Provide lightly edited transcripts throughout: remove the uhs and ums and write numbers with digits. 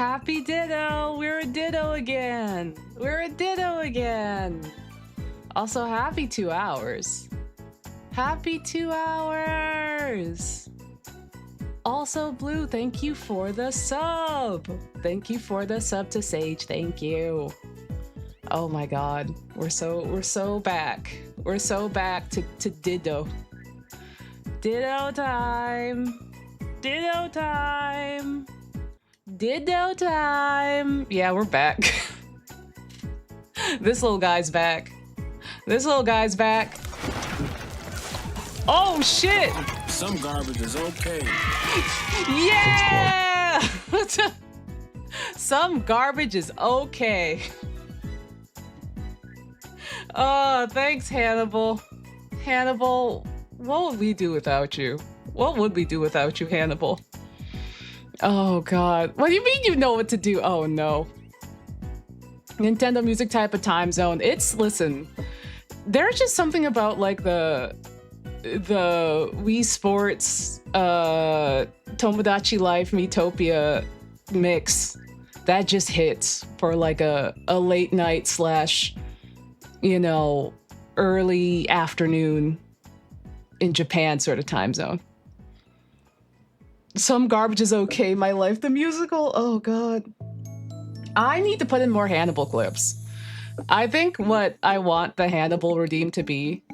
Happy Ditto! We're a Ditto again! We're a Ditto again! Also, happy 2 hours. Happy 2 hours! Also, Blue, thank you for the sub! Thank you for the sub to Sage, thank you. Oh my god, we're so back. We're so back to Ditto. Ditto time! Ditto time! Ditto time! Yeah, we're back. This little guy's back. This little guy's back. Oh shit! Some garbage is okay. Yeah! Some garbage is okay. Oh, thanks, Hannibal. Hannibal, what would we do without you? What would we do without you, Hannibal? Oh god. What do you mean you know what to do? Oh no. Nintendo Music type of time zone. Listen, there's just something about like the Wii Sports Tomodachi Life Miitopia mix that just hits for like a late night slash, you know, early afternoon in Japan sort of time zone. Some garbage is okay, my life, the musical. Oh god. I need to put in more Hannibal clips. I think what I want the Hannibal Redeem to be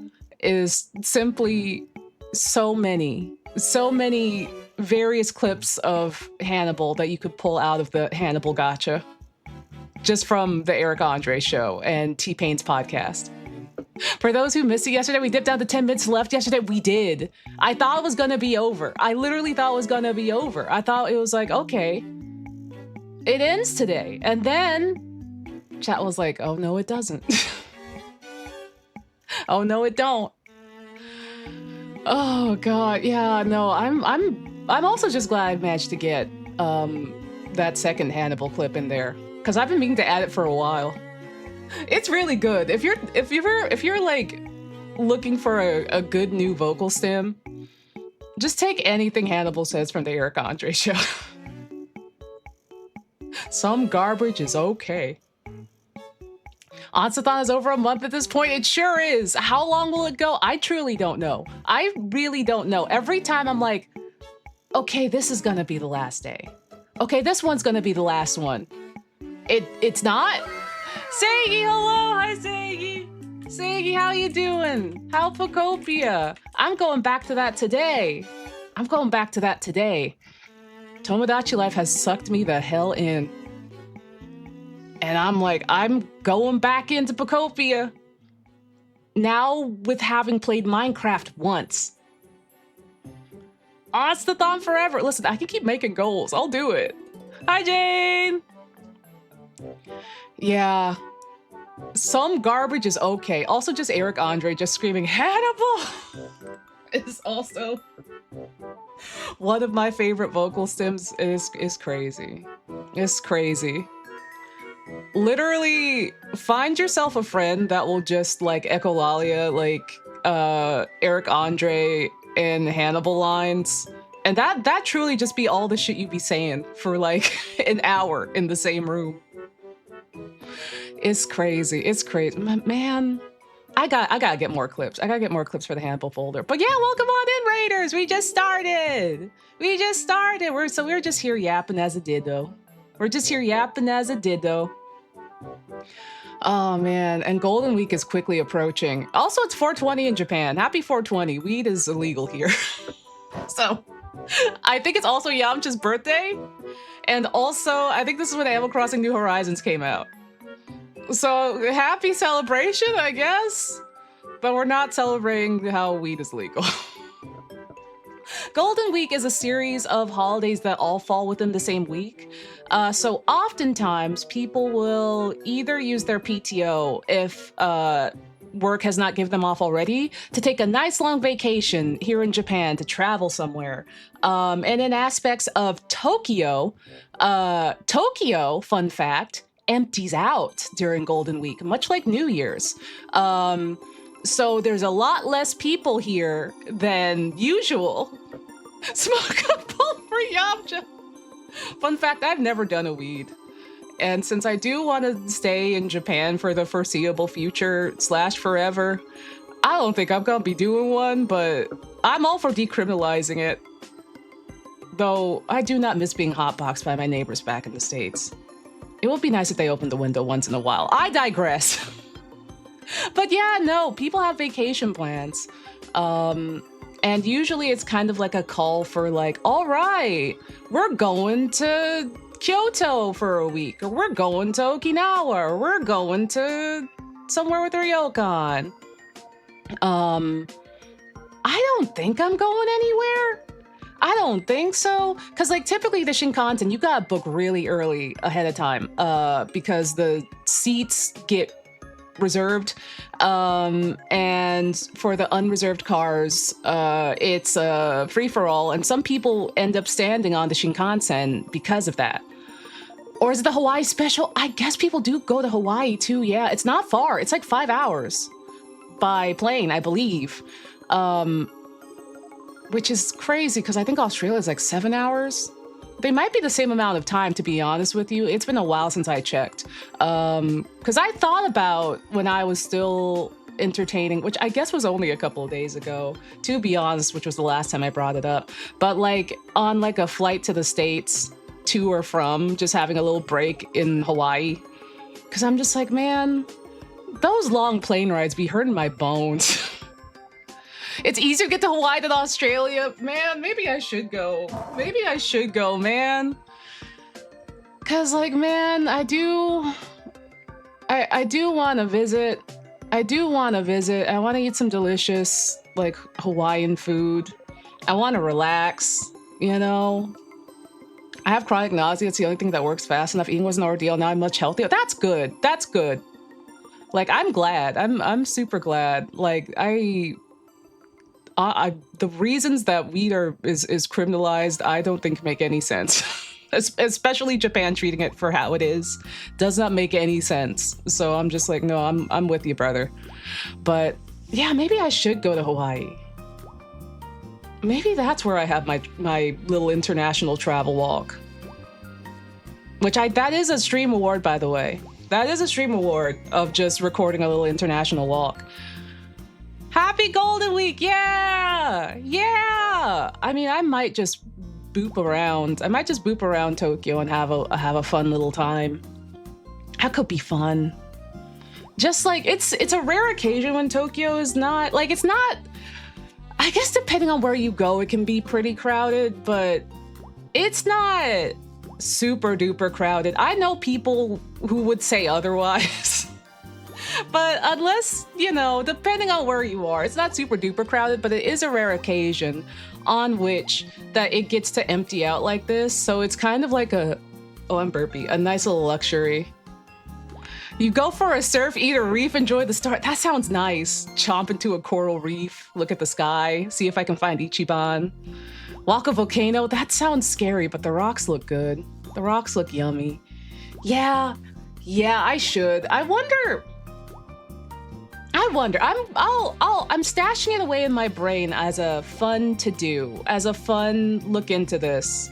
is simply so many various clips of Hannibal that you could pull out of the Hannibal Gotcha. Just from the Eric Andre show and T-Pain's podcast. For those who missed it yesterday, we dipped down to 10 minutes left yesterday. We did. I thought it was gonna be over. I literally thought it was gonna be over. I thought it was like, okay, it ends today. And then chat was like, oh no, it doesn't. Oh no, it don't. Oh god, yeah, no, I'm also just glad I managed to get that second Hannibal clip in there. Because I've been meaning to add it for a while. It's really good. If you're like looking for a good new vocal stem, just take anything Hannibal says from the Eric Andre show. Some garbage is okay. ONSTATHON is over a month at this point. It sure is. How long will it go? I truly don't know. I really don't know. Every time I'm like, okay, this is gonna be the last day. Okay, this one's gonna be the last one. It's not? Seigi, hello! Hi, Seigi! Seigi, how you doing? How Pocopia? I'm going back to that today. I'm going back to that today. Tomodachi Life has sucked me the hell in. And I'm like, I'm going back into Pocopia. Now with having played Minecraft once. ONSTATHON forever. Listen, I can keep making goals. I'll do it. Hi, Jane! Yeah. Some garbage is okay. Also just Eric Andre just screaming, Hannibal! is also one of my favorite vocal stems. Is crazy. It's crazy. Literally, find yourself a friend that will just like echolalia, like Eric Andre and Hannibal lines. And that truly just be all the shit you'd be saying for like an hour in the same room. It's crazy. It's crazy. Man, I gotta get more clips. I gotta get more clips for the Hannibal folder. But yeah, welcome on in, Raiders. We just started. We just started. We're just here yapping as a Ditto. We're just here yapping as a Ditto. Oh man, and Golden Week is quickly approaching. Also, it's 420 in Japan. Happy 420. Weed is illegal here. So, I think it's also Yamcha's birthday. And also, I think this is when Animal Crossing New Horizons came out. So, happy celebration, I guess. But we're not celebrating how weed is legal. Golden Week is a series of holidays that all fall within the same week. So oftentimes people will either use their PTO if work has not given them off already to take a nice long vacation here in Japan to travel somewhere. And in aspects of Tokyo, Tokyo, fun fact, empties out during Golden Week, much like New Year's. So there's a lot less people here than usual. Smoke a bowl for Yamcha. Fun fact, I've never done a weed. And since I do want to stay in Japan for the foreseeable future / forever, I don't think I'm gonna be doing one, but I'm all for decriminalizing it. Though I do not miss being hotboxed by my neighbors back in the States. It would be nice if they opened the window once in a while. I digress. But yeah, no, people have vacation plans. And usually it's kind of like a call for like, all right, we're going to Kyoto for a week, or we're going to Okinawa, or we're going to somewhere with ryokan. I don't think I'm going anywhere. I don't think so. Because like typically the Shinkansen, you gotta book really early ahead of time because the seats get reserved. And for the unreserved cars, it's a free-for-all. And some people end up standing on the Shinkansen because of that. Or is it the Hawaii special? I guess people do go to Hawaii too. Yeah, it's not far. It's like 5 hours by plane, I believe. Which is crazy because I think Australia is like 7 hours. They might be the same amount of time, to be honest with you. It's been a while since I checked. Because I thought about when I was still entertaining, which I guess was only a couple of days ago, to be honest, which was the last time I brought it up. But like on like a flight to the States, to or from, just having a little break in Hawaii. Because I'm just like, man, those long plane rides be hurting my bones. It's easier to get to Hawaii than Australia. Man, maybe I should go. Maybe I should go, man. Cause like, man, I do want to visit. I do want to visit. I want to eat some delicious, like, Hawaiian food. I want to relax, you know? I have chronic nausea. It's the only thing that works fast enough. Eating was an ordeal. Now I'm much healthier. That's good. That's good. Like, I'm glad. I'm super glad. Like, the reasons that weed is criminalized, I don't think make any sense. Especially Japan treating it for how it is does not make any sense. So I'm just like, no, I'm with you, brother. But yeah, maybe I should go to Hawaii. Maybe that's where I have my little international travel walk. That is a stream award, by the way. That is a stream award of just recording a little international walk. Happy Golden Week, yeah! Yeah! I mean, I might just boop around. I might just boop around Tokyo and have a fun little time. That could be fun. Just like, it's a rare occasion when Tokyo is not, like, it's not, I guess depending on where you go, it can be pretty crowded, but it's not super duper crowded. I know people who would say otherwise. But unless, you know, depending on where you are, it's not super duper crowded, but it is a rare occasion on which that it gets to empty out like this. So it's kind of like a nice little luxury. You go for a surf, eat a reef, enjoy the start. That sounds nice. Chomp into a coral reef, look at the sky, see if I can find Ichiban. Walk a volcano. That sounds scary, but the rocks look good. The rocks look yummy. Yeah, I should. I wonder. I'm stashing it away in my brain as a fun to do, as a fun look into this.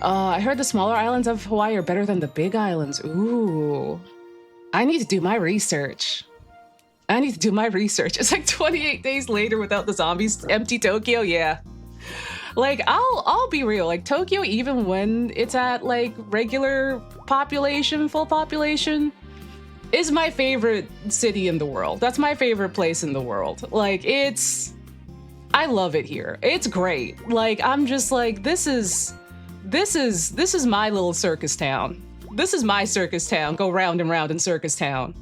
I heard the smaller islands of Hawaii are better than the big islands. Ooh, I need to do my research. It's like 28 days later without the zombies, empty Tokyo. Yeah. Like, I'll be real. Like, Tokyo, even when it's at like regular population, full population, is my favorite city in the world. That's my favorite place in the world. Like, I love it here. It's great. Like, I'm just like, this is my little circus town. This is my circus town. Go round and round in circus town.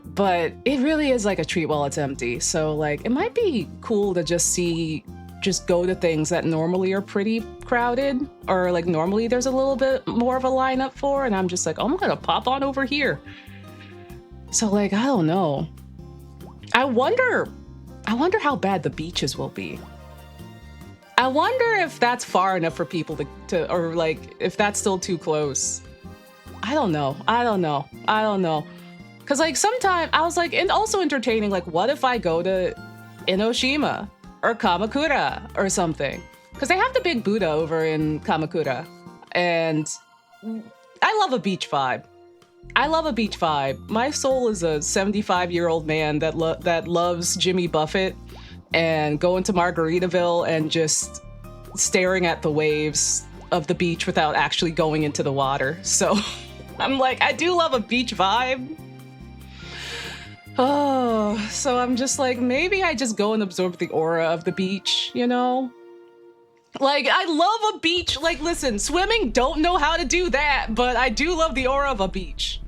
But it really is like a treat while it's empty. So like, it might be cool to just go to things that normally are pretty crowded, or like normally there's a little bit more of a lineup for, and I'm just like, oh, I'm gonna pop on over here. So like, I don't know. I wonder how bad the beaches will be. I wonder if that's far enough for people to or like, if that's still too close. I don't know. Cause like sometimes I was like, and also entertaining, like, what if I go to Enoshima or Kamakura or something? because they have the big Buddha over in Kamakura, and I love a beach vibe. I love a beach vibe. My soul is a 75-year-old man that loves Jimmy Buffett and going to Margaritaville and just staring at the waves of the beach without actually going into the water. So I'm like, I do love a beach vibe. Oh, so I'm just like, maybe I just go and absorb the aura of the beach, you know? Like, I love a beach. Like, listen, swimming, don't know how to do that, but I do love the aura of a beach.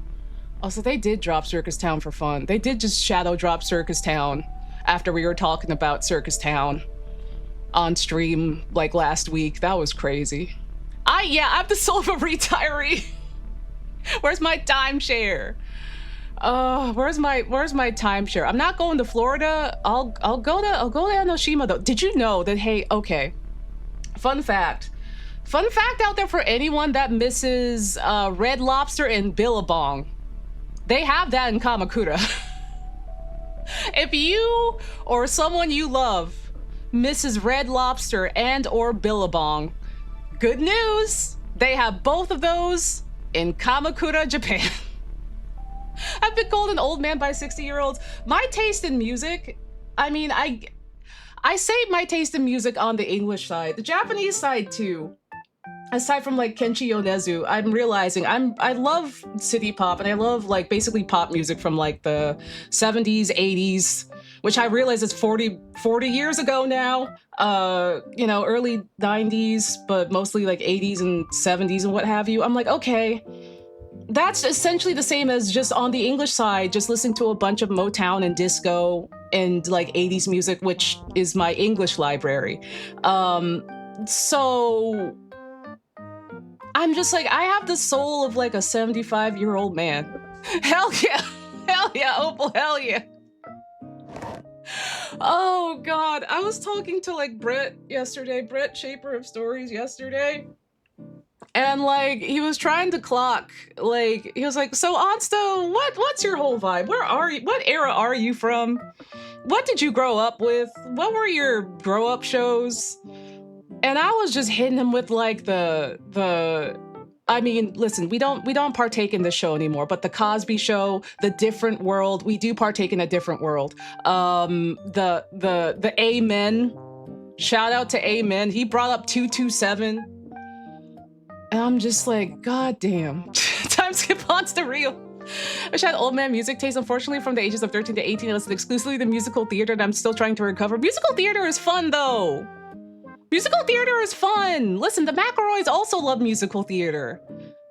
Also, they did drop Circus Town for fun. They did just shadow drop Circus Town after we were talking about Circus Town on stream like last week. That was crazy. I'm the soul of a retiree. Where's my timeshare? Where's my timeshare? I'm not going to Florida. I'll go to Enoshima though. Did you know that, hey, okay. Fun fact out there for anyone that misses Red Lobster and Billabong. They have that in Kamakura. If you or someone you love misses Red Lobster and or Billabong, good news. They have both of those in Kamakura, Japan. I've been called an old man by 60-year-olds. My taste in music, I mean, I say my taste in music on the English side. The Japanese side too. Aside from like Kenshi Yonezu, I'm realizing I love city pop and I love like basically pop music from like the 70s, 80s, which I realize is 40 years ago now. You know, early 90s, but mostly like 80s and 70s and what have you. I'm like, okay, that's essentially the same as just on the English side, just listening to a bunch of Motown and disco and like 80s music, which is my English library. So I'm just like, I have the soul of like a 75-year-old man. Hell yeah. Hell yeah, Opal, hell yeah. Oh God, I was talking to like Brett yesterday, Brett Shaper of Stories yesterday. And like, he was trying to clock, like, he was like, so Onsta, what's your whole vibe? Where are you? What era are you from? What did you grow up with? What were your grow up shows? And I was just hitting him with like I mean, listen, we don't partake in this show anymore, but the Cosby Show, The Different World, we do partake in a different world. The Amen, shout out to Amen. He brought up 227. And I'm just like, God damn. Time skip on's the real. I wish I had old man music taste. Unfortunately, from the ages of 13 to 18, I listened exclusively to musical theater, and I'm still trying to recover. Musical theater is fun, though. Musical theater is fun. Listen, the McElroys also love musical theater.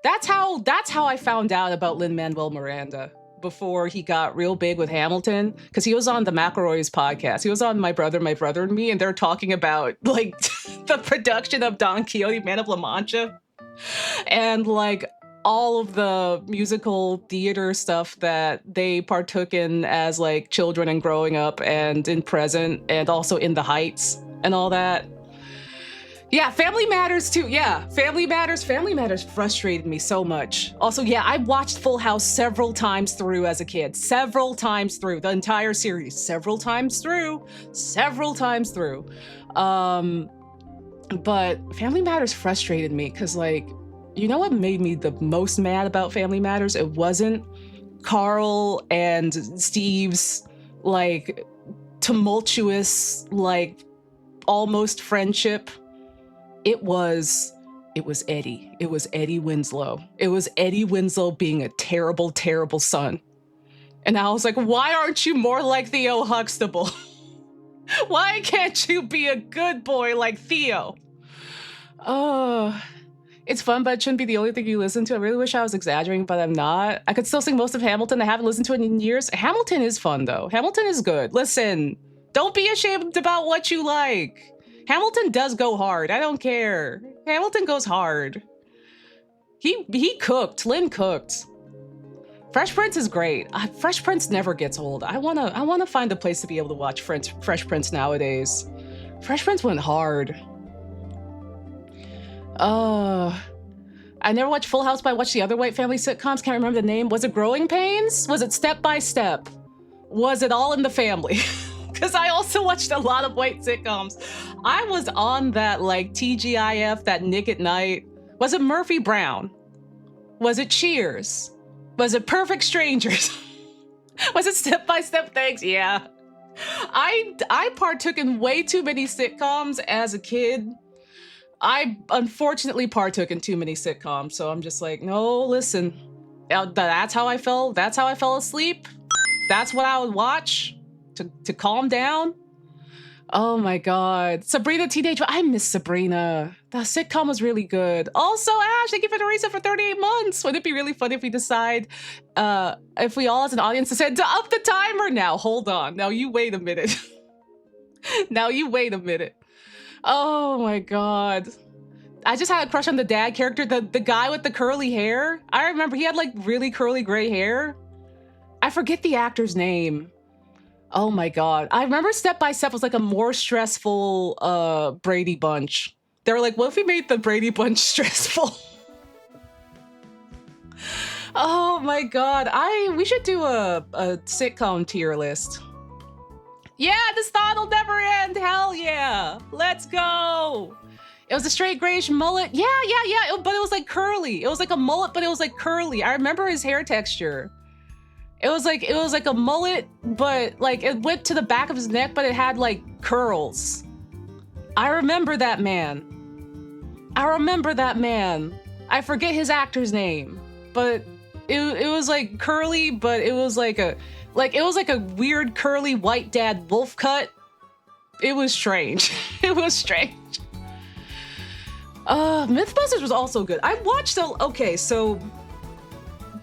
That's how I found out about Lin-Manuel Miranda before he got real big with Hamilton, because he was on the McElroys podcast. He was on My Brother and Me, and they're talking about like the production of Don Quixote, Man of La Mancha. And like all of the musical theater stuff that they partook in as like children and growing up and in present and also in the Heights and all that. Yeah, Family Matters too. Yeah, Family Matters frustrated me so much. Also, yeah, I watched Full House several times through as a kid. Several times through. The entire series. Several times through. But Family Matters frustrated me because, like, you know what made me the most mad about Family Matters? It wasn't Carl and Steve's, like, tumultuous, like, almost friendship. It was Eddie. It was Eddie Winslow. It was Eddie Winslow being a terrible, terrible son. And I was like, why aren't you more like Theo Huxtable? Why can't you be a good boy like Theo? It's fun, but it shouldn't be the only thing you listen to. I really wish I was exaggerating, but I'm not. I could still sing most of Hamilton. I haven't listened to it in years. Hamilton is fun, though. Hamilton is good. Listen, don't be ashamed about what you like. Hamilton does go hard. I don't care. Hamilton goes hard. He cooked. Lynn cooked. Fresh Prince is great. Fresh Prince never gets old. I wanna find a place to be able to watch Fresh Prince nowadays. Fresh Prince went hard. I never watched Full House, but I watched the other white family sitcoms. Can't remember the name. Was it Growing Pains? Was it Step by Step? Was it All in the Family? Because I also watched a lot of white sitcoms. I was on that like TGIF, that Nick at Night. Was it Murphy Brown? Was it Cheers? Was it Perfect Strangers? Was it Step by Step Thanks? Yeah. I partook in way too many sitcoms as a kid. I unfortunately partook in too many sitcoms, so I'm just like, no, listen. That's how I fell. That's how I fell asleep. That's what I would watch to calm down. Oh my God. Sabrina Teenage. I miss Sabrina. The sitcom was really good. Also, Ash, thank you for the reason for 38 months. Wouldn't it be really fun if we decide, if we all as an audience decide to up the timer now? Hold on. Now you wait a minute. Now you wait a minute. Oh my God. I just had a crush on the dad character, the guy with the curly hair. I remember he had like really curly gray hair. I forget the actor's name. Oh my God. I remember Step by Step was like a more stressful Brady Bunch. They were like, what if we made the Brady Bunch stressful? Oh my God. We should do a sitcom tier list. Yeah, this thought will never end. Hell yeah. Let's go. It was a straight grayish mullet. Yeah. But it was like curly. It was like a mullet, but it was like curly. I remember his hair texture. It was like a mullet, but like it went to the back of his neck, but it had like curls. I remember that man. I forget his actor's name, but it was like curly, but it was like a weird curly white dad wolf cut. It was strange. It was strange. Mythbusters was also good. I watched so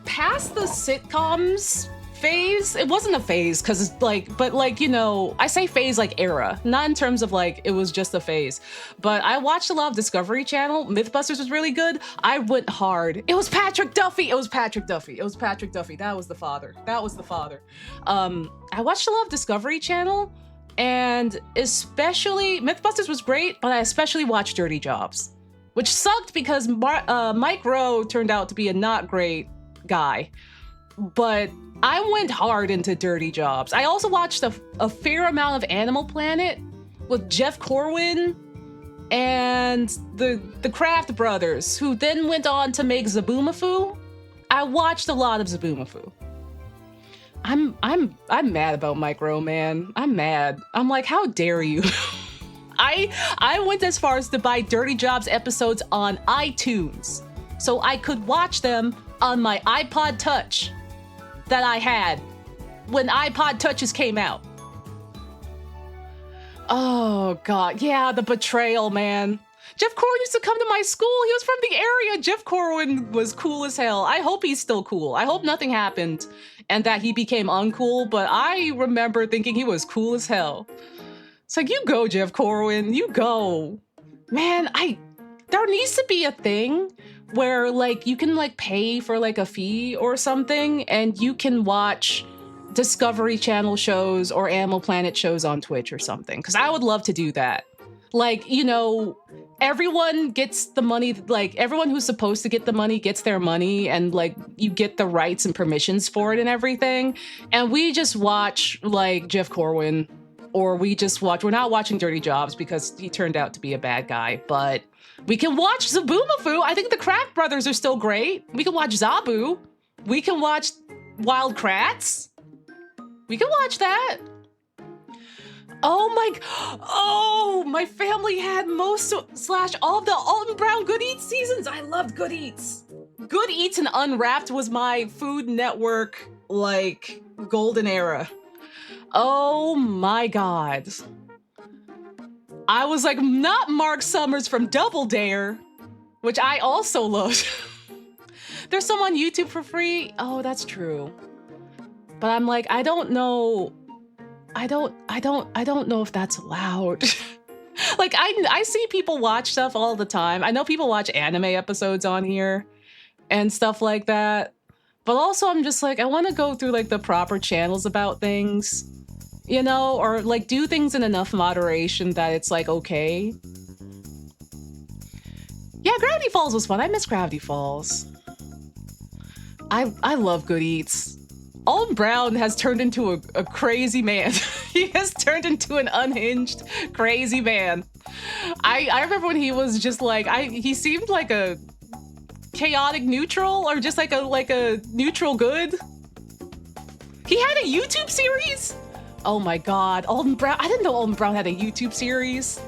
past the sitcoms phase, it wasn't a phase because it's like, but like, you know, I say phase like era, not in terms of like it was just a phase, but I watched a lot of Discovery Channel. Mythbusters was really good. I went hard. It was Patrick Duffy. That was the father. I watched a lot of Discovery Channel, and especially Mythbusters was great, but I especially watched Dirty Jobs, which sucked because Mike Rowe turned out to be a not great guy. But I went hard into Dirty Jobs. I also watched a fair amount of Animal Planet with Jeff Corwin and the Kraft brothers, who then went on to make Zaboomafoo. I watched a lot of Zaboomafoo. I'm mad about Mike Rowe, man. I'm mad. I'm like, how dare you? I went as far as to buy Dirty Jobs episodes on iTunes so I could watch them on my iPod Touch that I had when iPod Touches came out. Oh God, yeah, the betrayal, man. Jeff Corwin used to come to my school. He was from the area. Jeff Corwin was cool as hell. I hope he's still cool. I hope nothing happened and that he became uncool, but I remember thinking he was cool as hell. It's like, you go, Jeff Corwin, you go. Man, there needs to be a thing where like you can like pay for like a fee or something and you can watch Discovery Channel shows or Animal Planet shows on Twitch or something. Cause I would love to do that. Like, you know, everyone gets the money, like everyone who's supposed to get the money gets their money, and like you get the rights and permissions for it and everything. And we just watch like Jeff Corwin, or we're not watching Dirty Jobs because he turned out to be a bad guy, but we can watch Zaboomafoo. I think the Kraft brothers are still great. We can watch Zabu. We can watch Wild Kratts. We can watch that. Oh, my family had most / all of the Alton Brown Good Eats seasons. I loved Good Eats. Good Eats and Unwrapped was my Food Network, like, golden era. Oh my God. I was like, not Mark Summers from Double Dare, which I also loved. There's some on YouTube for free. Oh, that's true. But I'm like, I don't know. I don't know if that's allowed. Like, I see people watch stuff all the time. I know people watch anime episodes on here and stuff like that. But also I'm just like, I want to go through like the proper channels about things, you know, or like do things in enough moderation that it's like, okay. Yeah, Gravity Falls was fun. I miss Gravity Falls. I love Good Eats. Alton Brown has turned into a crazy man. He has turned into an unhinged, crazy man. I remember when he was just like, he seemed like a chaotic neutral, or just like a neutral good. He had a YouTube series? Oh my God, Alden Brown. I didn't know Alden Brown had a YouTube series.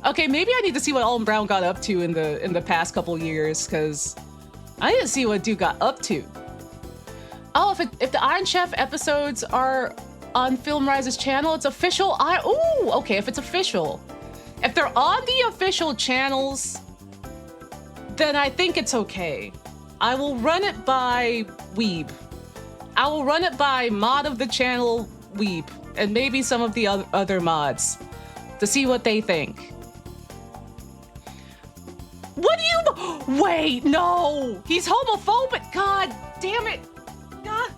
Okay, maybe I need to see what Alden Brown got up to in the past couple years, because I didn't see what dude got up to. Oh, if the Iron Chef episodes are on Film Rise's channel, it's official. Ooh, okay, if it's official. If they're on the official channels, then I think it's okay. I will run it by Weeb. I will run it by mod of the channel, Weeb, and maybe some of the other mods to see what they think. What do you... Wait, no! He's homophobic! God damn it! God,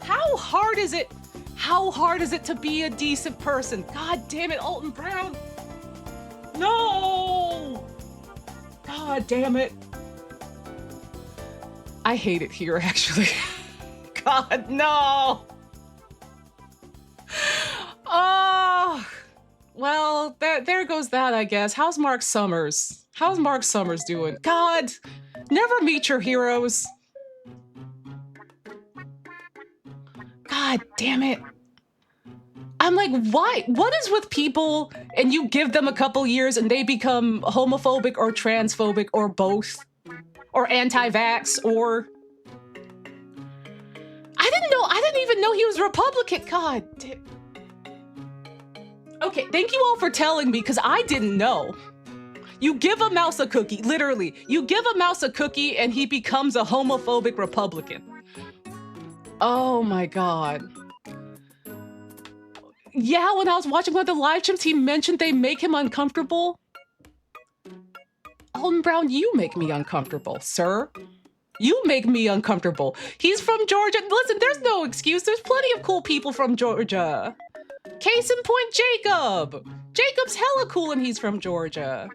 how hard is it? How hard is it to be a decent person? God damn it, Alden Brown! No! God damn it. I hate it here, actually. God, no! Oh, well, there goes that, I guess. How's Mark Summers? How's Mark Summers doing? God, never meet your heroes. God damn it. I'm like, why? What is with people and you give them a couple years and they become homophobic or transphobic or both? Or anti-vax or... I didn't even know he was Republican. God damn. Okay, thank you all for telling me, because I didn't know. You give a mouse a cookie, literally. You give a mouse a cookie and he becomes a homophobic Republican. Oh my God. Yeah, when I was watching one of the live streams, he mentioned they make him uncomfortable. Alden Brown, you make me uncomfortable, sir. You make me uncomfortable. He's from Georgia. Listen, there's no excuse. There's plenty of cool people from Georgia. Case in point, Jacob. Jacob's hella cool and he's from Georgia.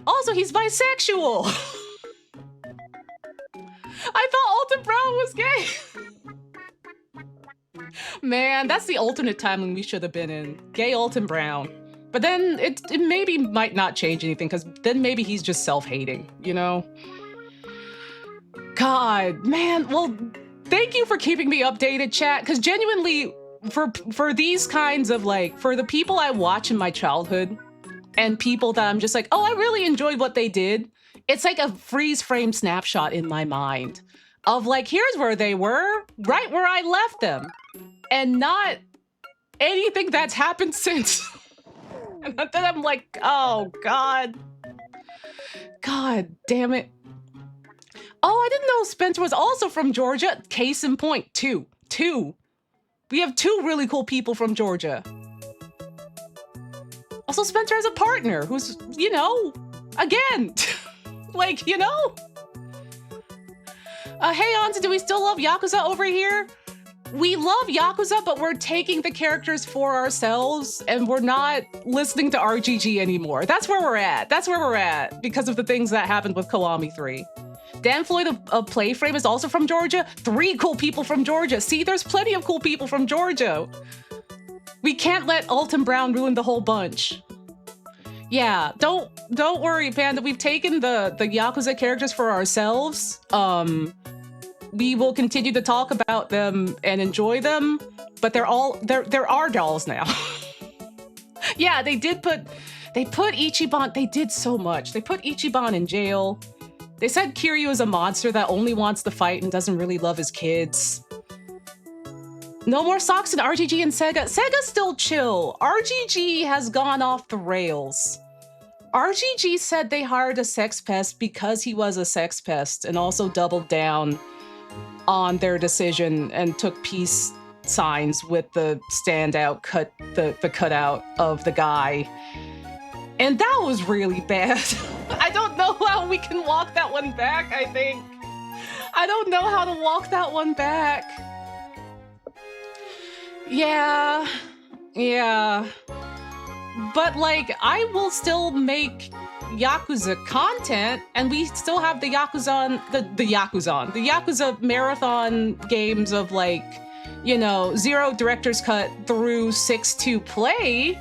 Also, he's bisexual. I thought Alden Brown was gay. Man, that's the alternate timeline we should have been in. Gay Alden Brown. But then it maybe might not change anything, because then maybe he's just self-hating, you know? God, man, well, thank you for keeping me updated, chat, because genuinely, for these kinds of, like, for the people I watch in my childhood, and people that I'm just like, oh, I really enjoyed what they did, it's like a freeze frame snapshot in my mind of, like, here's where they were, right where I left them, and not anything that's happened since. And then I'm like, oh, God. God damn it. Oh, I didn't know Spencer was also from Georgia. Case in point, two. We have two really cool people from Georgia. Also, Spencer has a partner who's, you know, again, like, you know. Hey, Onsta, do we still love Yakuza over here? We love Yakuza, but we're taking the characters for ourselves, and we're not listening to RGG anymore. That's where we're at. That's where we're at, because of the things that happened with Kiwami 3. Dan Floyd of Playframe is also from Georgia. 3 cool people from Georgia. See, there's plenty of cool people from Georgia. We can't let Alden Brown ruin the whole bunch. Yeah, don't worry, Panda. We've taken the Yakuza characters for ourselves. We will continue to talk about them and enjoy them, but they're our dolls now. Yeah, they put Ichiban, they did so much. They put Ichiban in jail. They said Kiryu is a monster that only wants to fight and doesn't really love his kids. No more socks in RGG and Sega. Sega's still chill. RGG has gone off the rails. RGG said they hired a sex pest because he was a sex pest, and also doubled down on their decision and took peace signs with the standout the cutout of the guy. And that was really bad. I don't know how we can walk that one back, I think. I don't know how to walk that one back. Yeah. But, like, I will still make Yakuza content, and we still have the Yakuza marathon games of, like, you know, 0 director's cut through 6 to play.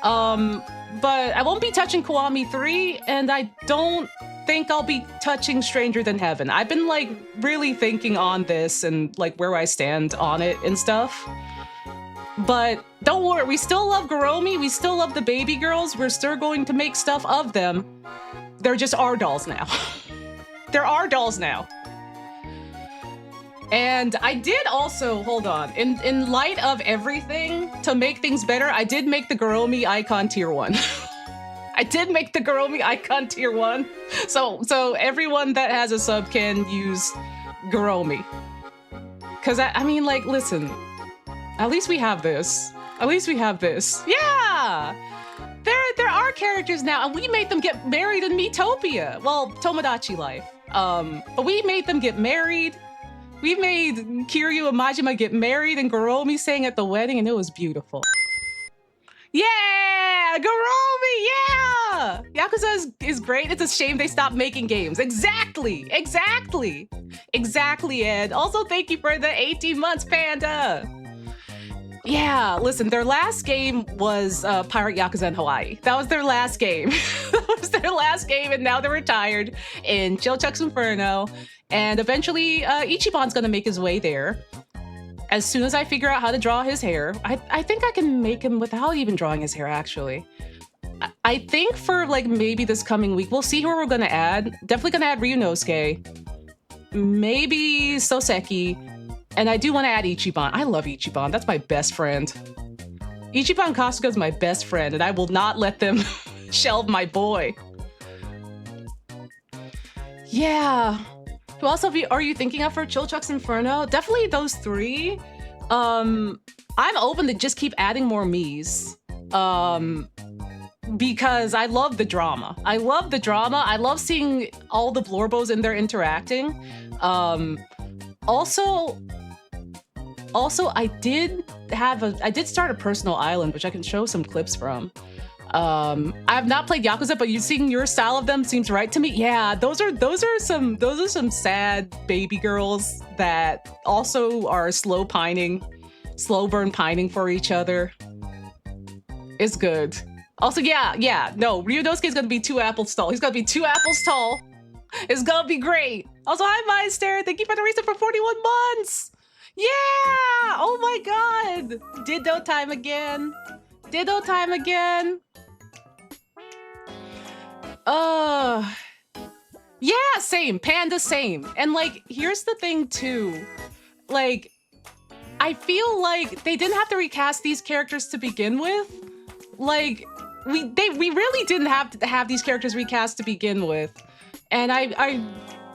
But I won't be touching Kiwami 3, and I don't think I'll be touching Stranger Than Heaven. I've been like really thinking on this and like where I stand on it and stuff. But don't worry, we still love Garomi, we still love the baby girls, we're still going to make stuff of them. They're just our dolls now. They're our dolls now. And I did also, hold on, in light of everything, to make things better, I did make the Garomi icon tier 1. I did make the Garomi icon tier 1. So everyone that has a sub can use Garomi. Cause I mean, like, listen, at least we have this. At least we have this. Yeah! There are characters now, and we made them get married in Miitopia. Well, Tomodachi Life. But we made them get married. We made Kiryu and Majima get married and Garomi sang at the wedding, and it was beautiful. Yeah! Garomi, yeah! Yakuza is great. It's a shame they stopped making games. Exactly, Ed. Also, thank you for the 18 months, Panda. Yeah, listen, their last game was Pirate Yakuza in Hawaii. That was their last game. That was their last game, and now they're retired in Chilchuck's Inferno. And eventually, Ichiban's gonna make his way there. As soon as I figure out how to draw his hair, I think I can make him without even drawing his hair, actually. I think for like maybe this coming week, we'll see who we're gonna add. Definitely gonna add Ryunosuke. Maybe Soseki. And I do want to add Ichiban. I love Ichiban. That's my best friend. Ichiban Kasuga is my best friend, and I will not let them shelve my boy. Yeah. Who else are you thinking of for Chilchuck's Inferno? Definitely those 3. I'm open to just keep adding more Miis. Because I love the drama. I love seeing all the Blorbos in there interacting. Also, I did start a personal island, which I can show some clips from. I have not played Yakuza, but you seeing your style of them seems right to me. Yeah, those are some sad baby girls that also are slow burn pining for each other. It's good. Also, yeah, no, Ryunosuke is gonna be 2 apples tall. He's gonna be 2 apples tall. It's gonna be great. Also, hi, Meister. Thank you for the reason for 41 months. Yeah! Oh my god! Ditto time again. Ditto time again. Yeah, same. Panda, same. And like, here's the thing too. Like, I feel like they didn't have to recast these characters to begin with. Like, we really didn't have to have these characters recast to begin with. And I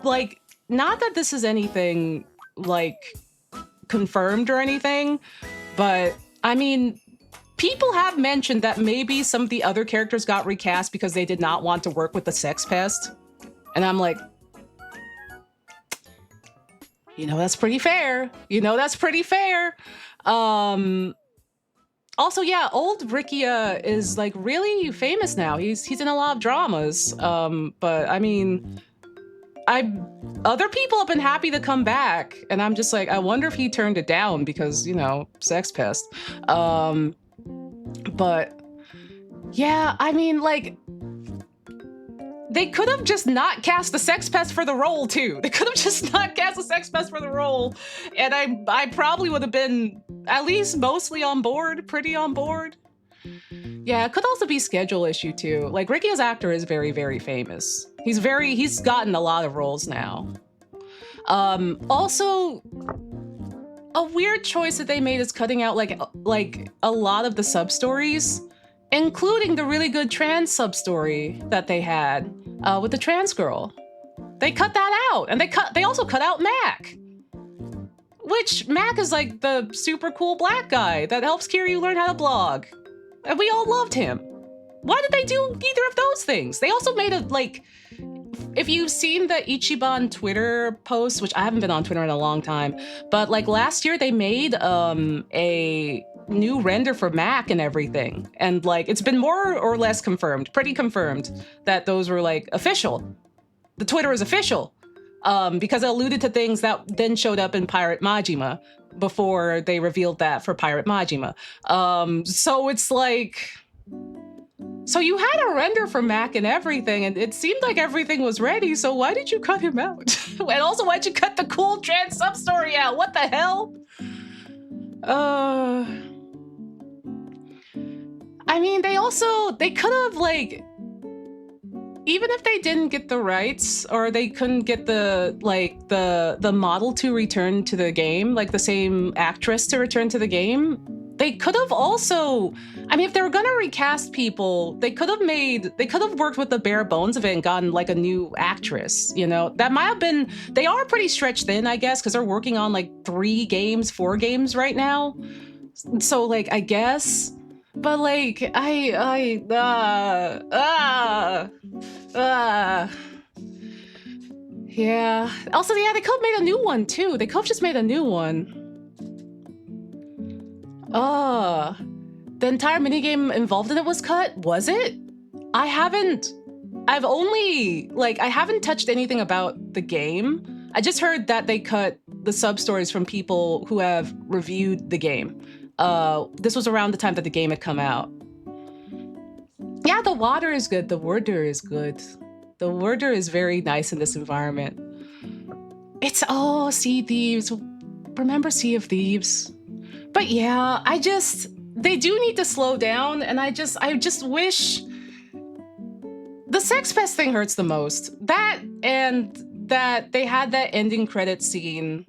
like, not that this is anything like confirmed or anything, but I mean, people have mentioned that maybe some of the other characters got recast because they did not want to work with the sex pest. And I'm like, that's pretty fair. That's pretty fair. Also, yeah, old Rikia is like really famous now. He's in a lot of dramas. But I mean, other people have been happy to come back, and I'm just like, I wonder if he turned it down because, sex pest. But yeah, I mean, like, they could have just not cast the sex pest for the role too. They could have just not cast the sex pest for the role, and I probably would have been at least mostly on board, pretty on board. Yeah, it could also be schedule issue too. Like, Rikia's actor is very, very famous. He's gotten a lot of roles now. Also, a weird choice that they made is cutting out like a lot of the sub stories, including the really good trans sub story that they had with the trans girl. They cut that out, and they also cut out Mac. Which Mac is like the super cool black guy that helps Kiryu learn how to blog. And we all loved him. Why did they do either of those things? They also made if you've seen the Ichiban Twitter post, which I haven't been on Twitter in a long time, but like last year they made a new render for Mac and everything. And like, it's been more or less confirmed, pretty confirmed, that those were like official. The Twitter is official. because it alluded to things that then showed up in Pirate Majima before they revealed that for Pirate Majima. So it's like, so you had a render for Mac and everything, and it seemed like everything was ready, so why did you cut him out? And also, why'd you cut the cool trans sub-story out? What the hell? I mean, they could have, like, even if they didn't get the rights, or they couldn't get the model to return to the game, like the same actress to return to the game, they could have also, I mean, if they were gonna recast people, they could have worked with the bare bones of it and gotten like a new actress, you know? That might have been, they are pretty stretched thin, I guess, because they're working on like 4 games right now. So like, I guess, but like, yeah. Also, yeah, they could have made a new one too. They could have just made a new one. The entire minigame involved in it was cut? Was it? I haven't touched anything about the game. I just heard that they cut the sub-stories from people who have reviewed the game. This was around the time that the game had come out. Yeah, the water is good. The worder is good. The worder is very nice in this environment. It's, oh, Sea Thieves. Remember Sea of Thieves? But yeah, they do need to slow down, and I just wish the Sex Pest thing hurts the most. That, and that they had that ending credit scene,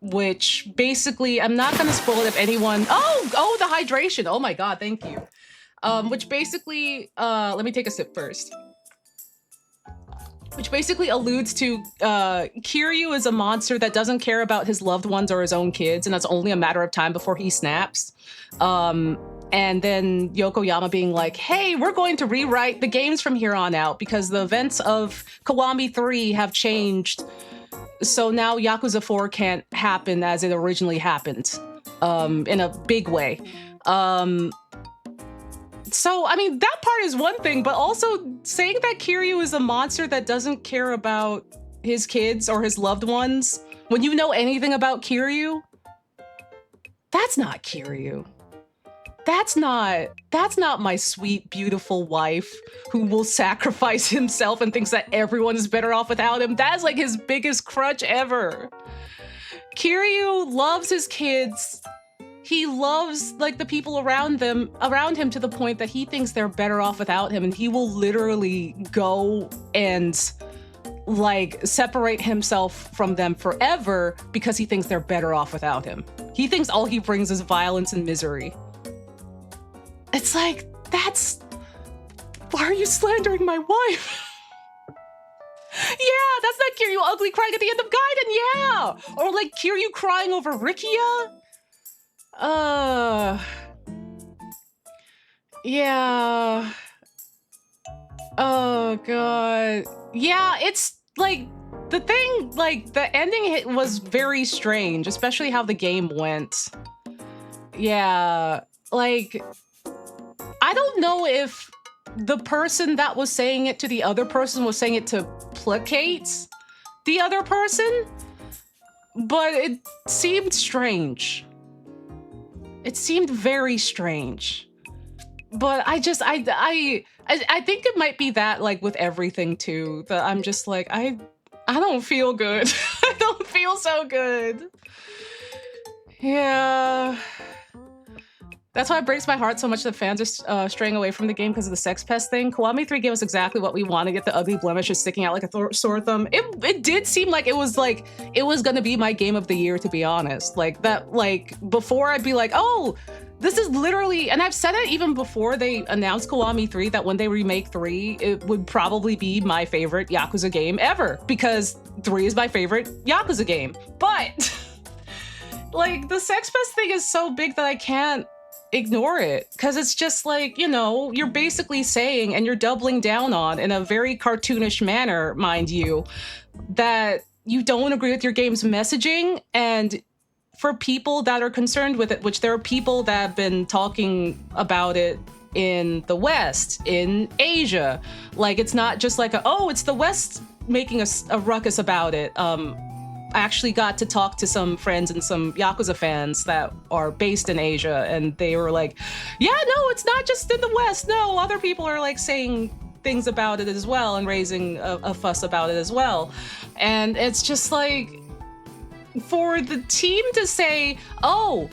which basically, I'm not gonna spoil it if anyone, oh, the hydration. Oh my God, thank you. Which basically, let me take a sip first. Which basically alludes to Kiryu is a monster that doesn't care about his loved ones or his own kids, and it's only a matter of time before he snaps. And then Yokoyama being like, hey, we're going to rewrite the games from here on out because the events of Kiwami 3 have changed. So now Yakuza 4 can't happen as it originally happened, in a big way. So, I mean, that part is one thing, but also saying that Kiryu is a monster that doesn't care about his kids or his loved ones, when you know anything about Kiryu, that's not Kiryu. That's not my sweet, beautiful wife who will sacrifice himself and thinks that everyone is better off without him. That's like his biggest crutch ever. Kiryu loves his kids. He loves like the people around him to the point that he thinks they're better off without him, and he will literally go and like separate himself from them forever because he thinks they're better off without him. He thinks all he brings is violence and misery. It's like, why are you slandering my wife? Yeah, that's not Kiryu ugly crying at the end of Gaiden, yeah! Or like Kiryu crying over Rikia. Yeah. Oh God. Yeah, it's like the thing, like the ending was very strange, especially how the game went. Yeah, like I don't know if the person that was saying it to the other person was saying it to placate the other person, but it seemed strange. It seemed very strange. But I think it might be that like with everything too, that I'm just like, I don't feel good. I don't feel so good. Yeah. That's why it breaks my heart so much that fans are straying away from the game because of the Sex Pest thing. Kiwami 3 gave us exactly what we want to get the ugly blemishes sticking out like a sore thumb. It did seem like it was gonna be my game of the year, to be honest. Like that, like before I'd be like, oh, this is literally, and I've said it even before they announced Kiwami 3, that when they remake 3, it would probably be my favorite Yakuza game ever, because 3 is my favorite Yakuza game. But like the Sex Pest thing is so big that I can't ignore it, because it's just like, you know, you're basically saying, and you're doubling down on in a very cartoonish manner, mind you, that you don't agree with your game's messaging. And for people that are concerned with it, which there are people that have been talking about it in the West, in Asia, like it's not just like oh, it's the West making a ruckus about it. I actually got to talk to some friends and some Yakuza fans that are based in Asia, and they were like, yeah, no, it's not just in the West. No, other people are like saying things about it as well and raising a fuss about it as well. And it's just like, for the team to say, oh,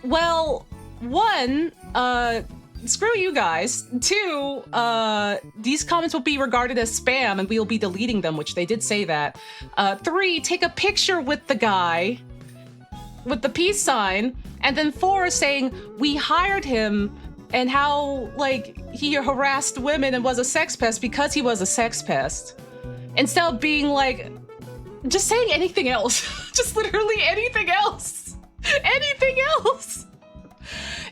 well, one, screw you guys. Two, these comments will be regarded as spam and we'll be deleting them, which they did say that. Three, take a picture with the guy with the peace sign. And then four, saying we hired him and how like he harassed women and was a sex pest because he was a sex pest. Instead of being like, just saying anything else. Just literally anything else. Anything else.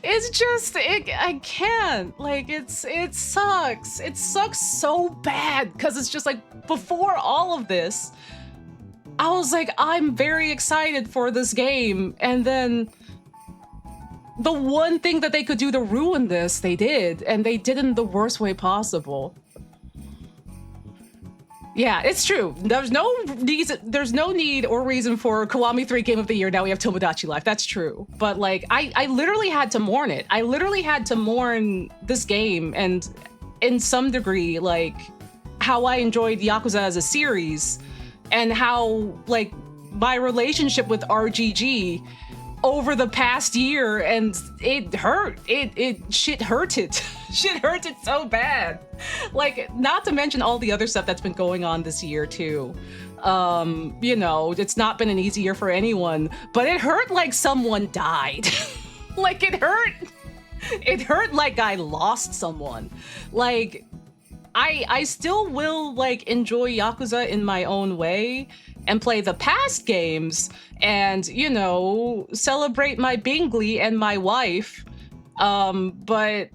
It's just, I can't, like, it sucks. It sucks so bad, because it's just like, before all of this, I was like, I'm very excited for this game, and then the one thing that they could do to ruin this, they did, and they did it in the worst way possible. Yeah, it's true. There's no need or reason for Kiwami 3 Game of the Year. Now we have Tomodachi Life. That's true. But like, I literally had to mourn it. I literally had to mourn this game, and in some degree, like, how I enjoyed Yakuza as a series, and how like my relationship with RGG over the past year, and it hurt. Shit hurted. Shit hurted so bad. Like, not to mention all the other stuff that's been going on this year too. You know, it's not been an easy year for anyone, but it hurt like someone died. Like, it hurt. It hurt like I lost someone. Like, I still will like enjoy Yakuza in my own way and play the past games and, you know, celebrate my Bingley and my wife. But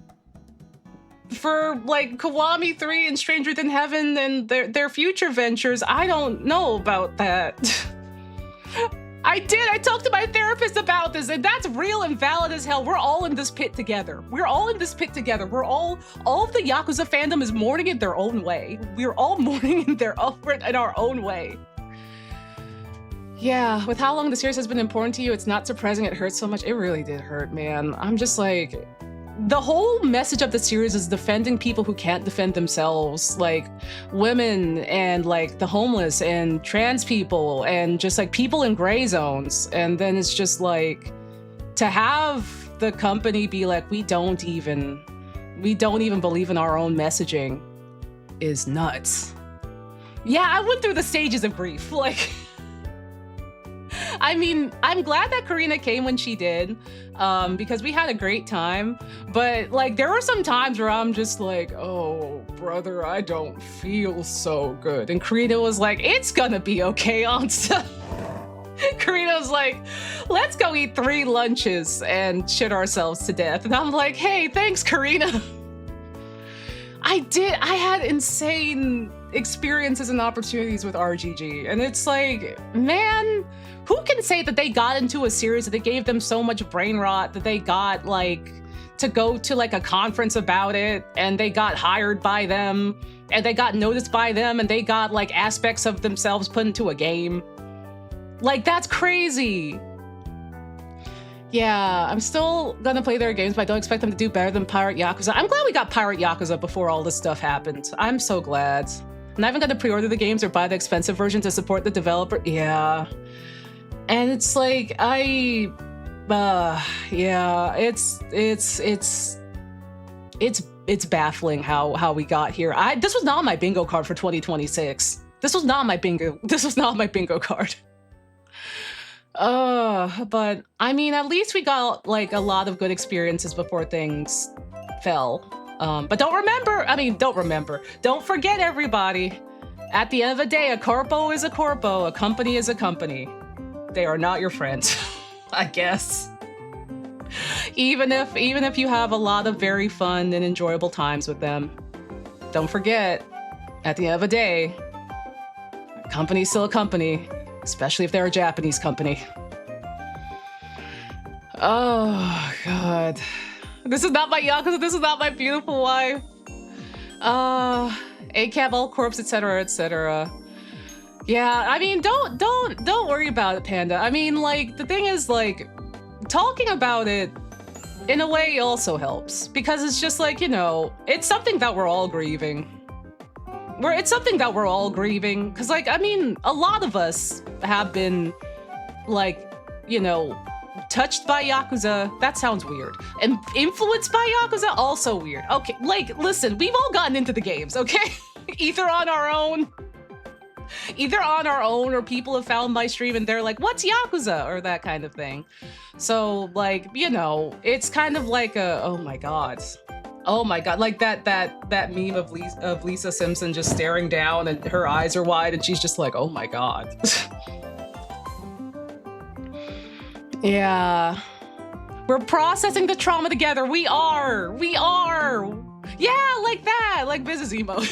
for like Kiwami 3 and Stranger Than Heaven and their future ventures, I don't know about that. I talked to my therapist about this, and that's real and valid as hell. We're all in this pit together. We're all in this pit together. We're all of the Yakuza fandom is mourning in their own way. We're all mourning in our own way. Yeah, with how long the series has been important to you, it's not surprising it hurts so much. It really did hurt, man. I'm just like, the whole message of the series is defending people who can't defend themselves, like women and like the homeless and trans people and just like people in gray zones. And then it's just like, to have the company be like, we don't even believe in our own messaging is nuts. Yeah, I went through the stages of grief. Like, I mean, I'm glad that Karina came when she did, because we had a great time. But like, there were some times where I'm just like, oh, brother, I don't feel so good. And Karina was like, it's gonna be okay, Onsta. Karina was like, let's go eat 3 lunches and shit ourselves to death. And I'm like, hey, thanks, Karina. I had insane experiences and opportunities with RGG. And it's like, man, who can say that they got into a series that they gave them so much brain rot that they got like to go to like a conference about it, and they got hired by them, and they got noticed by them, and they got like aspects of themselves put into a game. Like, that's crazy. Yeah, I'm still gonna play their games, but I don't expect them to do better than Pirate Yakuza. I'm glad we got Pirate Yakuza before all this stuff happened. I'm so glad. And I haven't got to pre-order the games or buy the expensive version to support the developer. Yeah. And it's like, yeah, it's baffling how we got here. This was not my bingo card for 2026. This was not my bingo card. But I mean, at least we got like a lot of good experiences before things fell. But don't forget, everybody. At the end of the day, a corpo is a corpo, a company is a company. They are not your friends, I guess. Even if you have a lot of very fun and enjoyable times with them, don't forget, at the end of the day, a company's still a company, especially if they're a Japanese company. Oh, God. This is not my Yakuza, this is not my beautiful wife. ACAB, all corpse, etc., etc. Yeah, I mean, don't worry about it, Panda. I mean, like, the thing is, like, talking about it in a way also helps because it's just like, you know, it's something that we're all grieving. It's something that we're all grieving because, like, I mean, a lot of us have been, like, you know, touched by Yakuza. That sounds weird. And influenced by Yakuza, also weird. Okay, like, listen, we've all gotten into the games, okay? Either on our own or people have found my stream and they're like, what's Yakuza? Or that kind of thing. So, like, you know, it's kind of like a, oh my god, like that meme of Lisa Simpson just staring down and her eyes are wide and she's just like, oh my god. Yeah, we're processing the trauma together. We are. Yeah, like that, like business emo.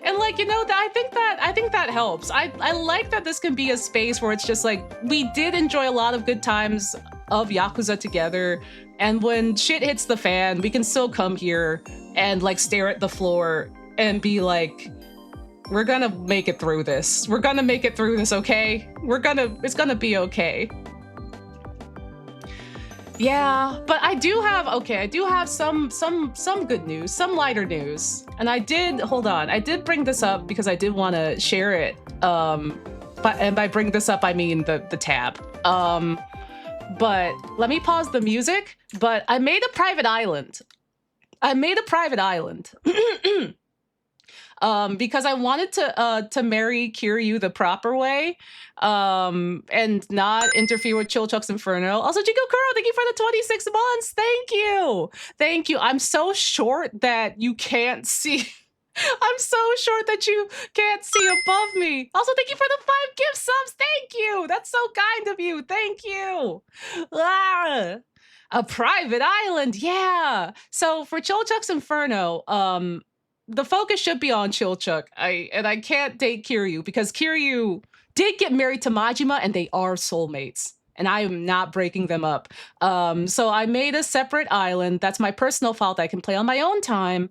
And, like, you know, I think that helps. I like that this can be a space where it's just like, we did enjoy a lot of good times of Yakuza together, and when shit hits the fan, we can still come here and, like, stare at the floor and be like, we're gonna make it through this. We're gonna make it through this, okay? It's gonna be okay. Yeah, but I do have some good news, some lighter news. And I did bring this up because I did want to share it. And by bring this up, I mean the tab. But let me pause the music. But I made a private island. Because I wanted to marry Kiryu the proper way, and not interfere with Chilchuck's Inferno. Also, Chico Kuro, thank you for the 26 months. Thank you. I'm so short that you can't see. I'm so short that you can't see above me. Also, thank you for the 5 gift subs. Thank you. That's so kind of you. Thank you. Ah, a private island. Yeah. So for Chilchuck's Inferno, the focus should be on Chilchuck. I can't date Kiryu because Kiryu did get married to Majima and they are soulmates. And I am not breaking them up. So I made a separate island. That's my personal file that I can play on my own time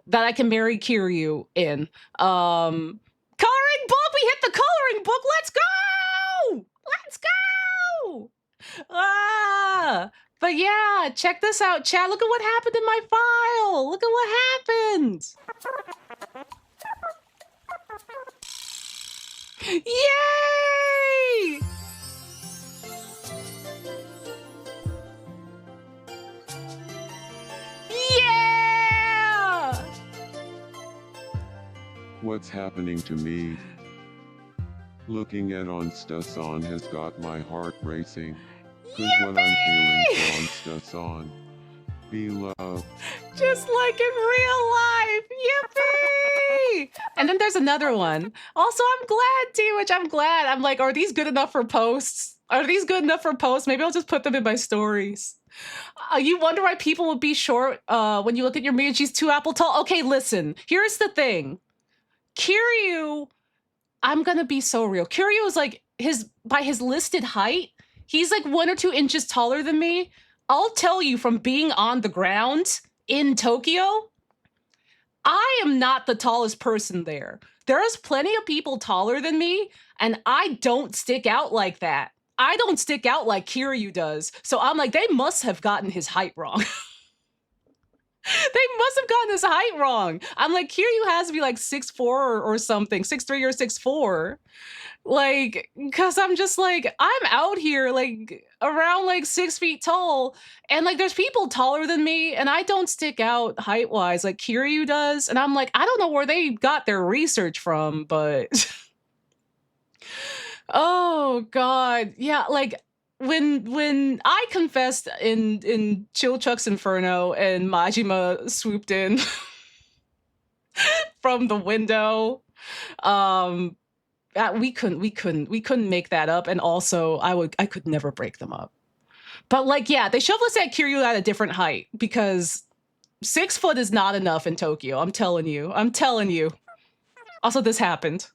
that I can marry Kiryu in. Coloring book! We hit the coloring book! Let's go! Let's go! Ah! But yeah, check this out, chat. Look at what happened in my file. Look at what happened. Yay! Yeah! What's happening to me? Looking at ONSTATHON has got my heart racing. Cause what I'm feeling for ONSTATHON. Be love. Just like in real life. Yippee! And then there's another one. Also, I'm glad, T-Witch. I'm glad. I'm like, are these good enough for posts? Maybe I'll just put them in my stories. You wonder why people would be short when you look at your mirror and she's 2 apple tall? Okay, listen. Here's the thing. Kiryu, I'm gonna be so real. Kiryu is like, by his listed height, he's like 1 or 2 inches taller than me. I'll tell you from being on the ground in Tokyo, I am not the tallest person there. There's plenty of people taller than me, and I don't stick out like that. I don't stick out like Kiryu does. So I'm like, they must have gotten his height wrong. They must have gotten his height wrong. I'm like, Kiryu has to be like 6'4" or something, 6'3" or 6'4". Like, cause I'm just like, I'm out here like around like 6 feet tall, and like there's people taller than me, and I don't stick out height wise like Kiryu does. And I'm like, I don't know where they got their research from, but oh god, yeah, like when I confessed in Chilchuck's Inferno and Majima swooped in from the window, we couldn't make that up, and also I could never break them up. But like, yeah, they should have listed Kiryu at a different height because 6 foot is not enough in Tokyo. I'm telling you. Also, this happened.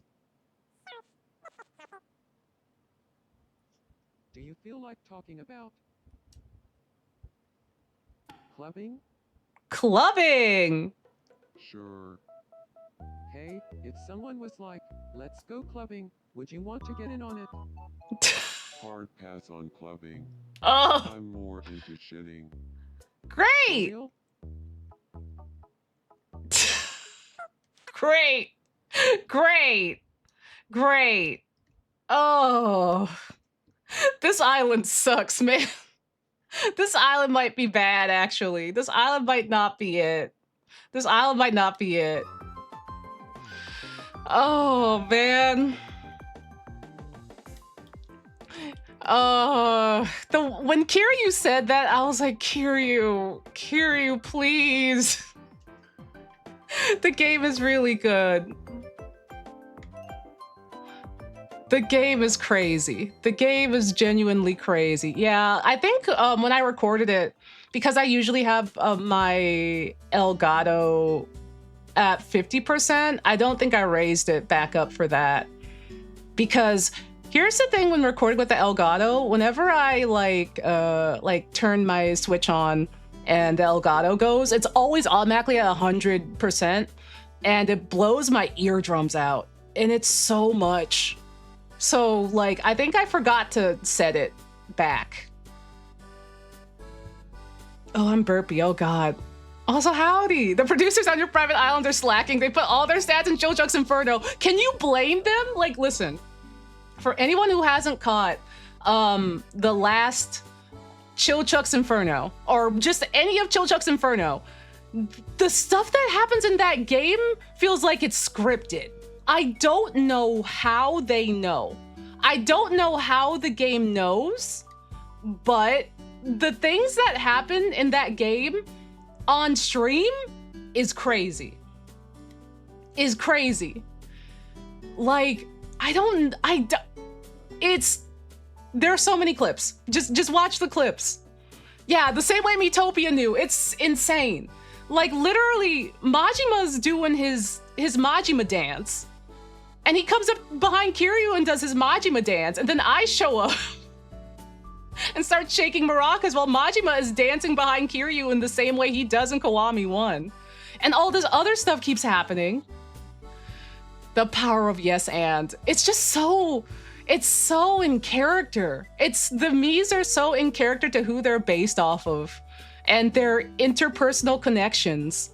Do you feel like talking about clubbing? Clubbing. Sure. Hey, if someone was like, let's go clubbing, would you want to get in on it? Hard pass on clubbing. Oh, I'm more into shitting. For great. real? Great. Great. Great. Oh, this island sucks, man. This island might be bad, actually. This island might not be it. This island might not be it. Oh, man. When Kiryu said that, I was like, Kiryu, please. The game is really good. The game is crazy. The game is genuinely crazy. Yeah, I think when I recorded it, because I usually have my Elgato at 50%, I don't think I raised it back up for that. Because here's the thing when recording with the Elgato, whenever I like turn my switch on and the Elgato goes, it's always automatically at 100%, and it blows my eardrums out, and it's so much. So like, I think I forgot to set it back. Oh, I'm burpy. Oh God. Also, howdy. The producers on your private island are slacking. They put all their stats in JoJo's Inferno. Can you blame them? Like, listen, for anyone who hasn't caught the last Chilchuck's Inferno, or just any of Chilchuck's Inferno, the stuff that happens in that game feels like it's scripted. I don't know how they know. I don't know how the game knows, but the things that happen in that game on stream is crazy. Is crazy. Like, there are so many clips. Just watch the clips. Yeah, the same way Miitopia knew. It's insane. Like, literally, Majima's doing his Majima dance, and he comes up behind Kiryu and does his Majima dance, and then I show up and start shaking maracas while Majima is dancing behind Kiryu in the same way he does in Kiwami 1. And all this other stuff keeps happening. The power of yes and. It's just so... It's so in character. The Miis are so in character to who they're based off of, and their interpersonal connections,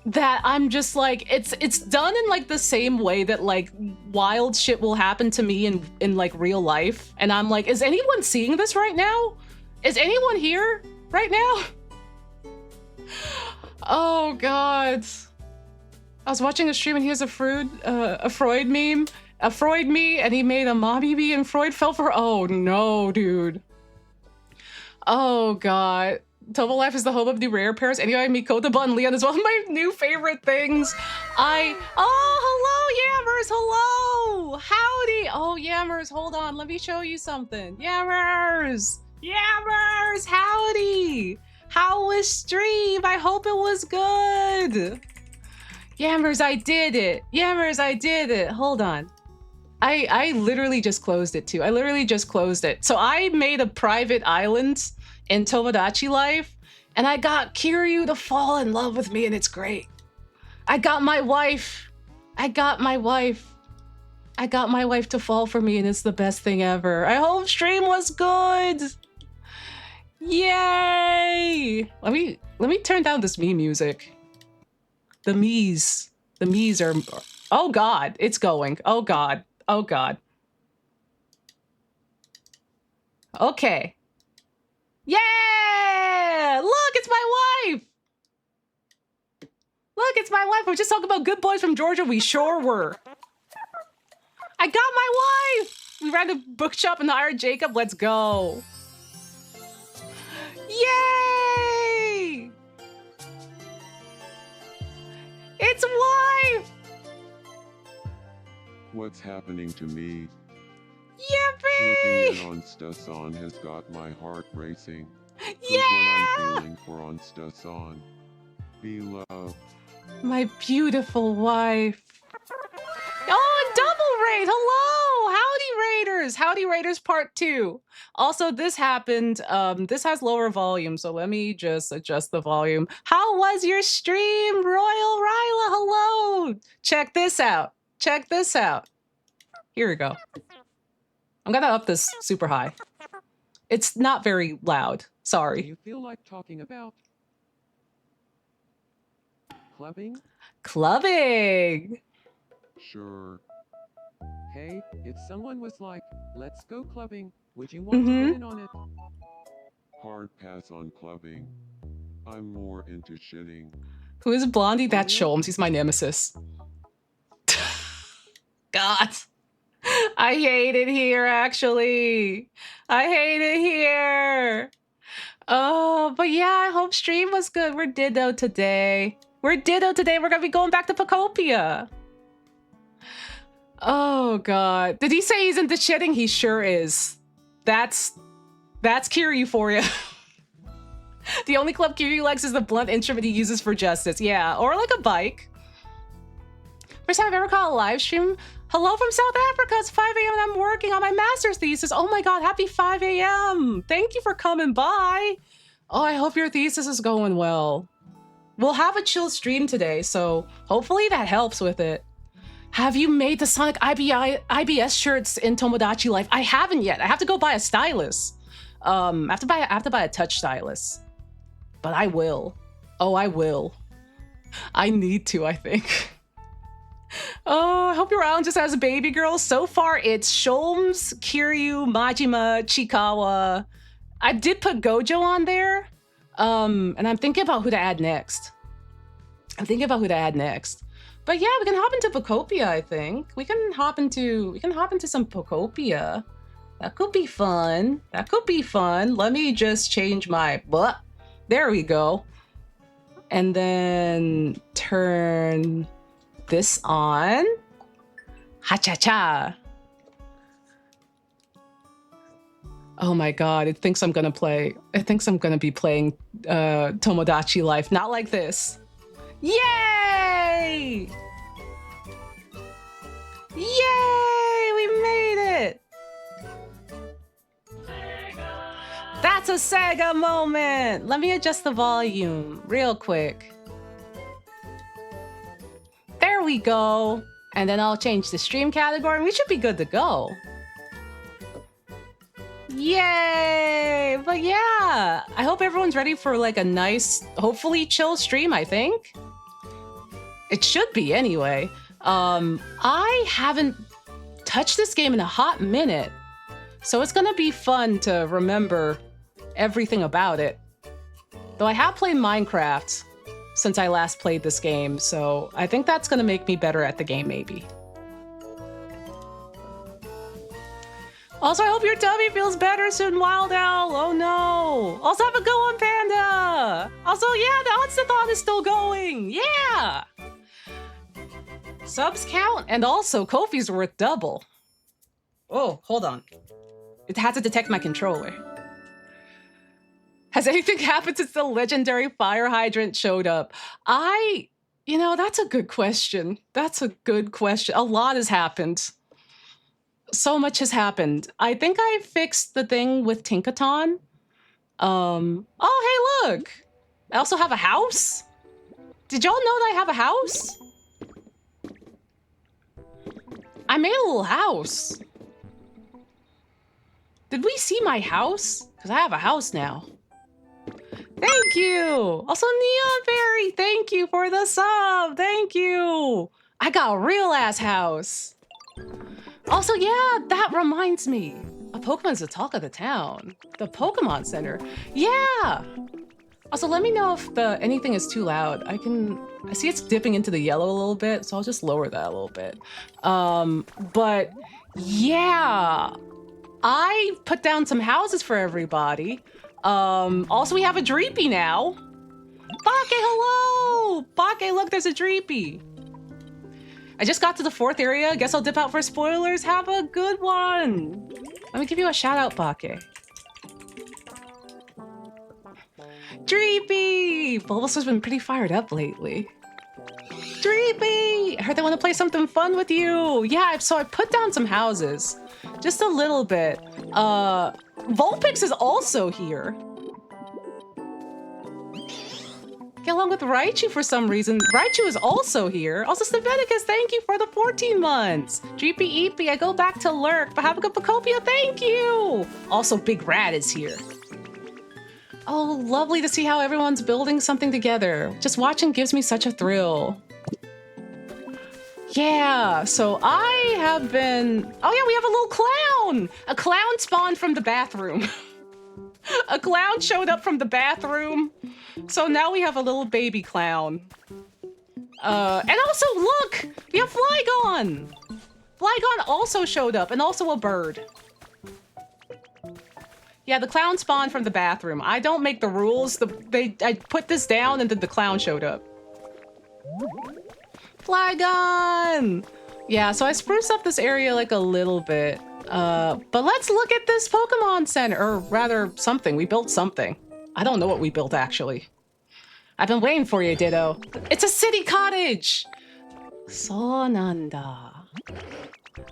that I'm just like, it's done in like the same way that like wild shit will happen to me in like real life. And I'm like, is anyone seeing this right now? Is anyone here right now? Oh God. I was watching a stream and here's a Freud meme. A Freud me, and he made a mommy me, and Freud fell for. Oh no, dude. Oh God. Tobo Life is the home of new rare pairs. Anyway, Mikota and Leon is one of my new favorite things. Oh, hello, Yammers, hello. Howdy. Oh, Yammers, hold on. Let me show you something. Yammers, howdy. How was stream? I hope it was good. Yammers, I did it. Hold on. I literally just closed it too. I literally just closed it. So I made a private island in Tomodachi Life, and I got Kiryu to fall in love with me, and it's great. I got my wife to fall for me, and it's the best thing ever. I hope stream was good. Yay! Let me turn down this Mii music. The Miis are, oh God, it's going. Oh God. Okay. Yeah! Look, it's my wife! We're just talking about good boys from Georgia. We sure were. I got my wife! We ran a bookshop and hired Jacob. Let's go. Yay! It's wife! What's happening to me? Yippee! Looking at ONSTATHON has got my heart racing. 'Cause Yeah! what I'm feeling for ONSTATHON. Be loved. My beautiful wife. Oh, double raid! Hello! Howdy, Raiders! Howdy Raiders Part 2. Also, this happened. This has lower volume, so let me just adjust the volume. How was your stream, Royal Ryla? Hello! Check this out. Check this out. Here we go. I'm gonna up this super high. It's not very loud. Do Sorry. you feel like talking about clubbing? Clubbing! Sure. Hey, if someone was like, let's go clubbing, would you want to get in on it? Hard pass on clubbing. I'm more into shitting. Who is Blondie? That's Oh, really? Sholmes. He's my nemesis. God. I hate it here, actually. I hate it here. Oh, but yeah, I hope stream was good. We're Ditto today. We're Ditto today. We're gonna be going back to Pocopia. Oh, God. Did he say he's into shitting? He sure is. That's Kiryu for you. The only club Kiryu likes is the blunt instrument he uses for justice. Yeah, or like a bike. First time I've ever caught a live stream. Hello from South Africa. It's 5 a.m. and I'm working on my master's thesis. Oh my God, happy 5 a.m. Thank you for coming by. Oh, I hope your thesis is going well. We'll have a chill stream today, so hopefully that helps with it. Have you made the Sonic IBS shirts in Tomodachi Life? I haven't yet. I have to go buy a stylus. I have to buy a touch stylus. But I will. Oh, I will. I need to, I think. Oh, I hope you're around just as a baby girl. So far, it's Sholmes, Kiryu, Majima, Chikawa. I did put Gojo on there. And I'm thinking about who to add next. But yeah, we can hop into Pocopia, I think. We can hop into some Pocopia. That could be fun. Let me just change my butt. There we go. And then turn this on. Ha-cha-cha. Oh my God, it thinks I'm gonna be playing Tomodachi Life. Not like this. Yay! Yay! We made it! That's a Sega moment! Let me adjust the volume real quick. There we go. And then I'll change the stream category and we should be good to go. Yay! But yeah, I hope everyone's ready for like a nice, hopefully chill stream, I think. It should be anyway. I haven't touched this game in a hot minute, so it's gonna be fun to remember everything about it. Though I have played Minecraft since I last played this game, so I think that's gonna make me better at the game, maybe. Also, I hope your tummy feels better soon, Wild Owl. Oh no. Also, have a good one, Panda. Also, yeah, the ONSTATHON is still going. Yeah. Subs count, and also Kofi's worth double. Oh, hold on. It had to detect my controller. Has anything happened since the legendary fire hydrant showed up? You know, that's a good question. A lot has happened. So much has happened. I think I fixed the thing with Tinkaton. Oh, hey, look. I also have a house. Did y'all know that I have a house? I made a little house. Did we see my house? Because I have a house now. Thank you. Also, Neon Berry, thank you for the sub. Thank you. I got a real ass house. Also, yeah, that reminds me. A Pokemon's the talk of the town. The Pokemon Center. Yeah. Also, let me know if anything is too loud. I see it's dipping into the yellow a little bit, so I'll just lower that a little bit. But yeah, I put down some houses for everybody. Also, we have a Dreepy now. Bake, hello! Bake, look, there's a Dreepy. I just got to the 4th area. Guess I'll dip out for spoilers. Have a good one. Let me give you a shout out, Bake. Dreepy! Bulbasaur's been pretty fired up lately. Dreepy! I heard they want to play something fun with you. Yeah, so I put down some houses. Just a little bit. Vulpix is also here. Get along with Raichu for some reason. Raichu is also here. Also, Stevenicus, thank you for the 14 months. Dreepy Eepy, I go back to lurk, but have a good Pacopia, thank you. Also, Big Rat is here. Oh, lovely to see how everyone's building something together. Just watching gives me such a thrill. Yeah, so I have been... Oh yeah, we have a little clown! A clown spawned from the bathroom. A clown showed up from the bathroom. So now we have a little baby clown. And also, look! We have Flygon! Flygon also showed up, and also a bird. Yeah, the clown spawned from the bathroom. I don't make the rules. I put this down, and then the clown showed up. Flygon! Yeah, so I spruced up this area like a little bit. But let's look at this Pokemon Center, or rather something. We built something. I don't know what we built, actually. I've been waiting for you, Ditto. It's a city cottage! Sonanda.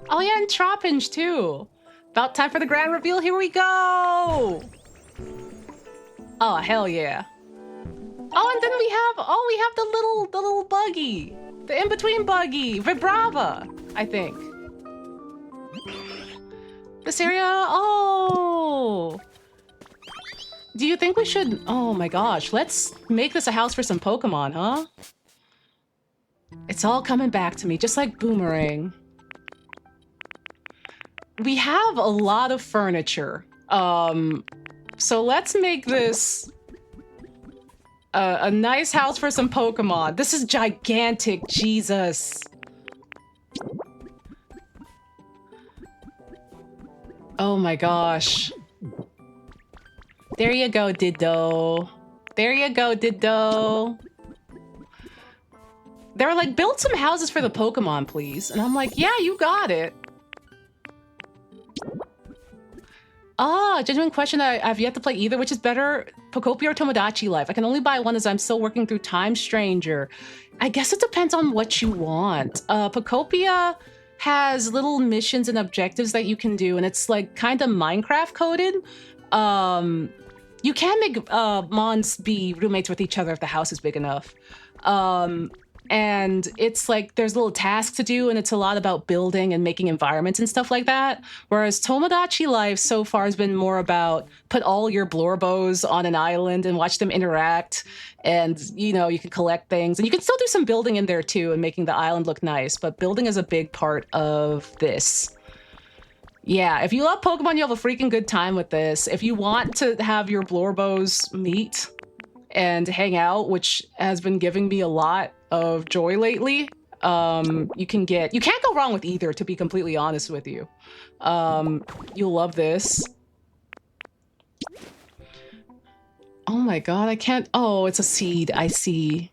Oh yeah, and Tropinge too. About time for the grand reveal, here we go! Oh, hell yeah. Oh, and then we have the little buggy. The in-between buggy, Vibrava, I think. This area, oh. Do you think we should, oh my gosh, let's make this a house for some Pokemon, huh? It's all coming back to me, just like Boomerang. We have a lot of furniture. So let's make this a nice house for some Pokemon. This is gigantic, Jesus. Oh my gosh. There you go, Ditto. There you go, Ditto. They were like, build some houses for the Pokemon, please. And I'm like, yeah, you got it. Ah, genuine question. I've yet to play either. Which is better, Pokopia or Tomodachi Life? I can only buy one as I'm still working through Time Stranger. I guess it depends on what you want. Pokopia has little missions and objectives that you can do, and it's like kind of Minecraft coded. You can make Mons be roommates with each other if the house is big enough. And it's like there's little tasks to do, and it's a lot about building and making environments and stuff like that. Whereas Tomodachi Life so far has been more about put all your Blorbos on an island and watch them interact. And, you know, you can collect things. And you can still do some building in there, too, and making the island look nice. But building is a big part of this. Yeah, if you love Pokemon, you'll have a freaking good time with this. If you want to have your Blorbos meet and hang out, which has been giving me a lot of joy lately, you can't go wrong with either, to be completely honest with you. You'll love this. Oh my god, I can't. Oh, it's a seed. I see.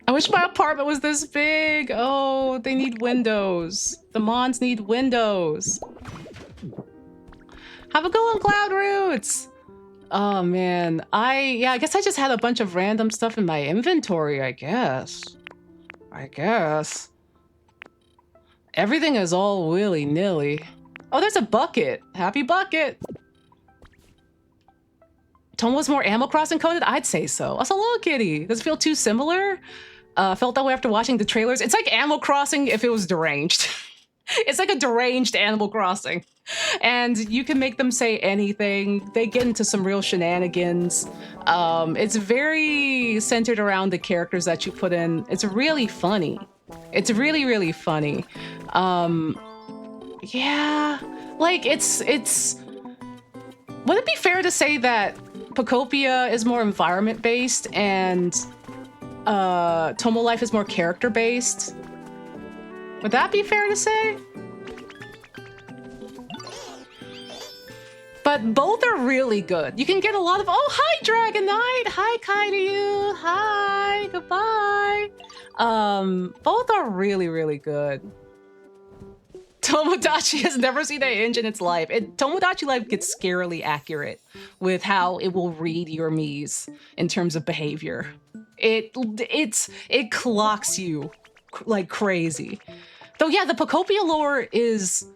I wish my apartment was this big. Oh, they need windows. The Mons need windows. Have a go on Cloud Roots. Oh man, I guess I just had a bunch of random stuff in my inventory, I guess. Everything is all willy-nilly. Oh, there's a bucket. Happy bucket. Tomo's more Animal Crossing coded? I'd say so. Also, hello, kitty. Does it feel too similar? Felt that way after watching the trailers. It's like Animal Crossing if it was deranged. It's like a deranged Animal Crossing. And you can make them say anything. They get into some real shenanigans. It's very centered around the characters that you put in. It's really funny. It's really, really funny. Yeah, like it's... Would it be fair to say that Pokopia is more environment-based and Tomo Life is more character-based? Would that be fair to say? But both are really good. You can get a lot of, oh, hi, Dragonite! Hi, Kairyu! Hi, goodbye! Both are really, really good. Tomodachi has never seen a hinge in its life. Tomodachi Life gets scarily accurate with how it will read your Miis in terms of behavior. It clocks you like crazy. Though yeah, the Pokopia lore is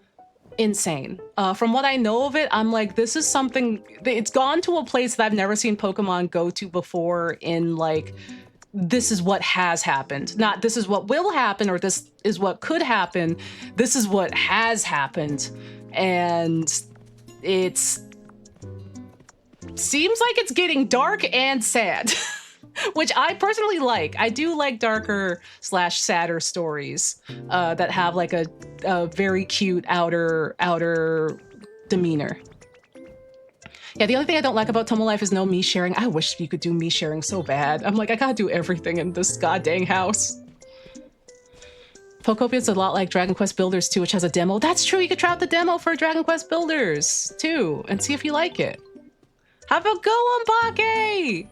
insane. From what I know of it, I'm like, this is something, it's gone to a place that I've never seen Pokemon go to before in like, this is what has happened. Not this is what will happen or this is what could happen. This is what has happened. And it's seems like it's getting dark and sad, which I personally like. I do like darker / sadder stories that have like a very cute outer demeanor. Yeah, the only thing I don't like about Tomo Life is no me sharing. I wish you could do me sharing so bad. I'm like, I gotta do everything in this goddamn house. Pocopia's a lot like Dragon Quest Builders 2, which has a demo. That's true, you could try out the demo for Dragon Quest Builders 2 and see if you like it. Have a go, Umbake!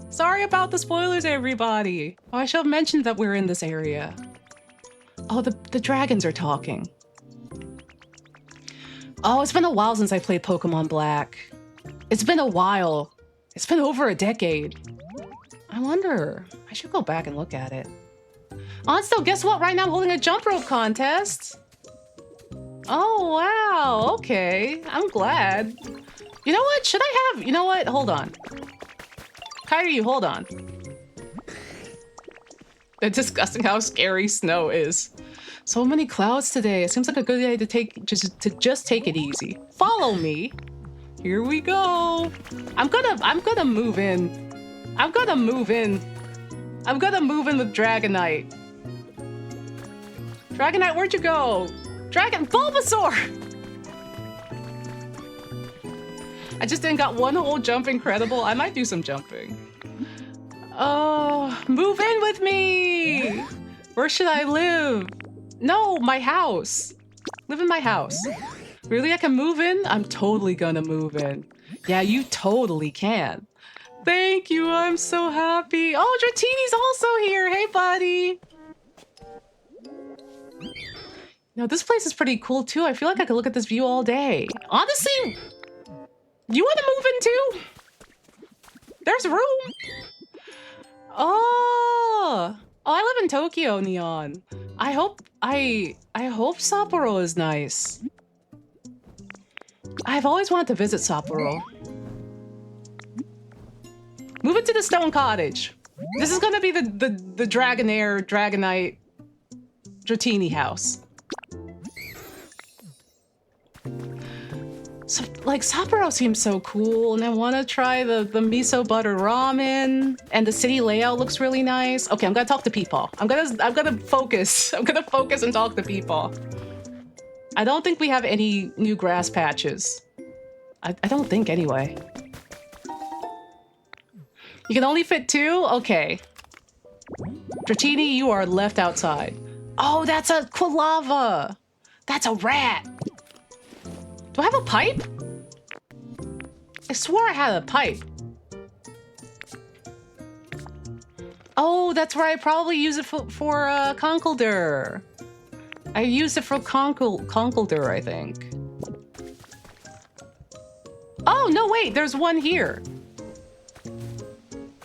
Sorry about the spoilers, everybody. Oh, I should have mentioned that we're in this area. Oh, the dragons are talking. Oh, it's been a while since I played Pokemon Black. It's been a while. It's been over a decade. I wonder. I should go back and look at it. Onsta, guess what? Right now I'm holding a jump rope contest. Oh, wow. Okay. I'm glad. You know what? Should I have... You know what? Hold on. Kairi, hold on. It's disgusting how scary snow is. So many clouds today. It seems like a good day to just take it easy. Follow me. Here we go. I'm gonna move in. I'm gonna move in with Dragonite. Dragonite, where'd you go? Bulbasaur! I just didn't got one whole jump incredible. I might do some jumping. Oh, move in with me! Where should I live? No, my house. Live in my house. Really, I can move in? I'm totally gonna move in. Yeah, you totally can. Thank you, I'm so happy. Oh, Dratini's also here. Hey, buddy. Now, this place is pretty cool, too. I feel like I could look at this view all day. Honestly, you want to move in, too? There's room. Oh, I live in Tokyo, Neon. I hope Sapporo is nice. I've always wanted to visit Sapporo. Move it to the stone cottage. This is gonna be the Dragonite, Dratini house. So, like, Sapporo seems so cool, and I want to try the miso butter ramen, and the city layout looks really nice. Okay, I'm gonna talk to people. I'm gonna focus. I'm gonna focus and talk to people. I don't think we have any new grass patches. I don't think, anyway. You can only fit 2? Okay. Dratini, you are left outside. Oh, that's a Quilava. That's a rat. Do I have a pipe? I swore I had a pipe. Oh, that's where I probably use it for Conkeldurr. I used it for Conkeldurr, I think. Oh, no, wait, there's one here.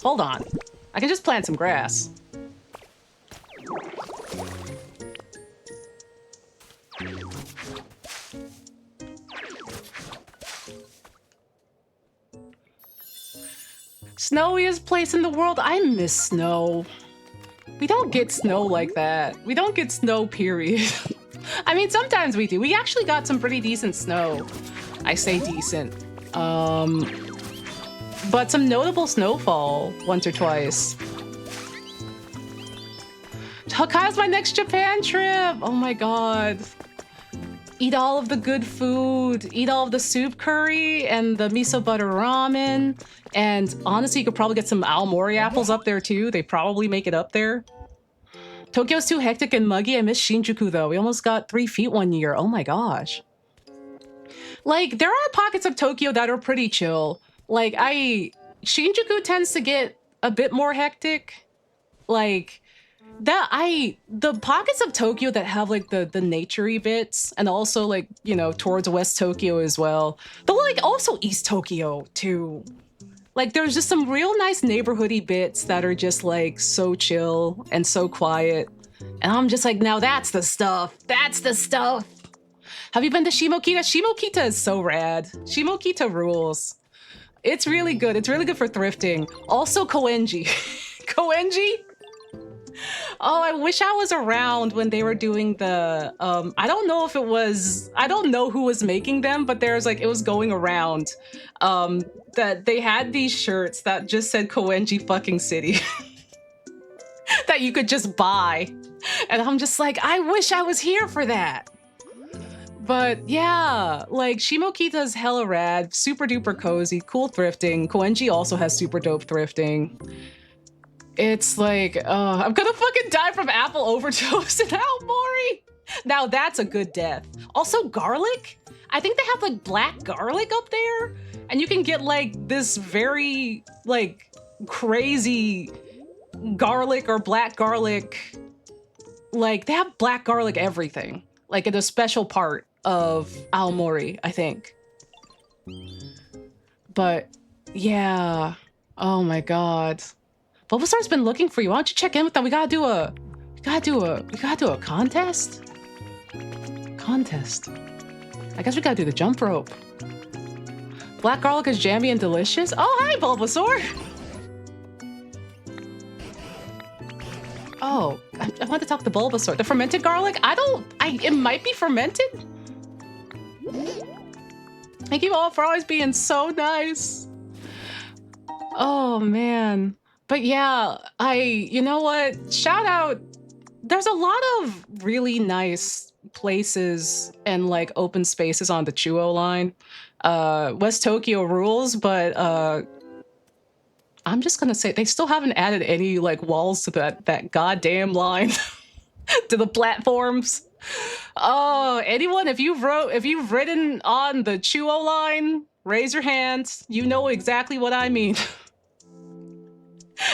Hold on. I can just plant some grass. Snowiest place in the world. I miss snow. We don't get snow like that. We don't get snow, period. I mean, sometimes we do. We actually got some pretty decent snow. I say decent. But some notable snowfall once or twice. Hokkaido's my next Japan trip. Oh my god. Eat all of the good food. Eat all of the soup curry and the miso butter ramen. And honestly, you could probably get some Aomori apples up there too. They probably make it up there. Tokyo's too hectic and muggy. I miss Shinjuku though. We almost got 3 feet one year. Oh my gosh. Like, there are pockets of Tokyo that are pretty chill. Like, Shinjuku tends to get a bit more hectic. Like, the pockets of Tokyo that have like the nature-y bits, and also like, you know, towards West Tokyo as well. Though like also East Tokyo too. Like there's just some real nice neighborhoody bits that are just like so chill and so quiet. And I'm just like, now that's the stuff. That's the stuff. Have you been to Shimokita? Shimokita is so rad. Shimokita rules. It's really good. It's really good for thrifting. Also Koenji. Koenji? Oh, I wish I was around when they were doing the, I don't know if it was, I don't know who was making them, but there's like, it was going around, that they had these shirts that just said Koenji fucking city that you could just buy. And I'm just like, I wish I was here for that. But yeah, like Shimokita's hella rad, super duper cozy, cool thrifting. Koenji also has super dope thrifting. It's like, I'm gonna fucking die from apple overdose in Aomori. Now that's a good death. Also garlic? I think they have like black garlic up there. And you can get like this very like crazy garlic or black garlic. Like they have black garlic everything. Like in a special part of Aomori, I think. But yeah, oh my God. Bulbasaur's been looking for you. Why don't you check in with them? We gotta do a contest? Contest. I guess we gotta do the jump rope. Black garlic is jammy and delicious. Oh, hi, Bulbasaur. Oh, I want to talk to Bulbasaur. The fermented garlic? It might be fermented. Thank you all for always being so nice. Oh, man. But yeah, you know what? Shout out. There's a lot of really nice places and like open spaces on the Chuo line. West Tokyo rules, but I'm just gonna say they still haven't added any like walls to that goddamn line to the platforms. Oh, anyone, if you've ridden on the Chuo line, raise your hands. You know exactly what I mean.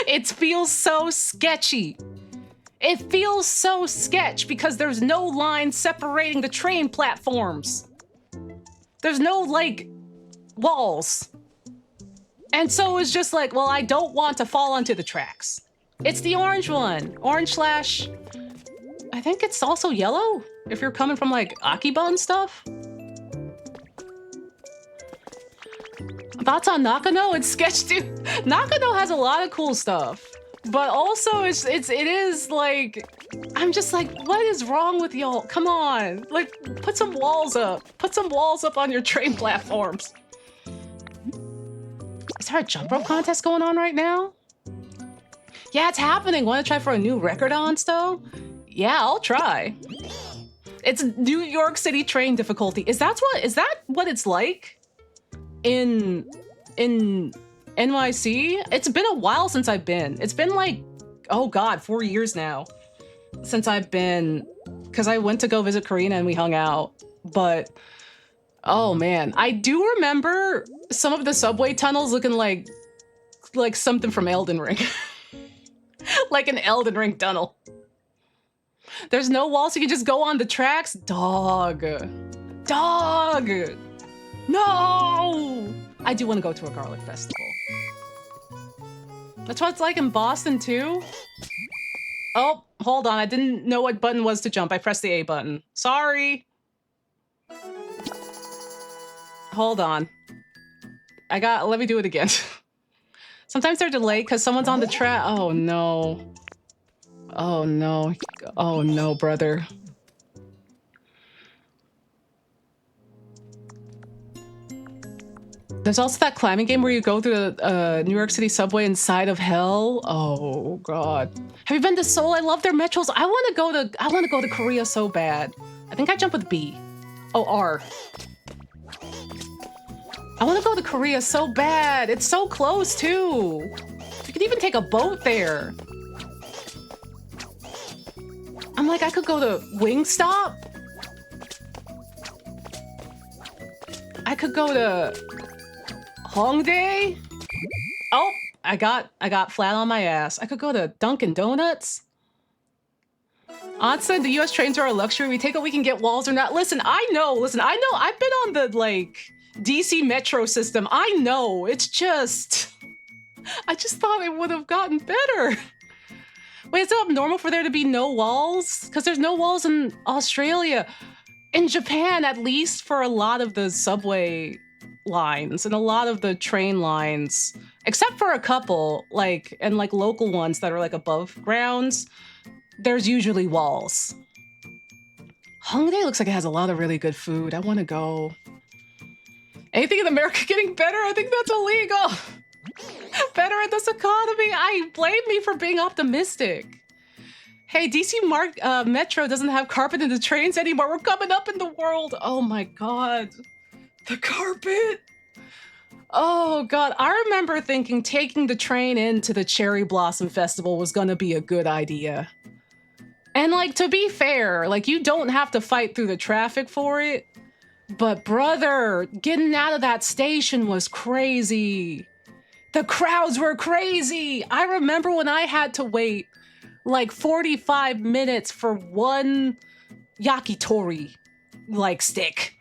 It feels so sketchy. It feels so sketch because there's no line separating the train platforms. There's no, like, walls. And so it's just like, well, I don't want to fall onto the tracks. It's the orange one. Orange / I think it's also yellow if you're coming from, like, Akiba and stuff. Thoughts on Nakano? It's sketch too. Nakano has a lot of cool stuff. But also it is like, I'm just like, what is wrong with y'all? Come on, like put some walls up. Put some walls up on your train platforms. Is there a jump rope contest going on right now? Yeah, it's happening. Want to try for a new record, Onsta? Yeah, I'll try. It's New York City train difficulty. Is that what it's like in NYC? It's been a while since I've been. It's been like, oh God, 4 years now since I've been, because I went to go visit Karina and we hung out. But oh man, I do remember some of the subway tunnels looking like something from Elden Ring. Like an Elden Ring tunnel. There's no walls, so you can just go on the tracks. Dog. No! I do want to go to a garlic festival. That's what it's like in Boston too. Oh, hold on. I didn't know what button was to jump. I pressed the A button. Sorry. Hold on. Let me do it again. Sometimes they're delayed because someone's on the track. Oh no. Oh no. Oh no, brother. There's also that climbing game where you go through the New York City subway inside of hell. Oh God. Have you been to Seoul? I love their metros. I want to go to Korea so bad. I think I jump with B. Oh, R. I want to go to Korea so bad. It's so close too. You could even take a boat there. I'm like, I could go to Wingstop. I could go to Hongdae. Oh, I got flat on my ass. I could go to Dunkin' Donuts. Onsta, the US trains are a luxury. We take what we can get, walls or not. Listen, I know. I've been on the like DC Metro system. I know. It's just I just thought it would have gotten better. Wait, is it abnormal for there to be no walls? Because there's no walls in Australia. In Japan, at least for a lot of the subway lines and a lot of the train lines, except for a couple, like, and like local ones that are like above grounds, there's usually walls. Hongdae looks like it has a lot of really good food. I want to go. Anything in America getting better? I think that's illegal. Better in this economy. Blame me for being optimistic. Hey, DC Metro doesn't have carpet in the trains anymore. We're coming up in the world. Oh my God. The carpet. Oh God. I remember thinking taking the train into the Cherry Blossom Festival was gonna be a good idea. And like, to be fair, like you don't have to fight through the traffic for it. But brother, getting out of that station was crazy. The crowds were crazy. I remember when I had to wait like 45 minutes for one yakitori like stick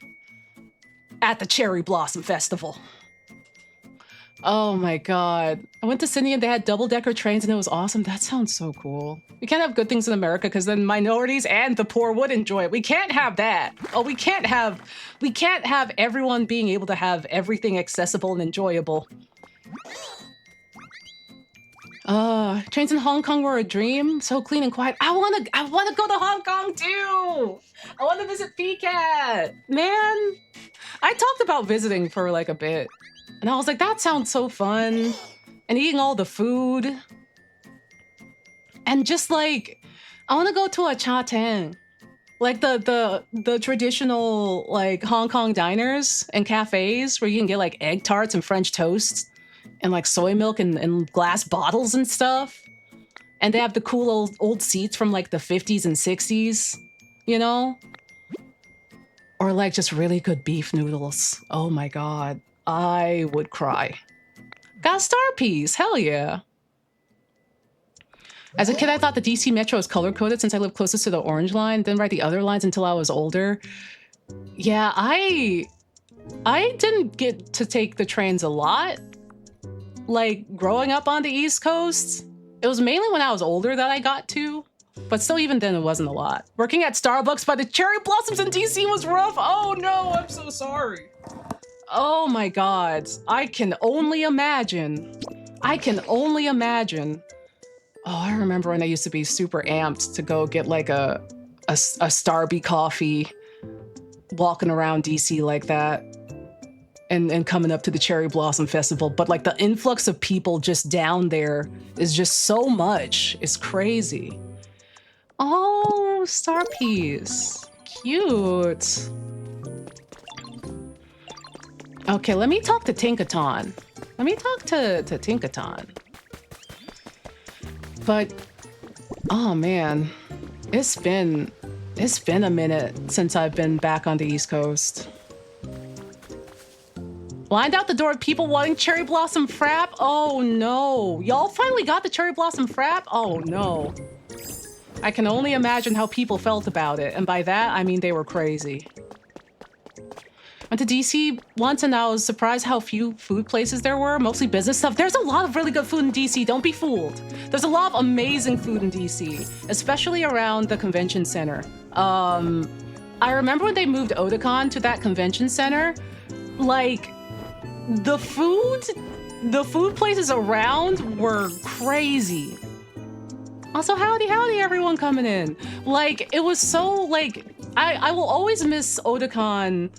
at the Cherry Blossom Festival. Oh my God. I went to Sydney and they had double-decker trains and it was awesome. That sounds so cool. We can't have good things in America because then minorities and the poor would enjoy it. We can't have that. Oh, we can't have everyone being able to have everything accessible and enjoyable. Trains in Hong Kong were a dream. So clean and quiet. I wanna go to Hong Kong too. I wanna visit PCAT. Man, I talked about visiting for like a bit. And I was like, that sounds so fun. And eating all the food. And just like, I wanna go to a cha teng. Like the traditional like Hong Kong diners and cafes where you can get like egg tarts and French toast. And like soy milk and glass bottles and stuff. And they have the cool old seats from like the 50s and 60s, you know? Or like just really good beef noodles. Oh my God, I would cry. Got a star piece, hell yeah. As a kid, I thought the DC Metro was color-coded since I lived closest to the orange line, didn't ride the other lines until I was older. Yeah, I didn't get to take the trains a lot. Like, growing up on the East Coast, it was mainly when I was older that I got to, but still even then it wasn't a lot. Working at Starbucks by the cherry blossoms in DC was rough. Oh no, I'm so sorry. Oh my God, I can only imagine. I can only imagine. Oh, I remember when I used to be super amped to go get like a Starby coffee, walking around DC like that. And coming up to the Cherry Blossom Festival, but like the influx of people just down there is just so much. It's crazy. Oh, star piece. Cute. Okay, let me talk to Tinkaton. Let me talk to Tinkaton. But, oh man, it's been a minute since I've been back on the East Coast. Lined out the door with people wanting Cherry Blossom Frap? Oh no. Y'all finally got the Cherry Blossom Frap? Oh no. I can only imagine how people felt about it. And by that, I mean they were crazy. Went to DC once and I was surprised how few food places there were, mostly business stuff. There's a lot of really good food in DC, don't be fooled. There's a lot of amazing food in DC, especially around the convention center. I remember when they moved Otakon to that convention center, like, the food places around were crazy. Also, howdy everyone coming in. Like, it was so, like, I will always miss Otakon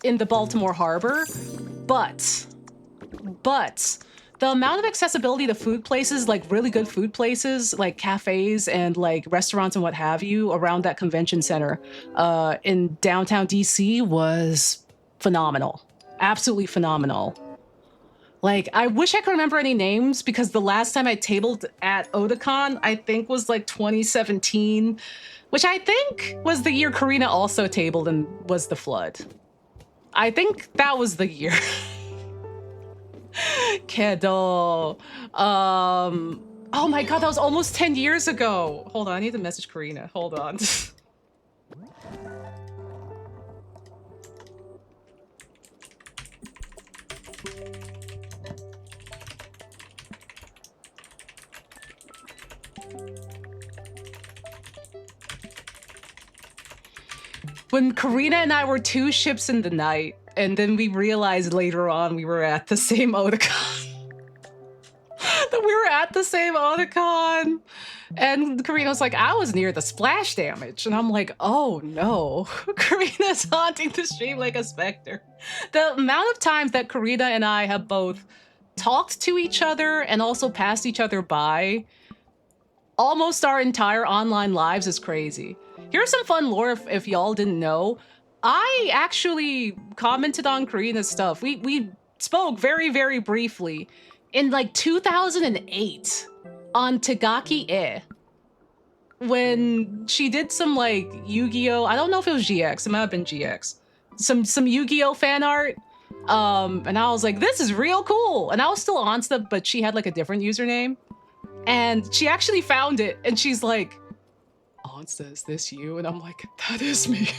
in the Baltimore Harbor, but the amount of accessibility to food places, like really good food places, like cafes and like restaurants and what have you around that convention center in downtown DC was phenomenal. Absolutely phenomenal. Like, I wish I could remember any names because the last time I tabled at Otakon, I think was like 2017, which I think was the year Karina also tabled and was the flood. I think that was the year. Kedo. Oh my God, that was almost 10 years ago. Hold on, I need to message Karina. Hold on. when Karina and I were two ships in the night, and then we realized later on we were at the same Otakon. That we were at the same Otakon. And Karina was like, I was near the splash damage. And I'm like, oh no. Karina's haunting the stream like a specter. The amount of times that Karina and I have both talked to each other and also passed each other by almost our entire online lives is crazy. Here's some fun lore if y'all didn't know. I actually commented on Karina's stuff. We spoke very, very briefly in like 2008 on Tagaki-e when she did some like Yu-Gi-Oh! I don't know if it was GX, it might have been GX. Some Yu-Gi-Oh! Fan art. And I was like, this is real cool. And I was still Onsta, but she had like a different username. And she actually found it and she's like, Onsta, is this you? And I'm like, that is me.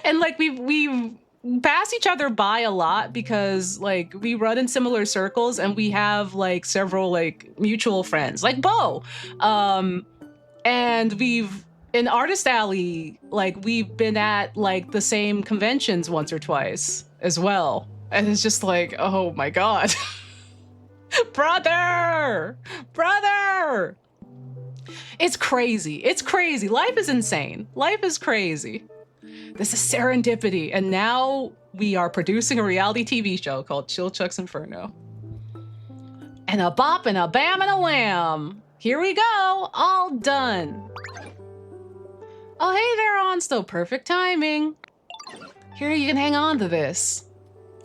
And like we've passed each other by a lot because like we run in similar circles and we have like several like mutual friends like Bo. And we've in Artist Alley, like we've been at like the same conventions once or twice as well. And it's just like, oh my God. Brother! Brother! It's crazy. It's crazy. Life is insane. Life is crazy. This is serendipity. And now we are producing a reality TV show called Chill Chuck's Inferno. And a bop and a bam and a wham. Here we go. All done. Oh, hey there, Onsta. Perfect timing. Here, you can hang on to this.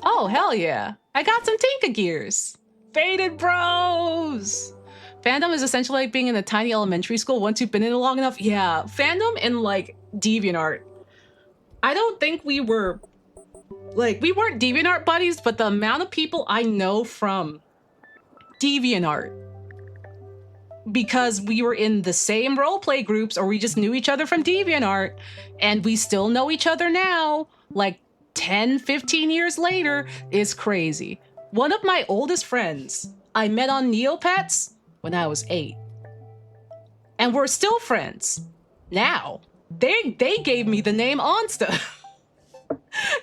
Oh, hell yeah. I got some Tinka gears. Faded bros. Fandom is essentially like being in a tiny elementary school once you've been in it long enough. Yeah, fandom in like DeviantArt. I don't think we were like, we weren't DeviantArt buddies, but the amount of people I know from DeviantArt because we were in the same roleplay groups or we just knew each other from DeviantArt and we still know each other now, like 10, 15 years later, is crazy. One of my oldest friends I met on Neopets when I was 8. And we're still friends now. They gave me the name Onsta.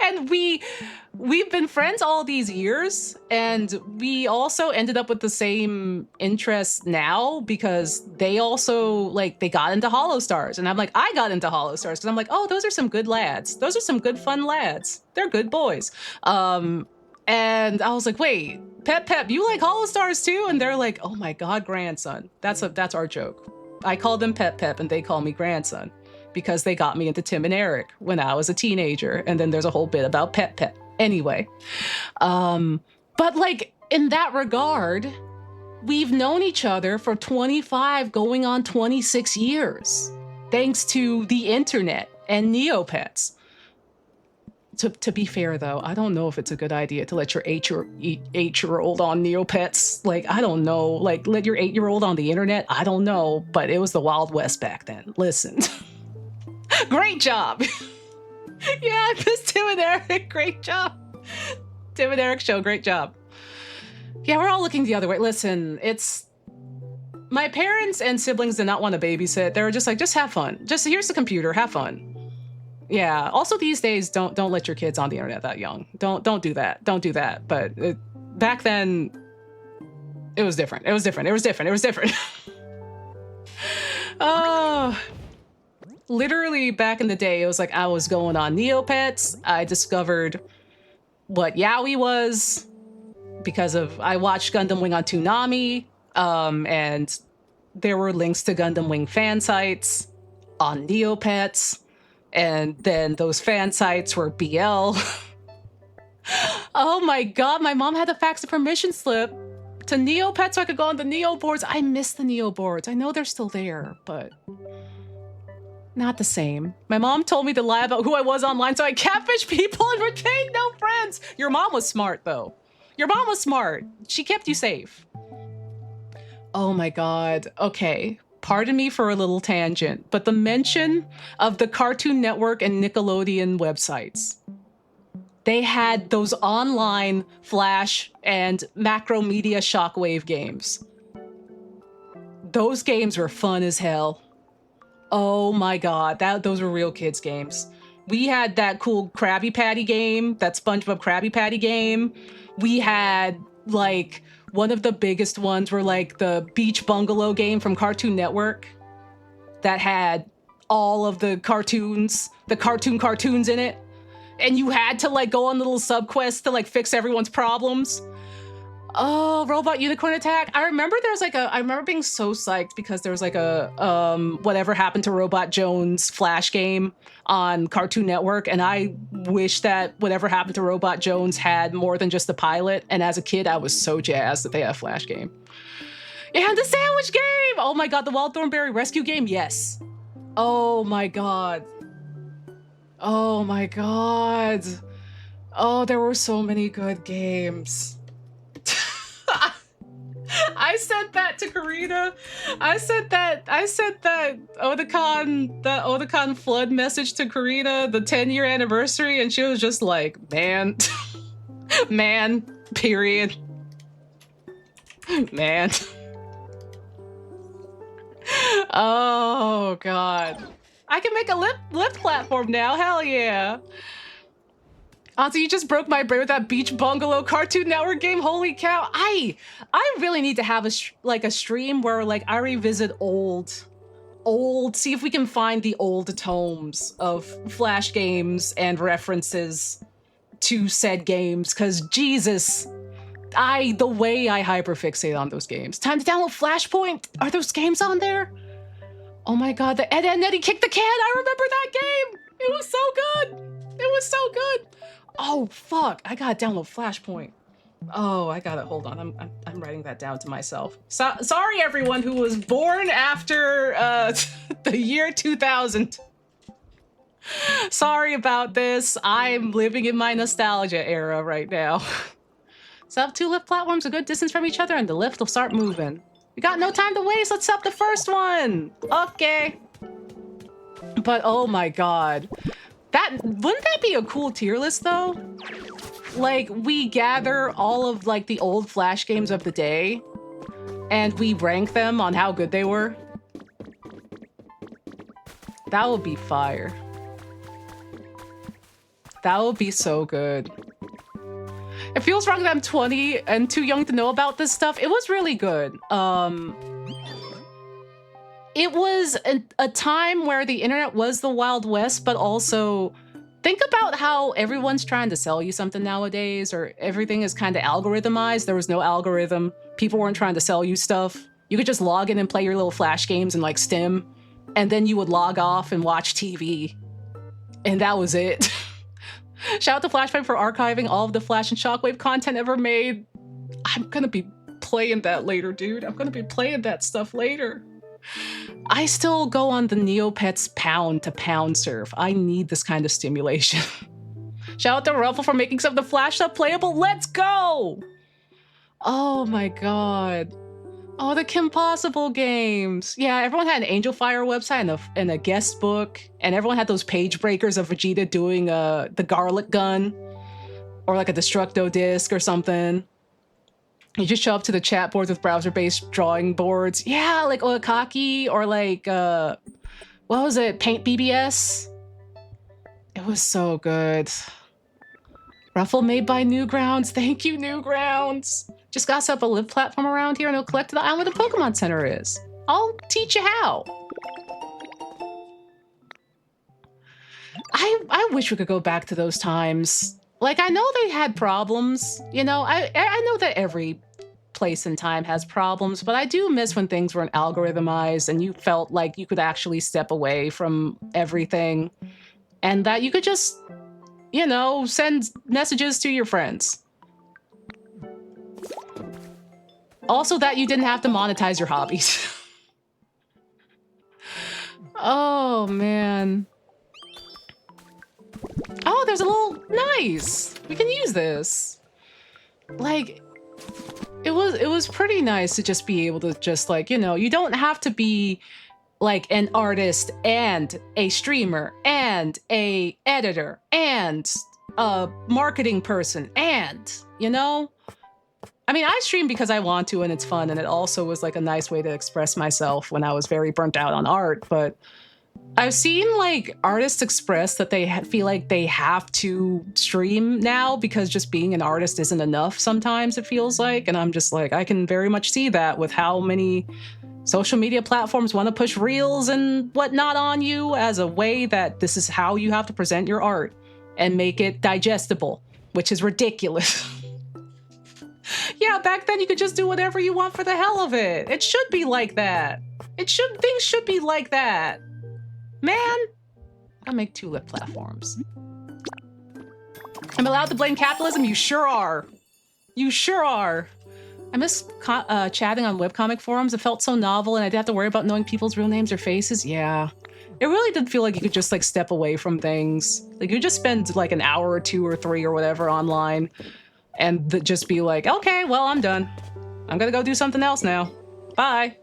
And we've been friends all these years, and we also ended up with the same interests now because they also like they got into Hollow Stars, and I'm like, I got into Hollow Stars because I'm like, oh, those are some good lads. Those are some good fun lads. They're good boys. And I was like, wait, Pep, you like Hollow Stars too? And they're like, oh my God, grandson. That's our joke. I call them Pep, and they call me grandson because they got me into Tim and Eric when I was a teenager. And then there's a whole bit about Pep. Anyway, but like in that regard, we've known each other for 25 going on 26 years, thanks to the internet and Neopets. To be fair, though, I don't know if it's a good idea to let your eight-year-old on Neopets. Like, I don't know. Like, let your 8-year-old on the internet? I don't know. But it was the Wild West back then. Listen. Great job. Yeah, this Tim and Eric. Great job. Tim and Eric show. Great job. Yeah, we're all looking the other way. Listen, it's... My parents and siblings did not want to babysit. They were just like, just have fun. Just here's the computer. Have fun. Yeah. Also, these days, don't let your kids on the internet that young. Don't do that. Don't do that. But back then, it was different. It was different. It was different. It was different. Oh, literally back in the day, it was like I was going on Neopets. I discovered what Yaoi was because I watched Gundam Wing on Toonami, and there were links to Gundam Wing fan sites on Neopets. And then those fan sites were BL. Oh my God, my mom had to fax a permission slip to Neopets so I could go on the Neo boards. I miss the Neo boards. I know they're still there, but not the same. My mom told me to lie about who I was online so I catfish people and retained no friends. Your mom was smart, though. Your mom was smart. She kept you safe. Oh my God. Okay. Pardon me for a little tangent, but the mention of the Cartoon Network and Nickelodeon websites. They had those online Flash and Macromedia Shockwave games. Those games were fun as hell. Oh my god, those were real kids games. We had that cool Krabby Patty game, that SpongeBob Krabby Patty game. We had like one of the biggest ones were like the Beach Bungalow game from Cartoon Network that had all of the cartoons, the cartoons in it. And you had to like go on little subquests to like fix everyone's problems. Oh, Robot Unicorn Attack. I remember I remember being so psyched because there was like a Whatever Happened to Robot Jones Flash game on Cartoon Network, and I wish that Whatever Happened to Robot Jones had more than just the pilot. And as a kid, I was so jazzed that they had a Flash game. And the sandwich game! Oh my god, the Wild Thornberry Rescue game? Yes. Oh my god. Oh my god. Oh, there were so many good games. I sent that to Karina. I sent that Otakon flood message to Karina, the 10-year anniversary, and she was just like, man, man, period. Man. Oh god. I can make a lift platform now, hell yeah. Auntie, you just broke my brain with that Beach Bungalow Cartoon Network game. Holy cow! I really need to have a stream where like I revisit old. See if we can find the old tomes of Flash games and references to said games. Cause Jesus, the way I hyperfixate on those games. Time to download Flashpoint. Are those games on there? Oh my god, the Ed and Eddie Kick the Can. I remember that game. It was so good. It was so good. Oh fuck! I gotta download Flashpoint. Oh, I gotta hold on. I'm writing that down to myself. Sorry, everyone who was born after the year 2000. Sorry about this. I'm living in my nostalgia era right now. So I have 2 lift platforms a good distance from each other, and the lift will start moving. We got no time to waste. Let's set up the first one. Okay. But oh my god. Wouldn't that be a cool tier list though? Like we gather all of like the old Flash games of the day and we rank them on how good they were. That would be fire. That would be so good. It feels wrong that I'm 20 and too young to know about this stuff. It was really good. It was a time where the internet was the Wild West, but also think about how everyone's trying to sell you something nowadays, or everything is kind of algorithmized. There was no algorithm. People weren't trying to sell you stuff. You could just log in and play your little Flash games and like Stim, and then you would log off and watch TV. And that was it. Shout out to Flashpoint for archiving all of the Flash and Shockwave content ever made. I'm gonna be playing that later, dude. I'm gonna be playing that stuff later. I still go on the Neopets pound to pound serve. I need this kind of stimulation. Shout out to Ruffle for making some of the Flash stuff playable. Let's go! Oh my god. Oh, the Kim Possible games. Yeah, everyone had an Angel Fire website and a guest book, and everyone had those page breakers of Vegeta doing the garlic gun, or like a Destructo disc or something. You just show up to the chat boards with browser-based drawing boards. Yeah, like Oakaki or like, what was it? Paint BBS? It was so good. Ruffle made by Newgrounds. Thank you, Newgrounds. Just got set up a live platform around here and it'll collect to the island where the Pokemon Center is. I'll teach you how. I wish we could go back to those times. Like, I know they had problems, you know, I know that every place and time has problems, but I do miss when things weren't algorithmized and you felt like you could actually step away from everything and that you could just, you know, send messages to your friends. Also that you didn't have to monetize your hobbies. Oh, man. Oh, there's a little... Nice! We can use this. Like, it was pretty nice to just be able to just, like, you know, you don't have to be, like, an artist and a streamer and a editor and a marketing person and, you know? I mean, I stream because I want to and it's fun, and it also was, like, a nice way to express myself when I was very burnt out on art, but I've seen like artists express that they feel like they have to stream now because just being an artist isn't enough sometimes, it feels like. And I'm just like, I can very much see that with how many social media platforms want to push reels and whatnot on you as a way that this is how you have to present your art and make it digestible, which is ridiculous. Yeah, back then you could just do whatever you want for the hell of it. It should be like that. Things should be like that. Man, I'll make tulip platforms. I'm allowed to blame capitalism? You sure are. You sure are. I miss chatting on webcomic forums. It felt so novel and I didn't have to worry about knowing people's real names or faces. Yeah. It really did feel like you could just like step away from things. Like you just spend like an hour or 2 or 3 or whatever online and just be like, okay, well, I'm done. I'm gonna go do something else now. Bye.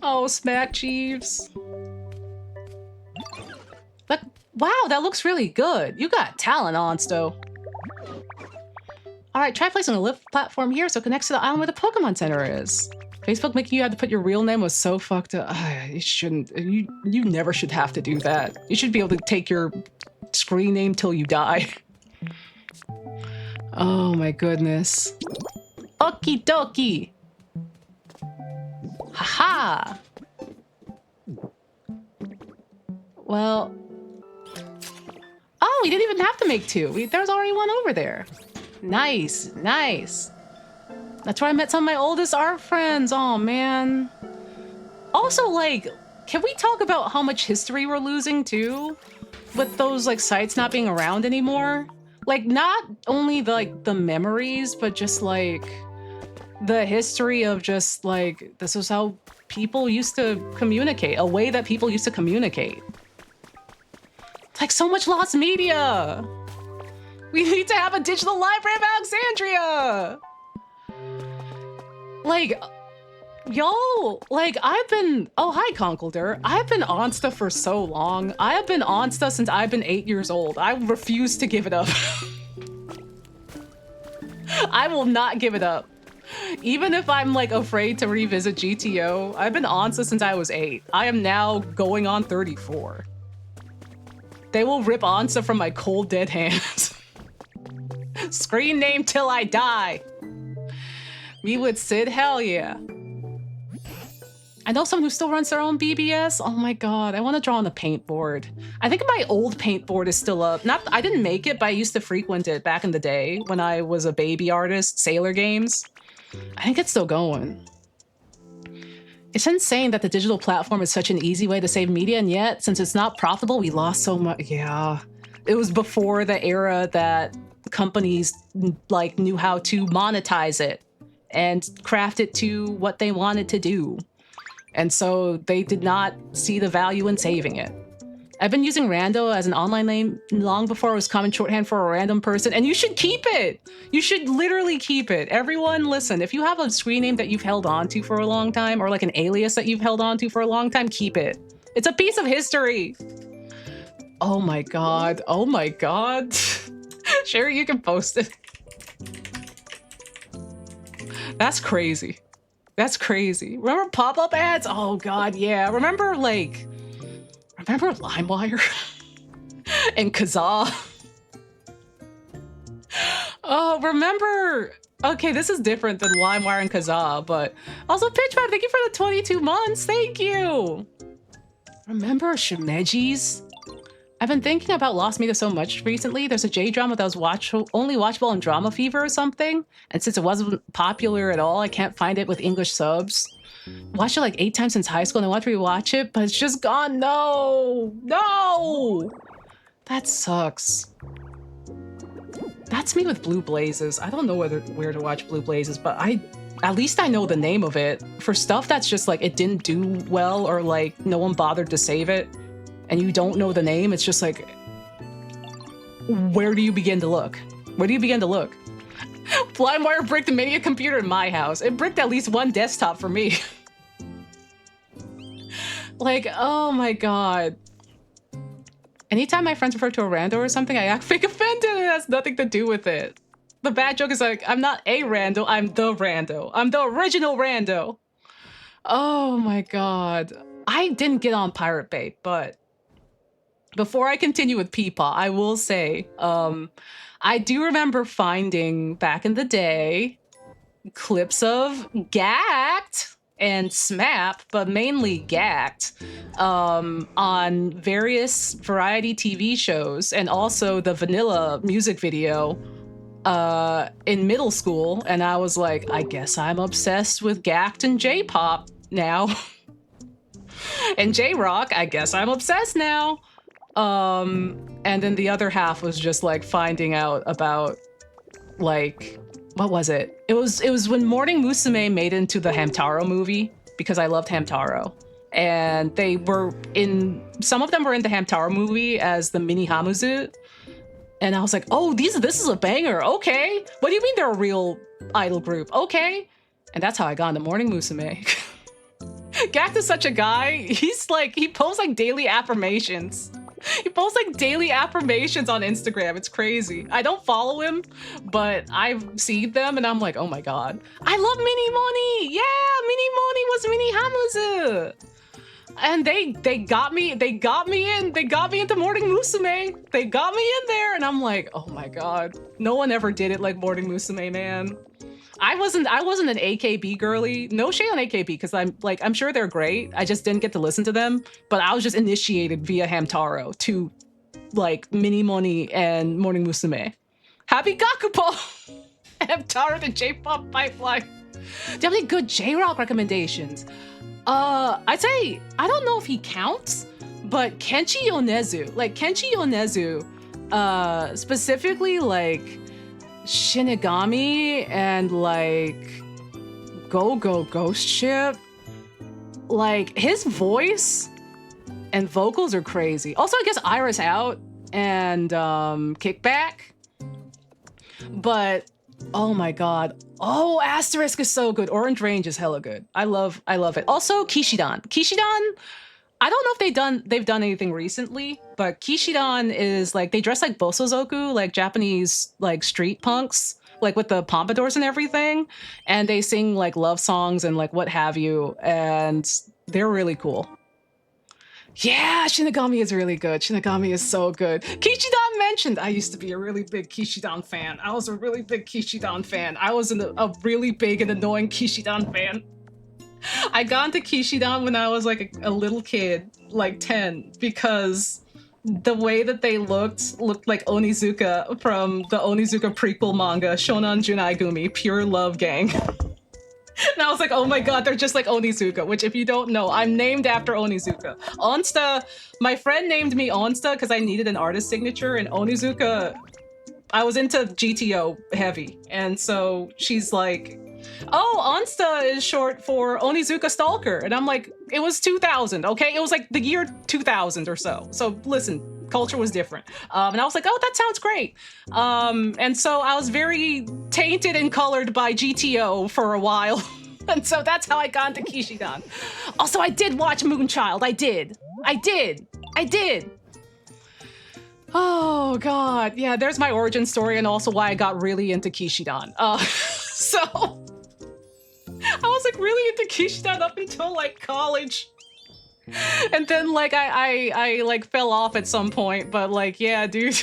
Oh, Smack Jeeves. But wow, that looks really good. You got talent, Onsto. All right, try placing a lift platform here so it connects to the island where the Pokemon Center is. Facebook making you have to put your real name was so fucked up. You shouldn't. You never should have to do that. You should be able to take your screen name till you die. Oh my goodness. Okie dokie. Haha. Well. Oh, we didn't even have to make 2. There's already one over there. Nice, nice. That's where I met some of my oldest art friends. Oh, man. Also, like, can we talk about how much history we're losing, too? With those, like, sites not being around anymore? Like, not only, the memories, but just, like, the history of just, like, this was how people used to communicate. A way that people used to communicate. Like, so much lost media! We need to have a digital library of Alexandria! Like, yo, like, I've been... Oh, hi, Conkelder. I've been Onsta for so long. I have been Onsta since I've been 8 years old. I refuse to give it up. I will not give it up. Even if I'm, like, afraid to revisit GTO, I've been Onsta since I was 8. I am now going on 34. They will rip Onsta from my cold, dead hands. Screen name till I die. Me with Sid, hell yeah. I know someone who still runs their own BBS. Oh my god, I want to draw on the paint board. I think my old paint board is still up. I didn't make it, but I used to frequent it back in the day when I was a baby artist, Sailor Games. I think it's still going. It's insane that the digital platform is such an easy way to save media, and yet, since it's not profitable, we lost so much. Yeah. It was before the era that companies like knew how to monetize it and craft it to what they wanted to do. And so they did not see the value in saving it. I've been using Rando as an online name long before it was common shorthand for a random person, and you should keep it. You should literally keep it. Everyone, listen, if you have a screen name that you've held on to for a long time, or like an alias that you've held on to for a long time, keep it. It's a piece of history. Oh my god. Oh my god. Sure, you can post it. That's crazy. That's crazy. Remember pop-up ads? Oh god, yeah. Remember LimeWire? And Kazaa? Oh, remember... Okay, this is different than LimeWire and Kazaa, but... Also, Pitchman, thank you for the 22 months! Thank you! Remember Shimejis? I've been thinking about Lost Media so much recently. There's a J-drama that was only watchable on Drama Fever or something, and since it wasn't popular at all, I can't find it with English subs. Watched it like 8 times since high school and I want to rewatch it, but it's just gone. No! No! That sucks. That's me with Blue Blazes. I don't know where to watch Blue Blazes, but at least I know the name of it. For stuff that's just like it didn't do well or like no one bothered to save it and you don't know the name, it's just like, where do you begin to look? Where do you begin to look? LimeWire bricked a mini computer in my house. It bricked at least one desktop for me. Like, oh my god. Anytime my friends refer to a rando or something, I act fake offended and it has nothing to do with it. The bad joke is like, I'm not a rando, I'm the rando. I'm the original rando. Oh my god. I didn't get on Pirate Bay, but before I continue with Peepaw, I will say, I do remember finding back in the day clips of Gacked and Smap, but mainly Gacked, on various variety TV shows, and also the Vanilla music video in middle school. And I was like, I guess I'm obsessed with Gacked and J-pop now. And J-rock, I guess I'm obsessed now. And then the other half was just like finding out about, like, what was it? It was when Morning Musume made it into the Hamtaro movie, because I loved Hamtaro. And they were some of them were in the Hamtaro movie as the mini Hamuzu. And I was like, oh, this is a banger. Okay. What do you mean they're a real idol group? Okay. And that's how I got into Morning Musume. Gact is such a guy. He's like, he posts like daily affirmations. He posts like daily affirmations on Instagram. It's crazy. I don't follow him, but I've seen them and I'm like, oh my God. I love Mini Moni. Yeah, Mini Moni was Mini Hamuzu. And they got me into Morning Musume. They got me in there and I'm like, oh my God. No one ever did it like Morning Musume, man. I wasn't an AKB girly. No shade on AKB, because I'm sure they're great. I just didn't get to listen to them. But I was just initiated via Hamtaro to like Mini Moni and Morning Musume. Happy Gakupo! Hamtaro, the J-pop pipeline. Do you have any good J-rock recommendations? I'd say, I don't know if he counts, but Kenshi Yonezu. Like Kenshi Yonezu, specifically like Shinigami and like Go Go Ghost Ship, like his voice and vocals are crazy. Also, I guess Iris Out and Kickback. But oh my God. Oh, Asterisk is so good. Orange Range is hella good. I love it. Also, Kishidan. Kishidan, I don't know if they've done anything recently, but Kishidan is like, they dress like Bosozoku, like Japanese like street punks, like with the pompadours and everything. And they sing like love songs and like what have you. And they're really cool. Yeah, Shinigami is really good. Shinigami is so good. Kishidan mentioned, I used to be a really big Kishidan fan. I was a really big Kishidan fan. I was a really big and annoying Kishidan fan. I got into Kishidan when I was like a little kid, like 10, because the way that they looked like Onizuka from the Onizuka prequel manga, Shonan Junai Gumi, Pure Love Gang. And I was like, oh my God, they're just like Onizuka, which if you don't know, I'm named after Onizuka. Onsta, my friend named me Onsta because I needed an artist signature, and Onizuka, I was into GTO heavy. And so she's like, oh, Onsta is short for Onizuka Stalker. And I'm like, it was 2000, okay? It was like the year 2000 or so. So listen, culture was different. And I was like, oh, that sounds great. And so I was very tainted and colored by GTO for a while. And so that's how I got into Kishidan. Also, I did watch Moonchild. I did. Oh, God. Yeah, there's my origin story and also why I got really into Kishidan. So I was like really into Kishidan up until like college. And then like I like fell off at some point, but like, yeah, dude.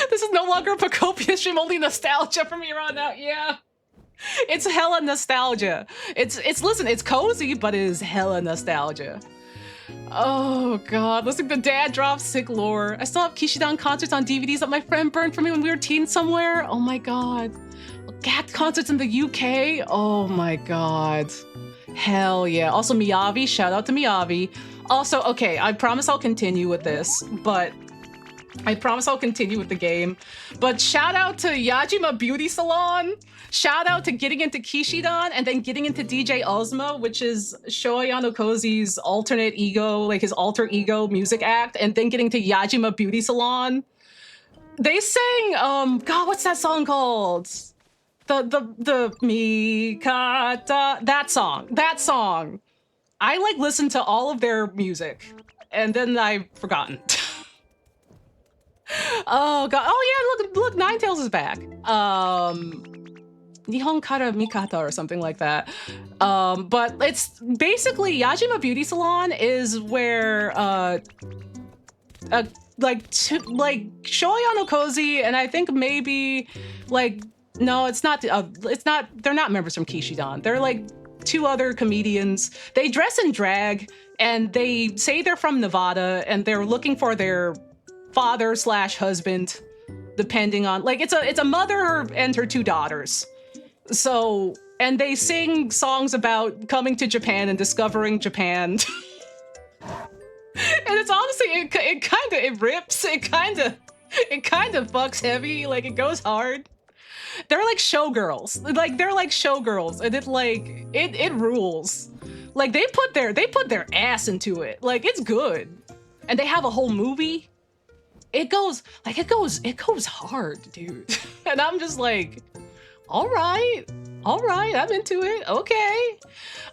This is no longer a Pacopia stream, only nostalgia from here on out, yeah. It's hella nostalgia. Listen, it's cozy, but it is hella nostalgia. Oh God, listening to Dad Drop Sick Lore. I still have Kishidan concerts on DVDs that my friend burned for me when we were teens somewhere. Oh my God. GAC concerts in the UK. Oh my God. Hell yeah. Also Miyavi, shout out to Miyavi. Also, okay, I promise I'll continue with this, but I promise I'll continue with the game. But shout out to Yajima Beauty Salon. Shout out to getting into Kishidan and then getting into DJ Ozma, which is Shoei Yanokozi's alternate ego, like his alter ego music act, and then getting to Yajima Beauty Salon. They sang, God, what's that song called? The Mikata, that song. I like listened to all of their music and then I've forgotten. Oh God, oh yeah, look, Ninetales is back. Nihon Kara Mikata or something like that. But it's basically Yajima Beauty Salon is where like Shoya no Kozi, and I think maybe like no, it's not. They're not members from Kishidan. They're like 2 other comedians. They dress in drag, and they say they're from Nevada, and they're looking for their father/husband, depending on like it's a mother and her 2 daughters. So, and they sing songs about coming to Japan and discovering Japan. And it's honestly, it rips. It kind of fucks heavy. Like it goes hard. They're like showgirls. They're like showgirls, and it rules. Like they put their ass into it. Like it's good, and they have a whole movie. It goes hard, dude. And I'm just like, all right, I'm into it. Okay.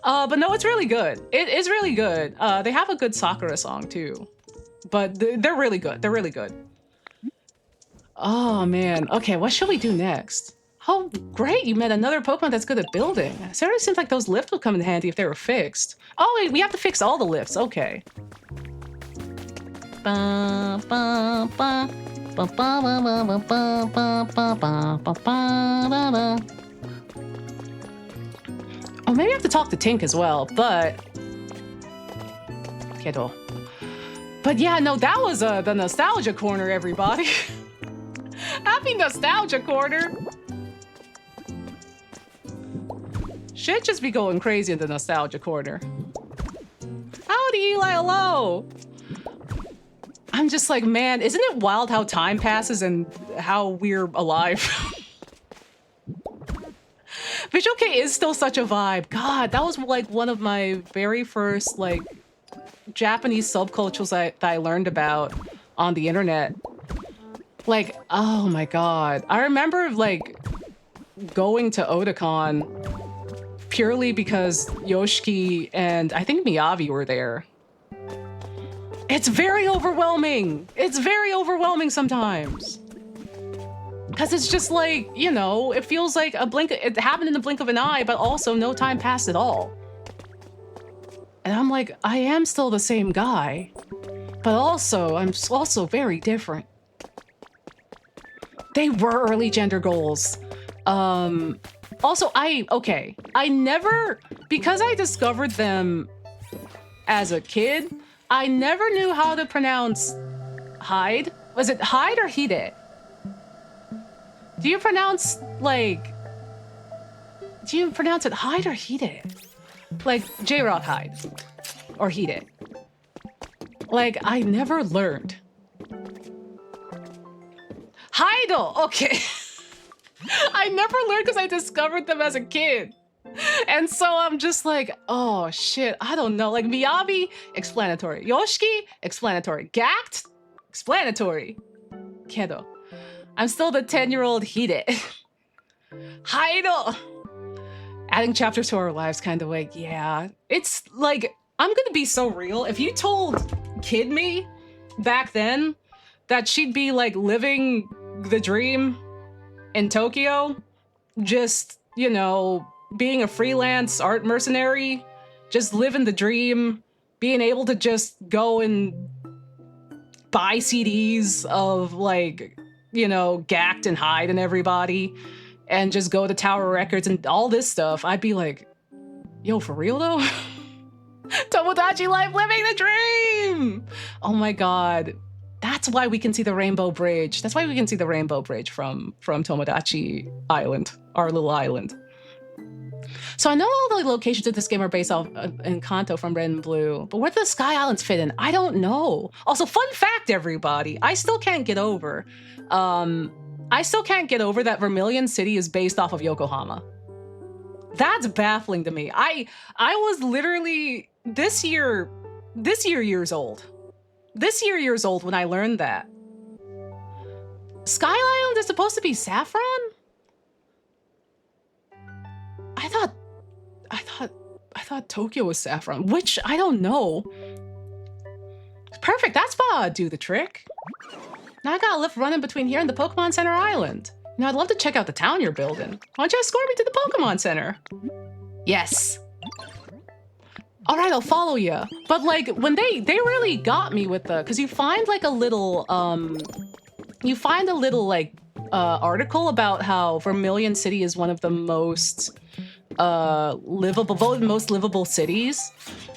But no, it's really good. It is really good. They have a good Sakura song too, but they're really good. They're really good. Oh man. Okay, what should we do next? Oh, great, you met another Pokemon that's good at building. It certainly seems like those lifts would come in handy if they were fixed. Oh, wait, we have to fix all the lifts. Okay. Oh, maybe I have to talk to Tink as well, but... Kedo. But yeah, no, that was the Nostalgia Corner, everybody. Happy Nostalgia Corner. Shit just be going crazy in the Nostalgia Corner. Howdy, Eli, hello. I'm just like, man, isn't it wild how time passes and how we're alive? Visual Kei is still such a vibe. God, that was like one of my very first like Japanese subcultures that I learned about on the internet. Like, oh my God. I remember like going to Otakon purely because Yoshiki and I think Miyavi were there. It's very overwhelming. It's very overwhelming sometimes. Because it's just like, you know, it feels like it happened in the blink of an eye, but also no time passed at all. And I'm like, I am still the same guy, but also I'm also very different. They were early gender goals. Also, I never, because I discovered them as a kid, I never knew how to pronounce hide. Was it hide or hide? Do you pronounce it hide or hide? Like J-Rock hide or hide. Like I never learned. Hidel, okay. I never learned because I discovered them as a kid. And so I'm just like, oh shit, I don't know. Like Miyabi, explanatory. Yoshiki, explanatory. Gact, explanatory. Kedo. I'm still the 10-year-old Hide. Hidel. Adding chapters to our lives kind of like, yeah. It's like, I'm gonna be so real. If you told kid me back then that she'd be like living the dream in Tokyo, just, you know, being a freelance art mercenary, just living the dream, being able to just go and buy CDs of like, you know, Gact and Hyde and everybody, and just go to Tower Records and all this stuff, I'd be like, yo, for real though? Tomodachi life, living the dream! Oh my God. That's why we can see the Rainbow Bridge. That's why we can see the Rainbow Bridge from Tomodachi Island, our little island. So I know all the locations of this game are based off in Kanto from Red and Blue, but where do the Sky Islands fit in? I don't know. Also, fun fact, everybody, I still can't get over that Vermilion City is based off of Yokohama. That's baffling to me. I was literally this year years old. This year old when I learned that. Sky Island is supposed to be saffron? I thought Tokyo was saffron, which I don't know. Perfect, that's about do the trick. Now I got a lift running between here and the Pokemon Center Island. You know, I'd love to check out the town you're building. Why don't you escort me to the Pokemon Center? Yes. All right, I'll follow you. But like when they really got me with the, because you find like a little like article about how Vermilion City is one of the most voted most livable cities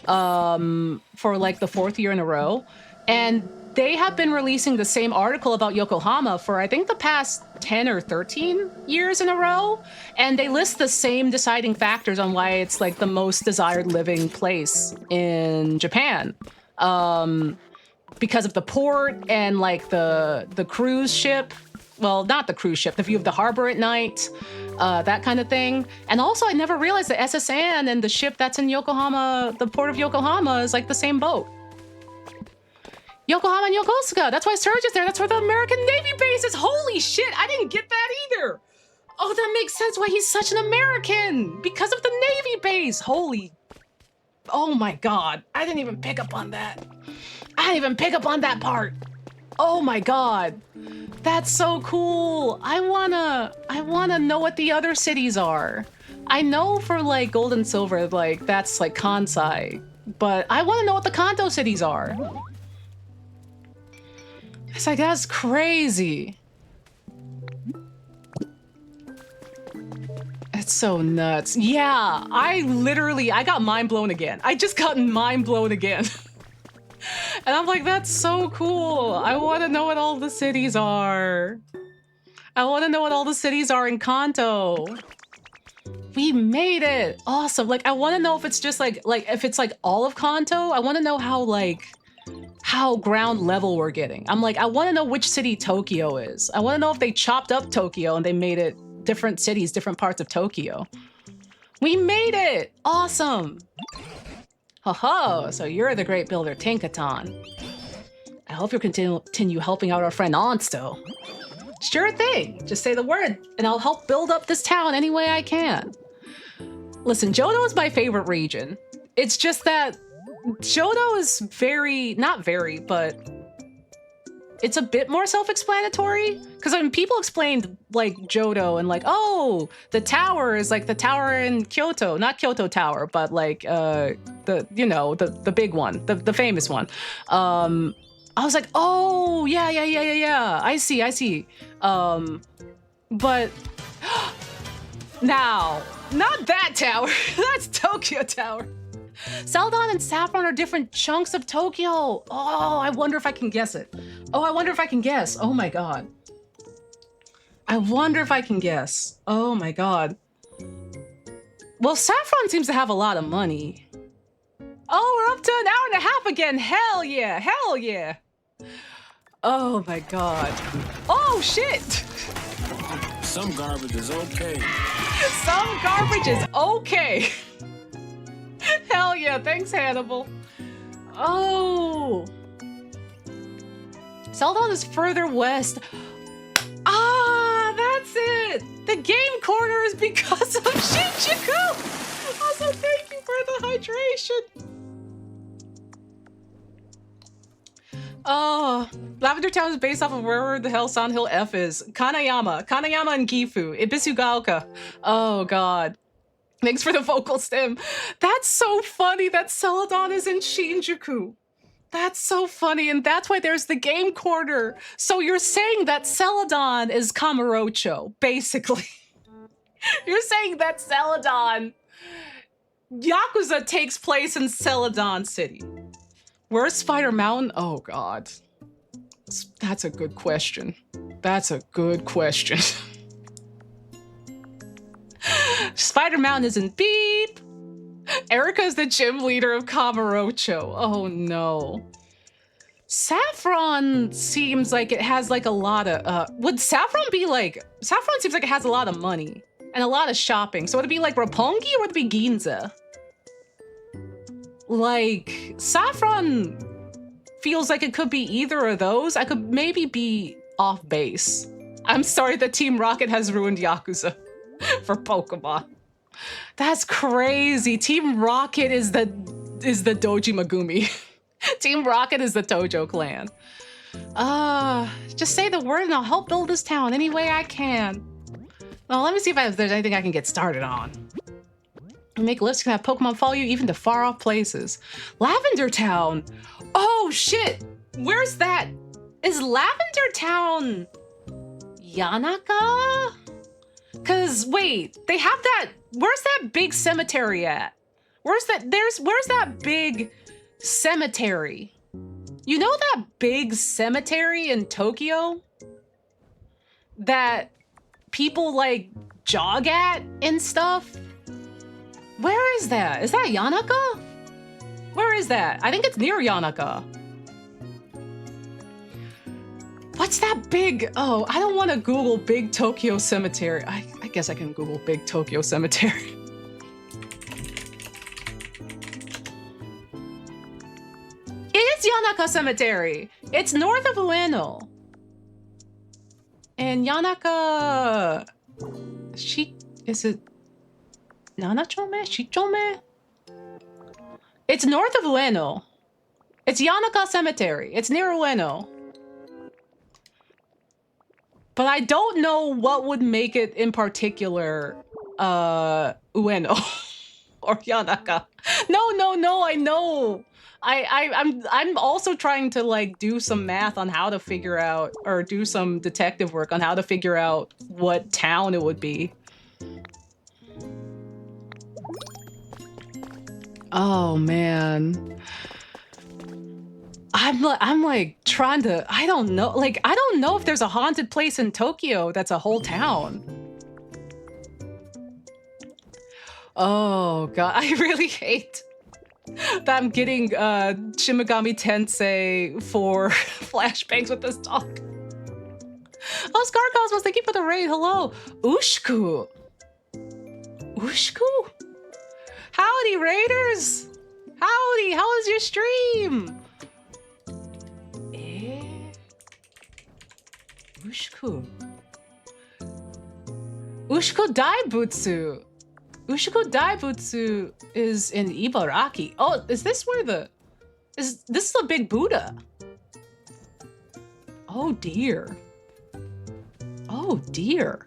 for like the 4th year in a row. And they have been releasing the same article about Yokohama for I think the past 10 or 13 years in a row. And they list the same deciding factors on why it's like the most desired living place in Japan. Because of the port and like the cruise ship. Well, not the cruise ship, the view of the harbor at night, that kind of thing. And also I never realized that SS Anne and the ship that's in Yokohama, the port of Yokohama, is like the same boat. Yokohama and Yokosuka, that's why Surge is there. That's where the American Navy base is. Holy shit, I didn't get that either. Oh, that makes sense why he's such an American, because of the Navy base. Holy, oh my God. I didn't even pick up on that. I didn't even pick up on that part. Oh my God. That's so cool. I wanna know what the other cities are. I know for like gold and silver, like that's like Kansai, but I wanna know what the Kanto cities are. It's like, that's crazy. It's so nuts. Yeah, I got mind blown again. I just got mind blown again. And I'm like, that's so cool. I want to know what all the cities are. I want to know what all the cities are in Kanto. We made it. Awesome. Like, I want to know if it's just like if it's like all of Kanto. I want to know how ground level we're getting. I'm like, I want to know which city Tokyo is. I want to know if they chopped up Tokyo and they made it different cities, different parts of Tokyo. We made it. Awesome. Ho-ho, so you're the great builder, Tinkaton. I hope you'll continue helping out our friend Onsta. Sure thing. Just say the word, and I'll help build up this town any way I can. Listen, Johto is my favorite region. It's just that Johto is but it's a bit more self-explanatory. Because I mean, people explained like Johto and like, oh, the tower is like the tower in Kyoto, not Kyoto Tower, but like the big one, the famous one. I was like, oh yeah. I see. But now, not that tower. That's Tokyo Tower. Celadon and Saffron are different chunks of Tokyo. Oh, I wonder if I can guess it. Oh, I wonder if I can guess. Oh my God. I wonder if I can guess. Oh my God. Well, Saffron seems to have a lot of money. Oh, we're up to an hour and a half again. Hell yeah. Oh my God. Oh shit. Some garbage is okay. Some garbage is okay. Hell yeah, thanks Hannibal. Oh. Celadon is further west. Ah, that's it. The game corner is because of Shinjuku. Also, thank you for the hydration. Oh, Lavender Town is based off of wherever the hell Sand Hill F is. Kanayama and Gifu, Ibisugaoka. Oh God. Thanks for the vocal stem. That's so funny that Celadon is in Shinjuku. That's so funny, and that's why there's the game corner. So you're saying that Celadon is Kamurocho, basically. You're saying that Celadon Yakuza takes place in Celadon City. Where's Spider Mountain? Oh God. That's a good question. Spider Mountain is in beep. Erica's the gym leader of Kamurocho. Oh no. Saffron seems like it has like a lot of, would Saffron be like, Saffron seems like it has a lot of money and a lot of shopping. So would it be like Roppongi or would it be Ginza? Like, Saffron feels like it could be either of those. I could maybe be off base. I'm sorry that Team Rocket has ruined Yakuza for Pokemon. That's crazy. Team Rocket is the Doji Megumi. Team Rocket is the Tojo clan. Just say the word and I'll help build this town any way I can. Well, let me see if there's anything I can get started on. You make lifts can have Pokemon follow you even to far off places. Lavender Town. Oh shit. Where's that? Is Lavender Town Yanaka? Cause wait, they have that. Where's that big cemetery at? Where's that big cemetery? You know that big cemetery in Tokyo that people like jog at and stuff? Where is that? Is that Yanaka? Where is that? I think it's near Yanaka. What's that big? Oh, I don't want to Google Big Tokyo Cemetery. I guess I can Google Big Tokyo Cemetery. It is Yanaka Cemetery. It's north of Ueno. And Yanaka... Is it... Nanachome? Shichome? It's north of Ueno. It's Yanaka Cemetery. It's near Ueno. But I don't know what would make it in particular Ueno or Yanaka. No, I know. I'm also trying to like do some math on how to figure out, or do some detective work on how to figure out what town it would be. Oh man. I'm like trying to, I don't know, like I don't know if there's a haunted place in Tokyo that's a whole town. Oh god, I really hate that I'm getting Shimigami Tensei for flashbangs with this dog. Oh, Scar Cosmos, thank you for the raid. Hello. Ushku. Ushku? Howdy, raiders. Howdy, how was your stream? Ushku. Ushku Daibutsu. Ushku Daibutsu is in Ibaraki. Oh, is this where this is the big Buddha? Oh dear. Oh dear.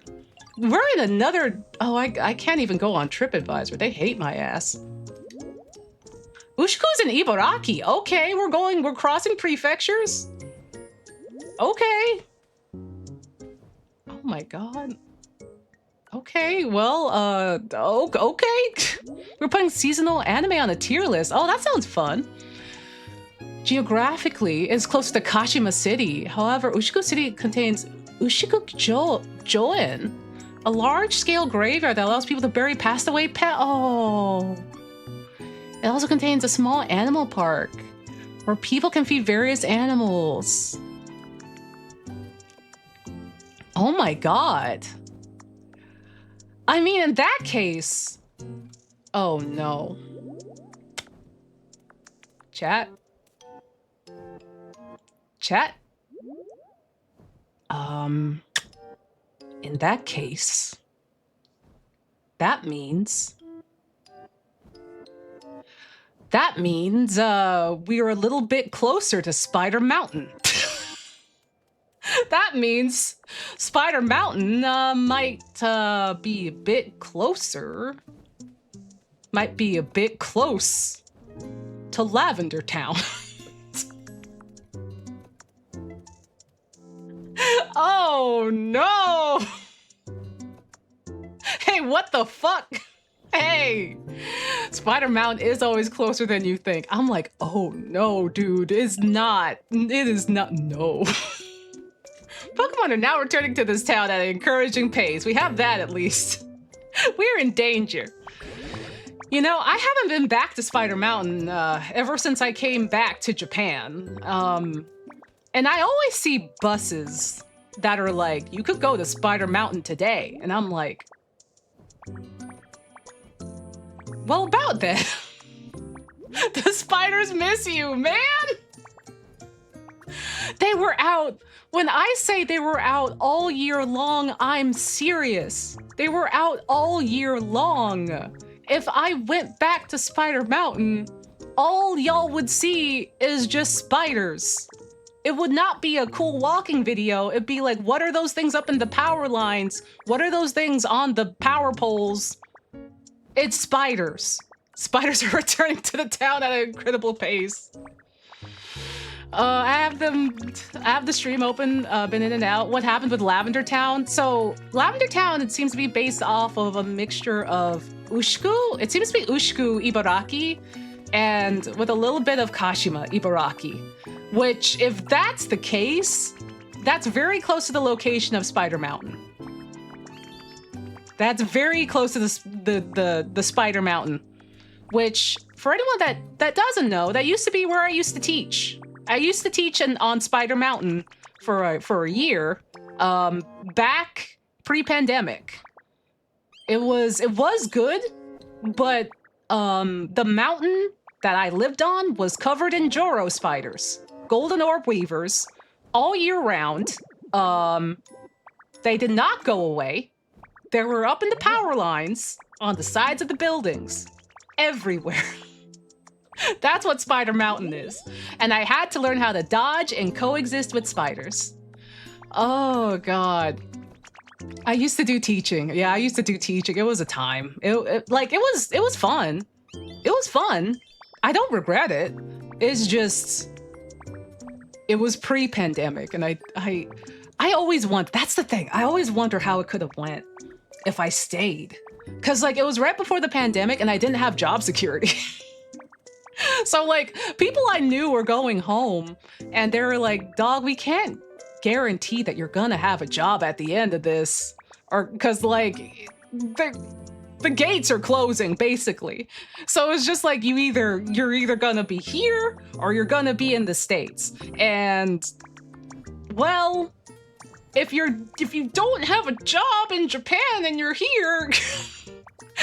We're in another, oh, I can't even go on TripAdvisor. They hate my ass. Ushku's in Ibaraki. Okay, we're crossing prefectures. Okay. Oh my god. Okay, well, okay. We're putting seasonal anime on a tier list. Oh, that sounds fun. Geographically, it's close to Kashima City. However, Ushiko City contains Ushiko-joen, a large-scale graveyard that allows people to bury passed away pet. Oh. It also contains a small animal park where people can feed various animals. Oh my god. I mean, in that case... Oh no. Chat? Chat? In that case... That means we're a little bit closer to Spider Mountain. That means Spider Mountain might be a bit closer. Might be a bit close to Lavender Town. Oh no! Hey, what the fuck? Hey! Spider Mountain is always closer than you think. I'm like, oh no, dude, it's not. It is not, no. Pokemon are now returning to this town at an encouraging pace. We have that at least. We're in danger. You know, I haven't been back to Spider Mountain ever since I came back to Japan. And I always see buses that are like, you could go to Spider Mountain today. And I'm like, well, about that. The spiders miss you, man. They were out. When I say they were out all year long, I'm serious. They were out all year long. If I went back to Spider Mountain, all y'all would see is just spiders. It would not be a cool walking video. It'd be like, what are those things up in the power lines? What are those things on the power poles? It's spiders. Spiders are returning to the town at an incredible pace. I have the stream open, been in and out. What happened with Lavender Town? So Lavender Town, it seems to be based off of a mixture of Ushku. It seems to be Ushku Ibaraki, and with a little bit of Kashima Ibaraki. Which, if that's the case, that's very close to the location of Spider Mountain. That's very close to the Spider Mountain. Which, for anyone that doesn't know, that used to be where I used to teach. I used to teach on Spider Mountain for a year, back pre-pandemic. It was good, but the mountain that I lived on was covered in Joro spiders, golden orb weavers, all year round. They did not go away. They were up in the power lines, on the sides of the buildings, everywhere. That's what Spider Mountain is. And I had to learn how to dodge and coexist with spiders. Oh, God. I used to do teaching. Yeah, I used to do teaching. It was a time. It was fun. It was fun. I don't regret it. It's just, it was pre-pandemic. And I always wonder, that's the thing. I always wonder how it could have went if I stayed. Because, like, it was right before the pandemic and I didn't have job security. So, like, people I knew were going home and they were like, dog, we can't guarantee that you're gonna have a job at the end of this. Or, because, like, the gates are closing, basically. So it's just like, you're either gonna be here or you're gonna be in the States. And, well, if you don't have a job in Japan and you're here,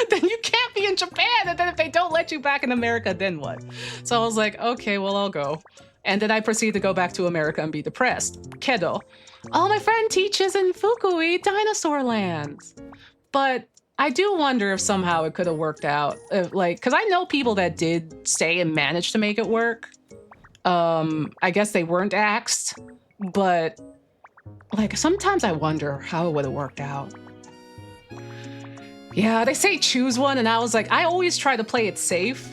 then you can't be in Japan. And then if they don't let you back in America, then what? So I was like, okay, well, I'll go. And then I proceeded to go back to America and be depressed. Kedo. Oh, my friend teaches in Fukui, Dinosaur Land. But I do wonder if somehow it could have worked out. Because I know people that did stay and managed to make it work. I guess they weren't axed. But, like, sometimes I wonder how it would have worked out. Yeah, they say choose one, and I was like, I always try to play it safe.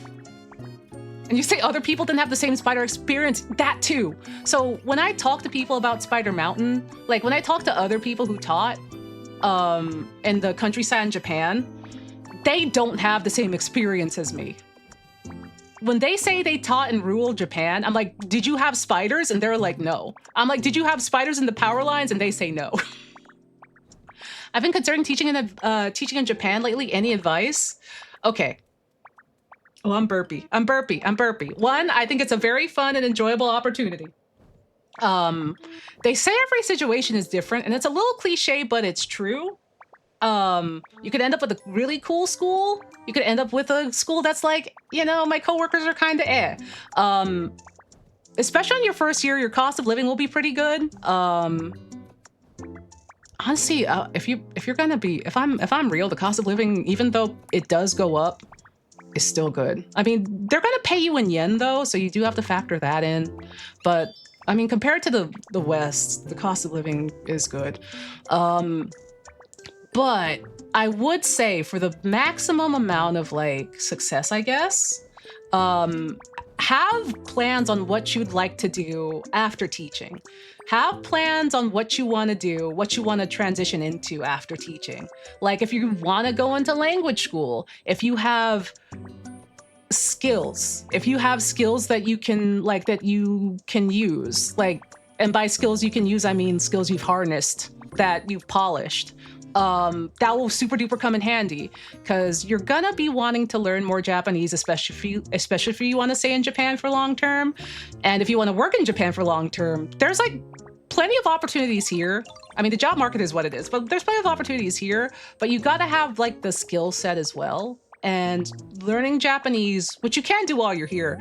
And you say other people didn't have the same spider experience, that too. So when I talk to people about Spider Mountain, like when I talk to other people who taught in the countryside in Japan, they don't have the same experience as me. When they say they taught in rural Japan, I'm like, did you have spiders? And they're like, no. I'm like, did you have spiders in the power lines? And they say no. I've been considering teaching in Japan lately. Any advice? Okay. Oh, I'm burpy. One, I think it's a very fun and enjoyable opportunity. They say every situation is different, and it's a little cliche, but it's true. You could end up with a really cool school. You could end up with a school that's like, you know, my coworkers are kind of eh. Especially in your first year, your cost of living will be pretty good. Honestly, if I'm real, the cost of living, even though it does go up, is still good. I mean, they're gonna pay you in yen though, so you do have to factor that in. But I mean, compared to the West, the cost of living is good. But I would say for the maximum amount of like success, I guess, have plans on what you'd like to do after teaching. Have plans on what you want to do, what you want to transition into after teaching. Like if you want to go into language school, if you have skills, that you can use, like, and by skills you can use, I mean skills you've harnessed, that you've polished. That will super duper come in handy because you're gonna be wanting to learn more Japanese, especially if you want to stay in Japan for long term. And if you want to work in Japan for long term, there's like plenty of opportunities here. I mean, the job market is what it is, but there's plenty of opportunities here, but you gotta have like the skill set as well. And learning Japanese, which you can do while you're here,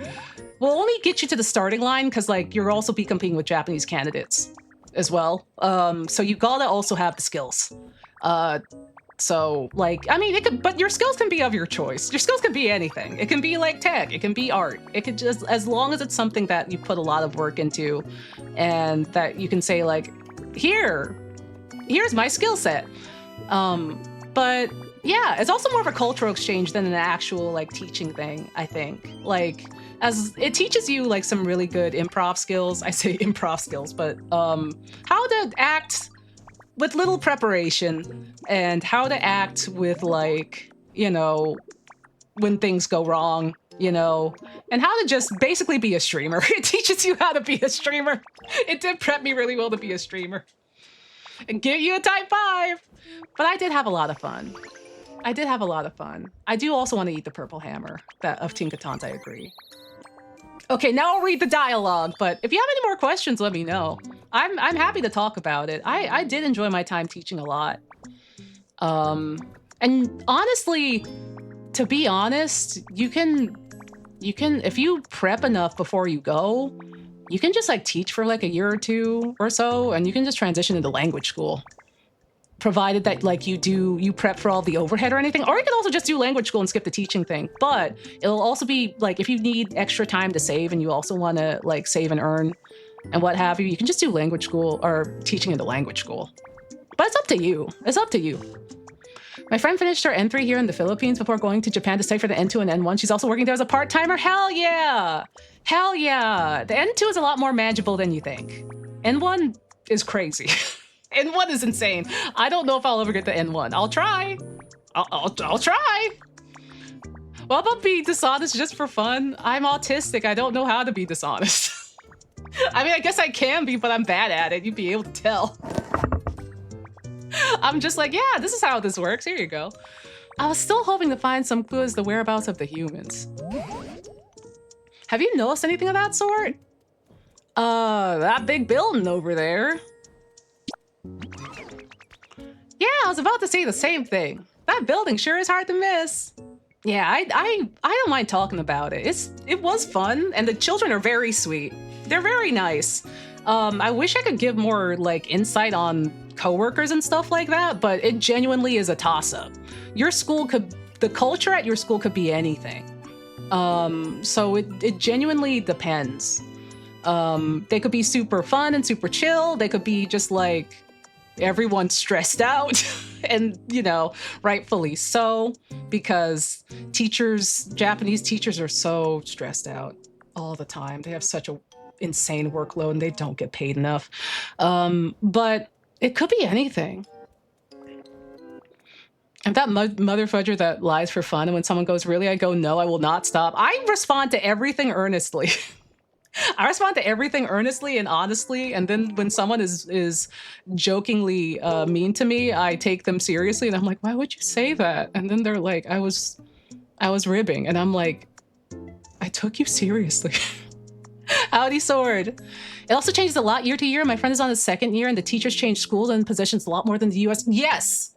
will only get you to the starting line because like you'll also be competing with Japanese candidates as well. So you gotta also have the skills. So like, I mean, but your skills can be of your choice. Your skills can be anything. It can be like tech, it can be art. It could just, as long as it's something that you put a lot of work into and that you can say like, here's my skill set. But Yeah, it's also more of a cultural exchange than an actual like teaching thing, I think. Like, as it teaches you like some really good improv skills. I say improv skills, but how to act with little preparation and how to act with like, you know, when things go wrong, you know, and how to just basically be a streamer. It teaches you how to be a streamer. It did prep me really well to be a streamer and give you a type 5. But I did have a lot of fun. I did have a lot of fun. I do also want to eat the purple hammer that of Tinkatons, I agree. Okay, now I'll read the dialogue, but if you have any more questions, let me know. I'm happy to talk about it. I did enjoy my time teaching a lot. And honestly, to be honest, you can if you prep enough before you go, you can just like teach for like a year or two or so, and you can just transition into language school. Provided that like you prep for all the overhead or anything, or you can also just do language school and skip the teaching thing. But it'll also be like if you need extra time to save and you also want to like save and earn and what have you, you can just do language school or teaching into language school. But it's up to you. It's up to you. My friend finished her N3 here in the Philippines before going to Japan to study for the N2 and N1. She's also working there as a part-timer. Hell yeah! Hell yeah! The N2 is a lot more manageable than you think. N1 is crazy. N1 is insane. I don't know if I'll ever get the N1. I'll try. I'll try. What about being dishonest just for fun? I'm autistic. I don't know how to be dishonest. I mean, I guess I can be, but I'm bad at it. You'd be able to tell. I'm just like, yeah, this is how this works. Here you go. I was still hoping to find some clues the whereabouts of the humans. Have you noticed anything of that sort? That big building over there. Yeah, I was about to say the same thing. That building sure is hard to miss. Yeah, I don't mind talking about it. It was fun, and the children are very sweet. They're very nice. I wish I could give more like insight on coworkers and stuff like that, but it genuinely is a toss-up. The culture at your school could be anything. So it genuinely depends. They could be super fun and super chill. They could be just like everyone's stressed out and, you know, rightfully so, because Japanese teachers are so stressed out all the time. They have such a insane workload and they don't get paid enough. But it could be anything. I'm that mother fudger that lies for fun, and when someone goes, really, I go, no, I will not stop. I respond to everything earnestly. I respond to everything earnestly and honestly, and then when someone is jokingly mean to me, I take them seriously, and I'm like, why would you say that? And then they're like, I was ribbing, and I'm like, I took you seriously. Howdy, sword. It also changes a lot year to year. My friend is on his second year, and the teachers change schools and positions a lot more than the US. Yes!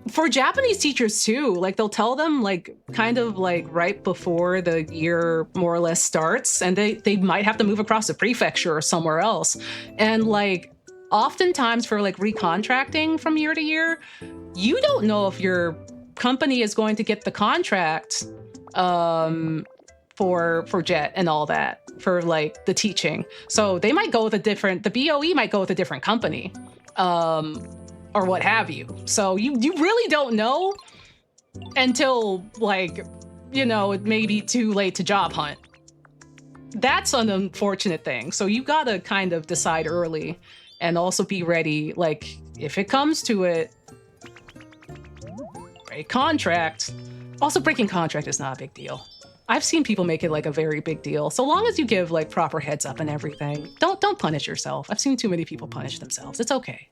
For Japanese teachers too, like they'll tell them like kind of like right before the year more or less starts, and they might have to move across the prefecture or somewhere else. And like oftentimes for like recontracting from year to year, you don't know if your company is going to get the contract for JET and all that, for like the teaching. So they might go with the BOE might go with a different company. Or what have you. So you really don't know until like, you know, it may be too late to job hunt. That's an unfortunate thing. So you gotta kind of decide early and also be ready. Like if it comes to it, break contract. Also breaking contract is not a big deal. I've seen people make it like a very big deal. So long as you give like proper heads up and everything. Don't punish yourself. I've seen too many people punish themselves. It's okay.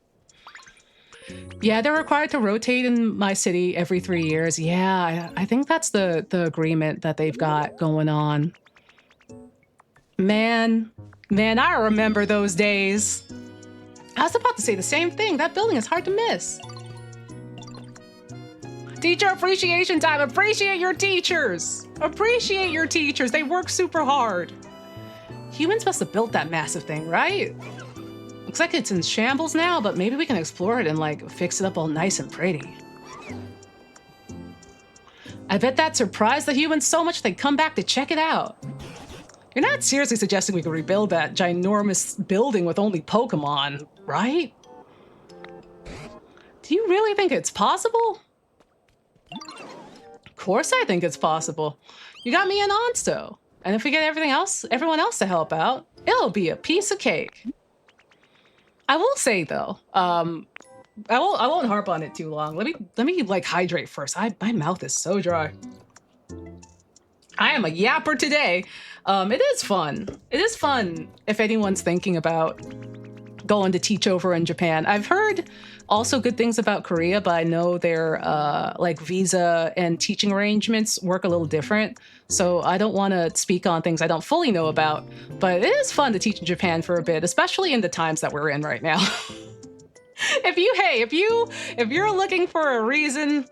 Yeah, they're required to rotate in my city every 3 years. Yeah, I think that's the agreement that they've got going on. Man, I remember those days. I was about to say the same thing. That building is hard to miss. Teacher appreciation time. Appreciate your teachers. Appreciate your teachers. They work super hard. Humans must have built that massive thing, right? Looks like it's in shambles now, but maybe we can explore it and like fix it up all nice and pretty. I bet that surprised the humans so much they'd come back to check it out. You're not seriously suggesting we could rebuild that ginormous building with only Pokemon, right? Do you really think it's possible? course I think it's possible. You got me an Onsta. And if we get everyone else to help out, it'll be a piece of cake. I will say though, I won't harp on it too long. Let me like hydrate first. My mouth is so dry. I am a yapper today. It is fun. It is fun if anyone's thinking about going to teach over in Japan. I've heard also good things about Korea, but I know their like visa and teaching arrangements work a little different. So I don't want to speak on things I don't fully know about, but it is fun to teach in Japan for a bit, especially in the times that we're in right now. If you're looking for a reason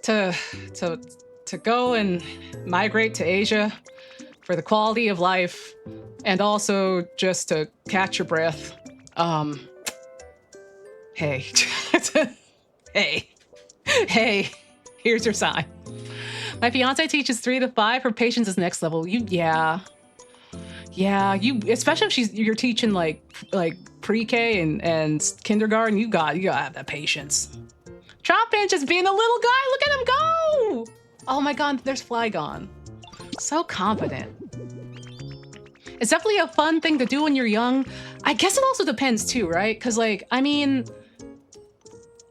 to go and migrate to Asia for the quality of life and also just to catch your breath, hey, hey, here's your sign. My fiance teaches 3 to 5. Her patience is next level. Yeah, especially if you're teaching like pre-K and kindergarten, you gotta have that patience. Troutman just being a little guy, look at him go! Oh my god, there's Flygon. So confident. It's definitely a fun thing to do when you're young. I guess it also depends too, right? Because like, I mean,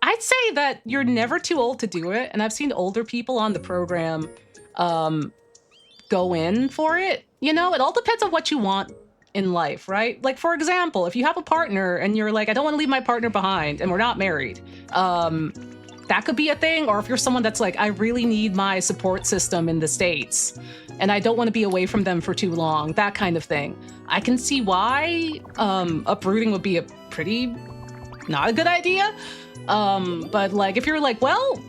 I'd say that you're never too old to do it. And I've seen older people on the program go in for it. You know, it all depends on what you want in life, right? Like, for example, if you have a partner and you're like, I don't want to leave my partner behind and we're not married, that could be a thing. Or if you're someone that's like, I really need my support system in the States and I don't want to be away from them for too long, that kind of thing. I can see why uprooting would be a pretty not a good idea. But like, if you're like, well,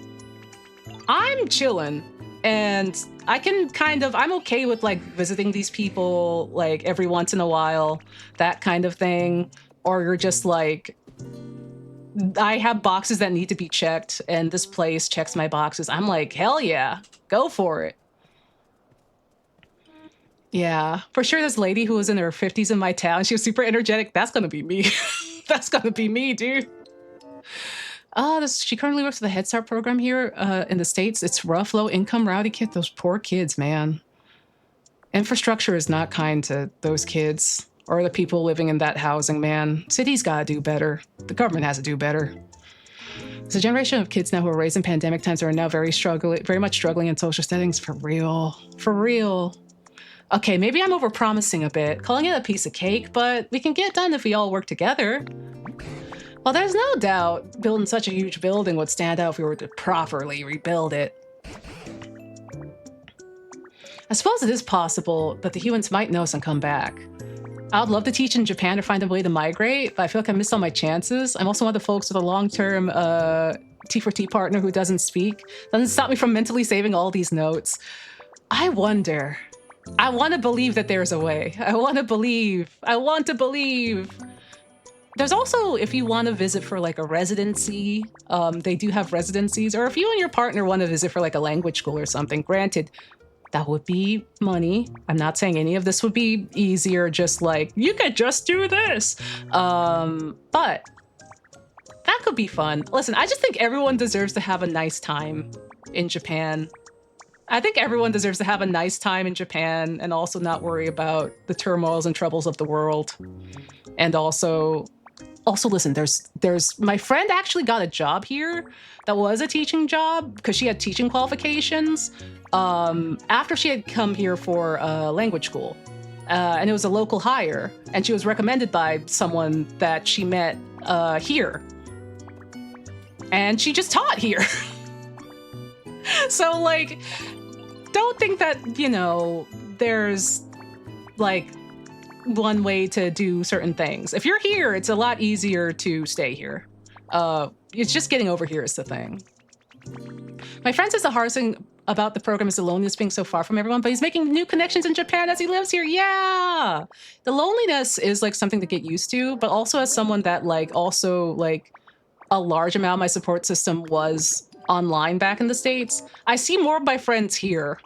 I'm chilling and I can I'm okay with like visiting these people like every once in a while, that kind of thing. Or you're just like, I have boxes that need to be checked and this place checks my boxes. I'm like, hell yeah, go for it. Yeah, for sure. This lady who was in her 50s in my town, she was super energetic. That's gonna be me. That's gonna be me, dude. She currently works for the Head Start program here in the States. It's rough, low income, rowdy kids. Those poor kids, man. Infrastructure is not kind to those kids or the people living in that housing, man. Cities gotta do better. The government has to do better. There's a generation of kids now who are raised in pandemic times who are now very much struggling in social settings. For real. For real. Okay, maybe I'm overpromising a bit, calling it a piece of cake, but we can get it done if we all work together. Well, there's no doubt building such a huge building would stand out if we were to properly rebuild it. I suppose it is possible that the humans might know us and come back. I would love to teach in Japan or find a way to migrate, but I feel like I missed all my chances. I'm also one of the folks with a long-term T4T partner who doesn't speak. Doesn't stop me from mentally saving all these notes. I wonder. I want to believe that there's a way. I want to believe. There's also, if you want to visit for like a residency, they do have residencies, or if you and your partner want to visit for like a language school or something, granted, that would be money. I'm not saying any of this would be easier, just like, you could just do this. But that could be fun. Listen, I just think everyone deserves to have a nice time in Japan. I think everyone deserves to have a nice time in Japan and also not worry about the turmoils and troubles of the world. And also listen, there's my friend actually got a job here that was a teaching job because she had teaching qualifications after she had come here for language school. And it was a local hire, and she was recommended by someone that she met here. And she just taught here. So like, don't think that, you know, there's like one way to do certain things. If you're here, it's a lot easier to stay here. It's just getting over here is the thing. My friend says the hardest thing about the program is the loneliness being so far from everyone, but he's making new connections in Japan as he lives here. Yeah. The loneliness is like something to get used to, but also as someone that like also like a large amount of my support system was online back in the States, I see more of my friends here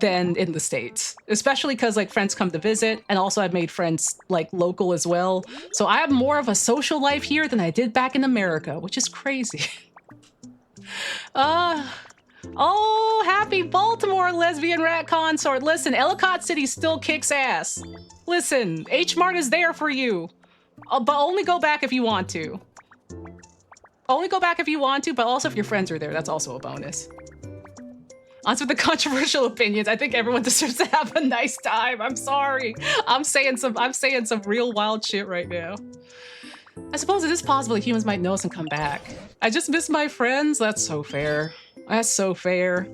than in the States, especially because like friends come to visit, and also I've made friends like local as well. So I have more of a social life here than I did back in America, which is crazy. Oh, happy Baltimore, lesbian rat consort. Listen, Ellicott City still kicks ass. Listen, H-Mart is there for you. But only go back if you want to. Only go back if you want to, but also if your friends are there, that's also a bonus. On to the controversial opinions. I think everyone deserves to have a nice time. I'm sorry. I'm saying some real wild shit right now. I suppose it is possible that humans might notice and come back. I just miss my friends. That's so fair. That's so fair.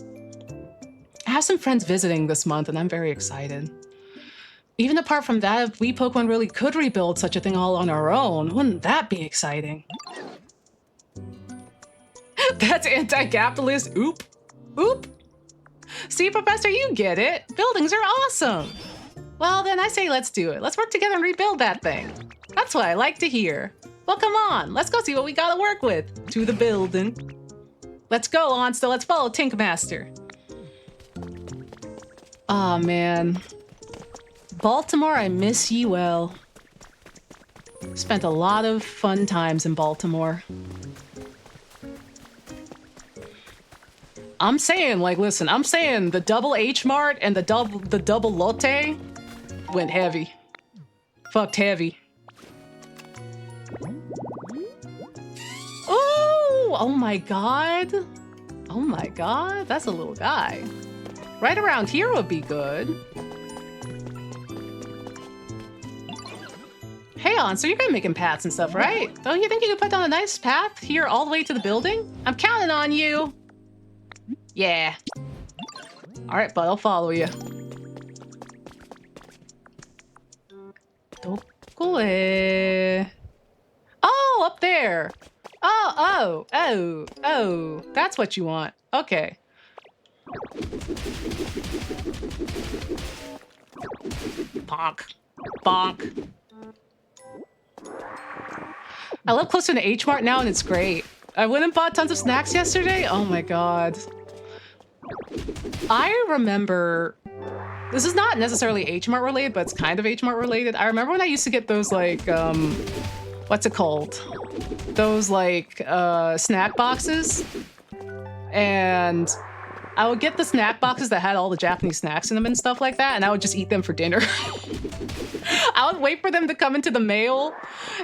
I have some friends visiting this month, and I'm very excited. Even apart from that, if we Pokemon really could rebuild such a thing all on our own, wouldn't that be exciting? That's anti-capitalist. Oop. Oop. See, Professor, you get it. Buildings are awesome. Well, then I say let's do it. Let's work together and rebuild that thing. That's what I like to hear. Well, come on. Let's go see what we gotta work with. To the building. Let's go, Onsta. Let's follow Tinkmaster. Aw, man. Baltimore, I miss ye well. Spent a lot of fun times in Baltimore. I'm saying, like, listen, I'm saying the double H-Mart and the double Lotte went heavy. Fucked heavy. Oh, oh my god. Oh my god, that's a little guy. Right around here would be good. Hey, so you're gonna make him paths and stuff, right? Don't you think you could put down a nice path here all the way to the building? I'm counting on you. Yeah. All right, bud, I'll follow you. Oh, up there. Oh, that's what you want. Okay. Bonk. Bonk. I live closer to H-Mart now and it's great. I went and bought tons of snacks yesterday. Oh my god. I remember, this is not necessarily H-Mart related, but it's kind of H-Mart related. I remember when I used to get those like, what's it called? Those like snack boxes. And I would get the snack boxes that had all the Japanese snacks in them and stuff like that, and I would just eat them for dinner. I would wait for them to come into the mail,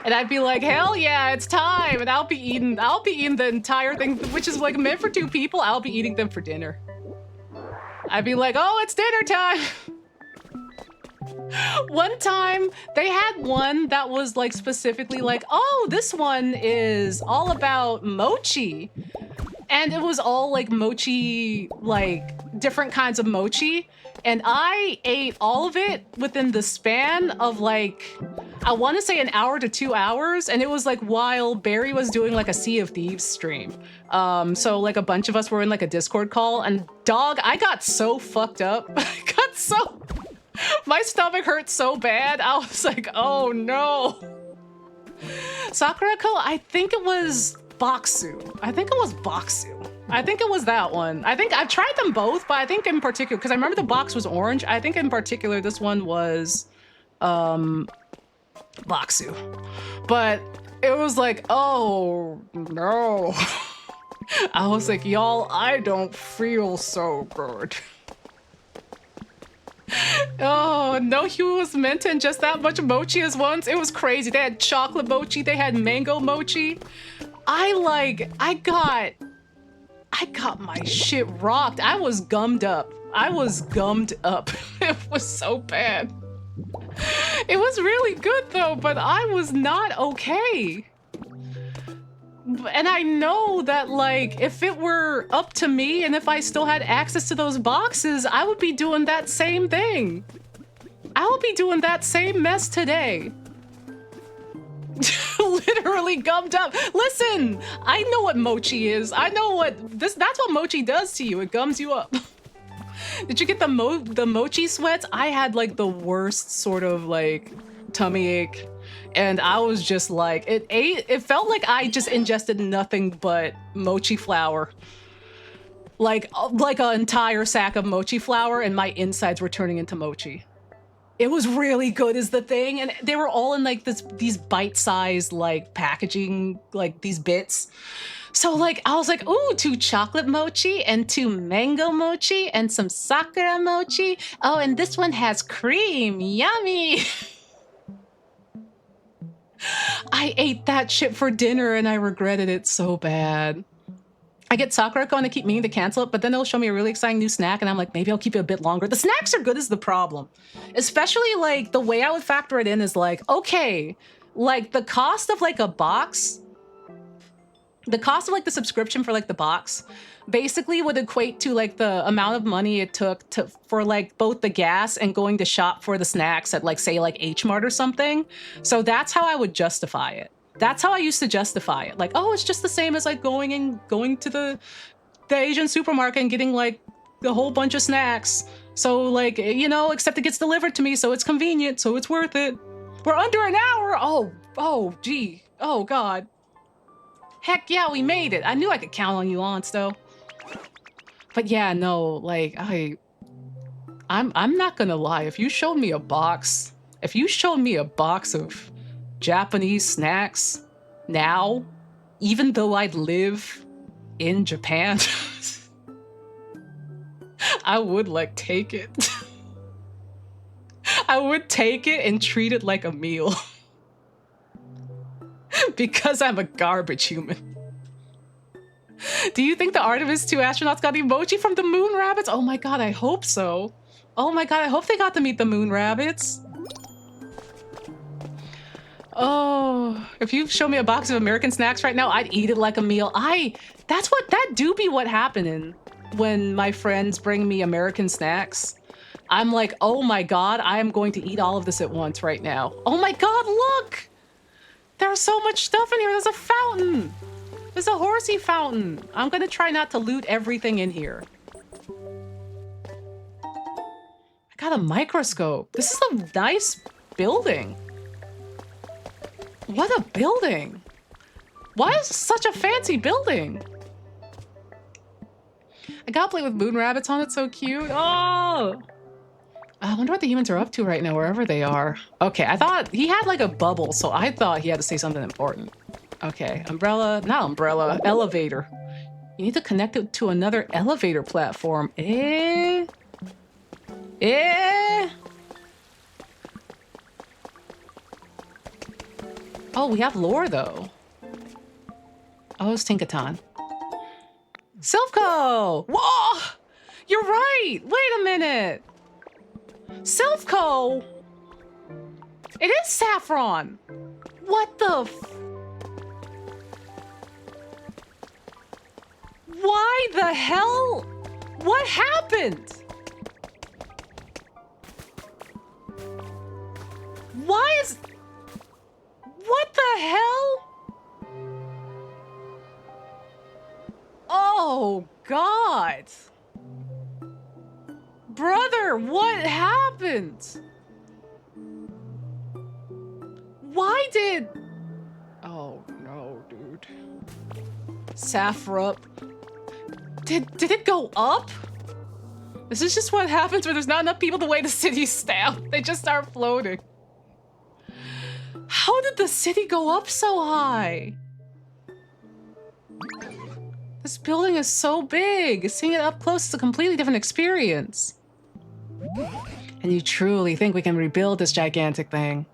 and I'd be like, hell yeah, it's time. And I'll be eating the entire thing, which is like meant for 2 people. I'll be eating them for dinner. I'd be like, oh, it's dinner time. One time they had one that was like specifically like, oh, this one is all about mochi. And it was all like mochi, like different kinds of mochi. And I ate all of it within the span of like, I want to say an hour to 2 hours. And it was like while Barry was doing like a Sea of Thieves stream. So like a bunch of us were in like a Discord call, and dog, I got so fucked up. My stomach hurt so bad. I was like, oh no. Sakurako, I think it was Boxu. I think it was that one. I think I've tried them both, but I think in particular, because I remember the box was orange. I think in particular this one was Boxu. But it was like, oh no. I was like, y'all, I don't feel so good. Oh, no human was meant to ingest that much mochi as once. It was crazy. They had chocolate mochi, they had mango mochi. I got my shit rocked. I was gummed up. It was so bad. It was really good though, but I was not okay. And I know that like, if it were up to me and if I still had access to those boxes, I would be doing that same thing. I would be doing that same mess today. Literally gummed up. Listen, I know what mochi is. I know that's what mochi does to you. It gums you up. Did you get the mochi sweats? I had like the worst sort of like tummy ache. And I was just like, it felt like I just ingested nothing but mochi flour. Like an entire sack of mochi flour, and my insides were turning into mochi. It was really good is the thing. And they were all in like these bite-sized like packaging, like these bits. So like I was like, ooh, 2 chocolate mochi and 2 mango mochi and some sakura mochi. Oh, and this one has cream. Yummy. I ate that shit for dinner and I regretted it so bad. I get Sakura going to keep meaning to cancel it, but then they'll show me a really exciting new snack and I'm like, maybe I'll keep it a bit longer. The snacks are good is the problem. Especially like the way I would factor it in is like, okay, like the cost of like a box, the cost of like the subscription for like the box basically would equate to like the amount of money it took for like both the gas and going to shop for the snacks at like say like H Mart or something. So that's how I would justify it. That's how I used to justify it. Like, oh, it's just the same as like going to the Asian supermarket and getting like a whole bunch of snacks. So like, you know, except it gets delivered to me, so it's convenient, so it's worth it. We're under an hour. Oh, gee. Oh God. Heck yeah, we made it. I knew I could count on you, Onsta. But yeah, no, like I'm not gonna lie. If you showed me a box of Japanese snacks now, even though I live in Japan, I would like take it. I would take it and treat it like a meal. Because I'm a garbage human. Do you think the Artemis 2 astronauts got emoji from the moon rabbits? Oh my God, I hope so. Oh my God, I hope they got to meet the moon rabbits. Oh, if you show me a box of American snacks right now, I'd eat it like a meal. That do be what happening when my friends bring me American snacks. I'm like, oh my God, I am going to eat all of this at once right now. Oh my God, look! There's so much stuff in here. There's a fountain. There's a horsey fountain. I'm gonna try not to loot everything in here. I got a microscope. This is a nice building. What a building. Why is this such a fancy building? I gotta play with moon rabbits on it, so cute. Oh! I wonder what the humans are up to right now, wherever they are. Okay, I thought he had like a bubble, so I thought he had to say something important. Okay, not umbrella, elevator. You need to connect it to another elevator platform. Oh, we have lore though. Oh, it's Tinkaton. Silphco! Whoa! You're right! Wait a minute! Silphco! It is Saffron! What the Why the hell? What happened? What the hell? Oh, God. Brother, what happened? Why did... Oh, no, dude. Saffrup. Did it go up? This is just what happens when there's not enough people to weigh the city's down. They just start floating. How did the city go up so high? This building is so big. Seeing it up close is a completely different experience. And you truly think we can rebuild this gigantic thing?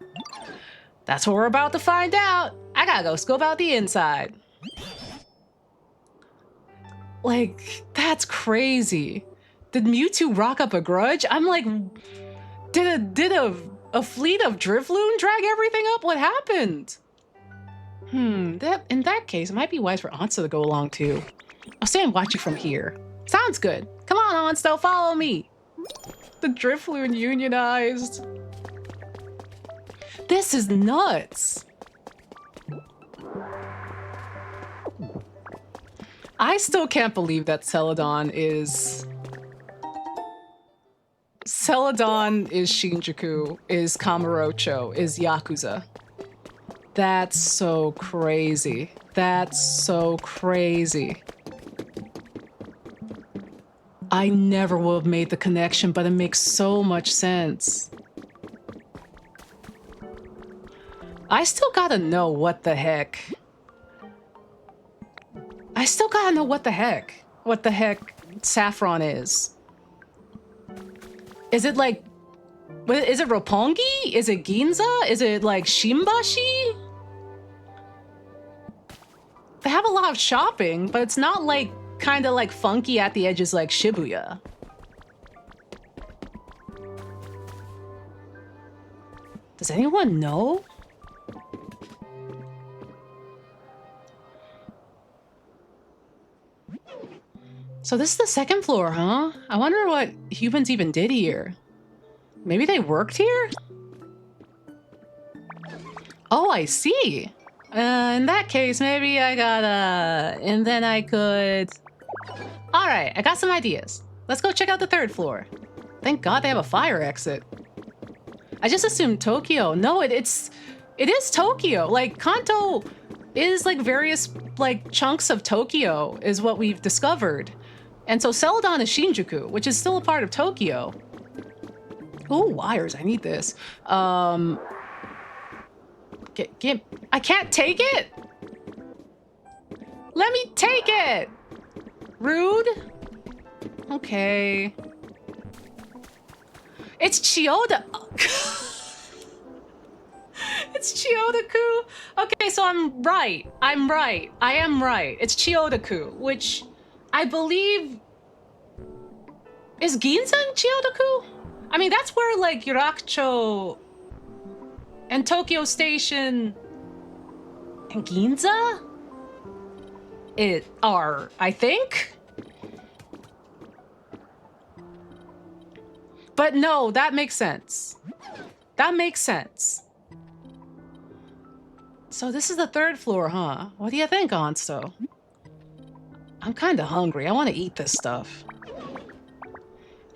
That's what we're about to find out. I gotta go scope out the inside. Like, that's crazy. Did Mewtwo rock up a grudge? I'm like, did a fleet of Drifloon drag everything up? What happened? In that case, it might be wise for Onsta to go along too. I'll stay and watch you from here. Sounds good. Come on, Onsta, follow me. The Drifloon unionized. This is nuts. I still can't believe that Celadon is Shinjuku, is Kamurocho, is Yakuza. That's so crazy. That's so crazy. I never would have made the connection, but it makes so much sense. I still gotta know what the heck. I still gotta know what the heck. What the heck saffron is. Is it like... Is it Roppongi? Is it Ginza? Is it like Shimbashi? They have a lot of shopping, but it's not like kind of like funky at the edges like Shibuya. Does anyone know? So this is the second floor, huh? I wonder what humans even did here. Maybe they worked here? Oh, I see. In that case, maybe I gotta... And then I could... All right, I got some ideas. Let's go check out the third floor. Thank God they have a fire exit. I just assumed Tokyo. No, it is Tokyo. Like, Kanto is like various like chunks of Tokyo is what we've discovered. And so Celadon is Shinjuku, which is still a part of Tokyo. Oh, wires, I need this. I can't take it? Let me take it! Rude? Okay. It's Chiyoda. It's Chiyoda-ku. Okay, so I'm right. I am right. It's Chiyoda-ku, which I believe is Ginza and Chiyoda-ku? I mean, that's where like Yurakucho and Tokyo Station and Ginza are, I think. But no, that makes sense. That makes sense. So this is the third floor, huh? What do you think, Onsta? I'm kind of hungry. I want to eat this stuff.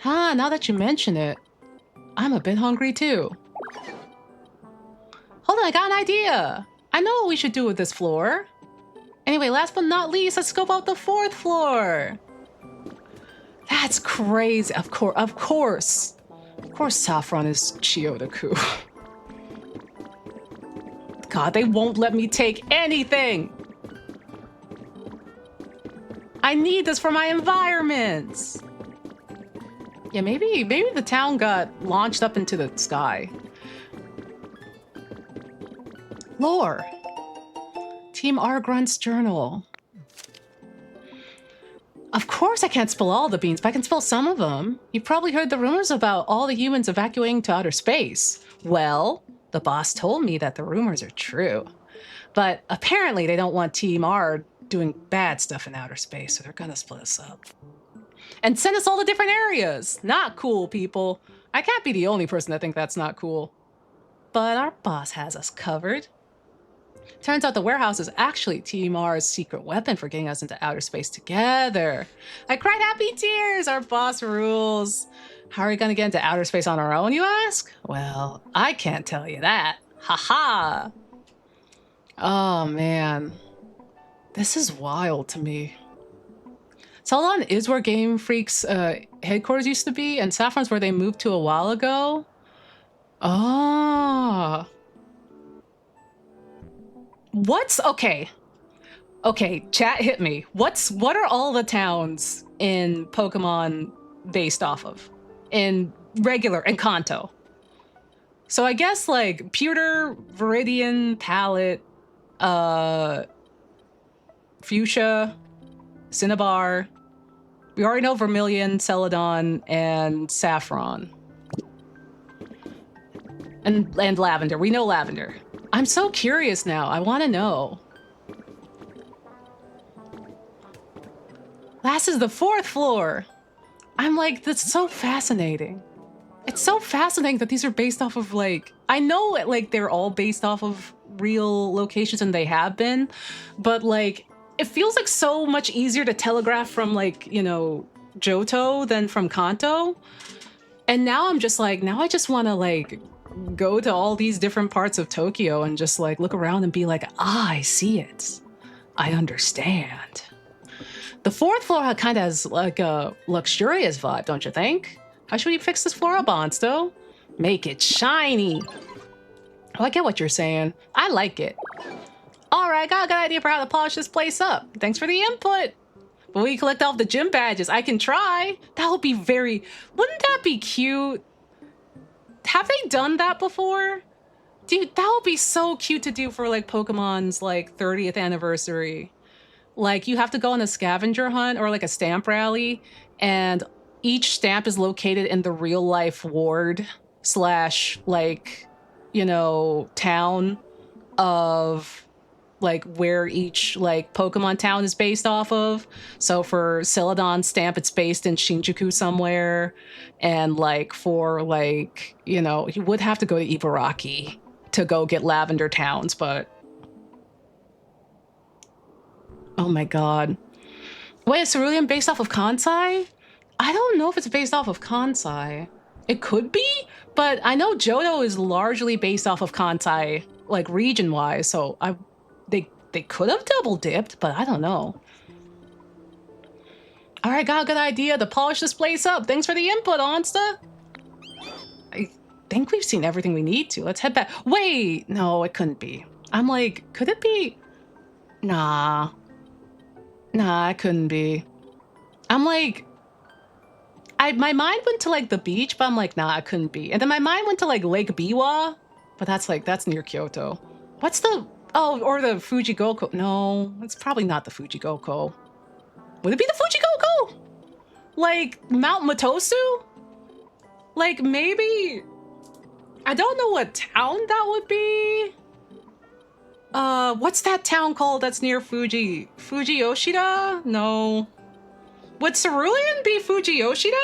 Now that you mention it, I'm a bit hungry too. Hold on, I got an idea. I know what we should do with this floor. Anyway, last but not least, let's scope out the fourth floor. That's crazy. Of course, Saffron is Chiyoda-ku. God, they won't let me take anything. I need this for my environments. Yeah, maybe the town got launched up into the sky. Lore. Team R-Grunt's journal. Of course I can't spill all the beans, but I can spill some of them. You've probably heard the rumors about all the humans evacuating to outer space. Well, the boss told me that the rumors are true. But apparently they don't want Team R doing bad stuff in outer space, so they're gonna split us up. And send us all to different areas. Not cool, people. I can't be the only person that think that's not cool. But our boss has us covered. Turns out the warehouse is actually Team R's secret weapon for getting us into outer space together. I cried happy tears. Our boss rules. How are we gonna get into outer space on our own, you ask? Well, I can't tell you that. Haha. Oh, man. This is wild to me. Celadon is where Game Freak's headquarters used to be, and Saffron's where they moved to a while ago. Oh. Okay, chat hit me. What are all the towns in Pokemon based off of? In regular and Kanto. So I guess like Pewter, Viridian, Palette, Fuchsia, Cinnabar. We already know Vermilion, Celadon, and Saffron. And Lavender. We know Lavender. I'm so curious now. I want to know. Last is the fourth floor. I'm like, that's so fascinating. It's so fascinating that these are based off of like, I know like they're all based off of real locations and they have been, but like, it feels like so much easier to telegraph from like, you know, Johto than from Kanto. And now I'm just like, now I just want to like go to all these different parts of Tokyo and just like look around and be like, I see it. I understand. The fourth floor kind of has like a luxurious vibe, don't you think? How should we fix this floor up, Onsta? Make it shiny. Oh, I get what you're saying. I like it. All right, I got a good idea for how to polish this place up. Thanks for the input. But we collect all the gym badges. I can try. That would be very... Wouldn't that be cute? Have they done that before? Dude, that would be so cute to do for like Pokemon's like 30th anniversary. Like you have to go on a scavenger hunt or like a stamp rally, and each stamp is located in the real life ward slash like, you know, town of like where each like Pokemon town is based off of. So for Celadon's stamp, it's based in Shinjuku somewhere. And like for like, you know, you would have to go to Ibaraki to go get Lavender Towns, but oh my god. Wait, is Cerulean based off of Kansai? I don't know if it's based off of Kansai. It could be, but I know Johto is largely based off of Kansai, like region-wise, so they could have double dipped, but I don't know. All right, got a good idea to polish this place up. Thanks for the input, Onsta. I think we've seen everything we need to. Let's head back. Wait, no, it couldn't be. I'm like, could it be? Nah, it couldn't be. I'm like, my mind went to like the beach, but I'm like, nah, it couldn't be. And then my mind went to like Lake Biwa, but that's near Kyoto. What's the, oh, or the Fujigoko. No, it's probably not the Fujigoko. Would it be the Fujigoko? Like Mount Matosu? Like maybe, I don't know what town that would be. What's that town called that's near Fuji? Fuji Yoshida? No. Would Cerulean be Fuji Yoshida?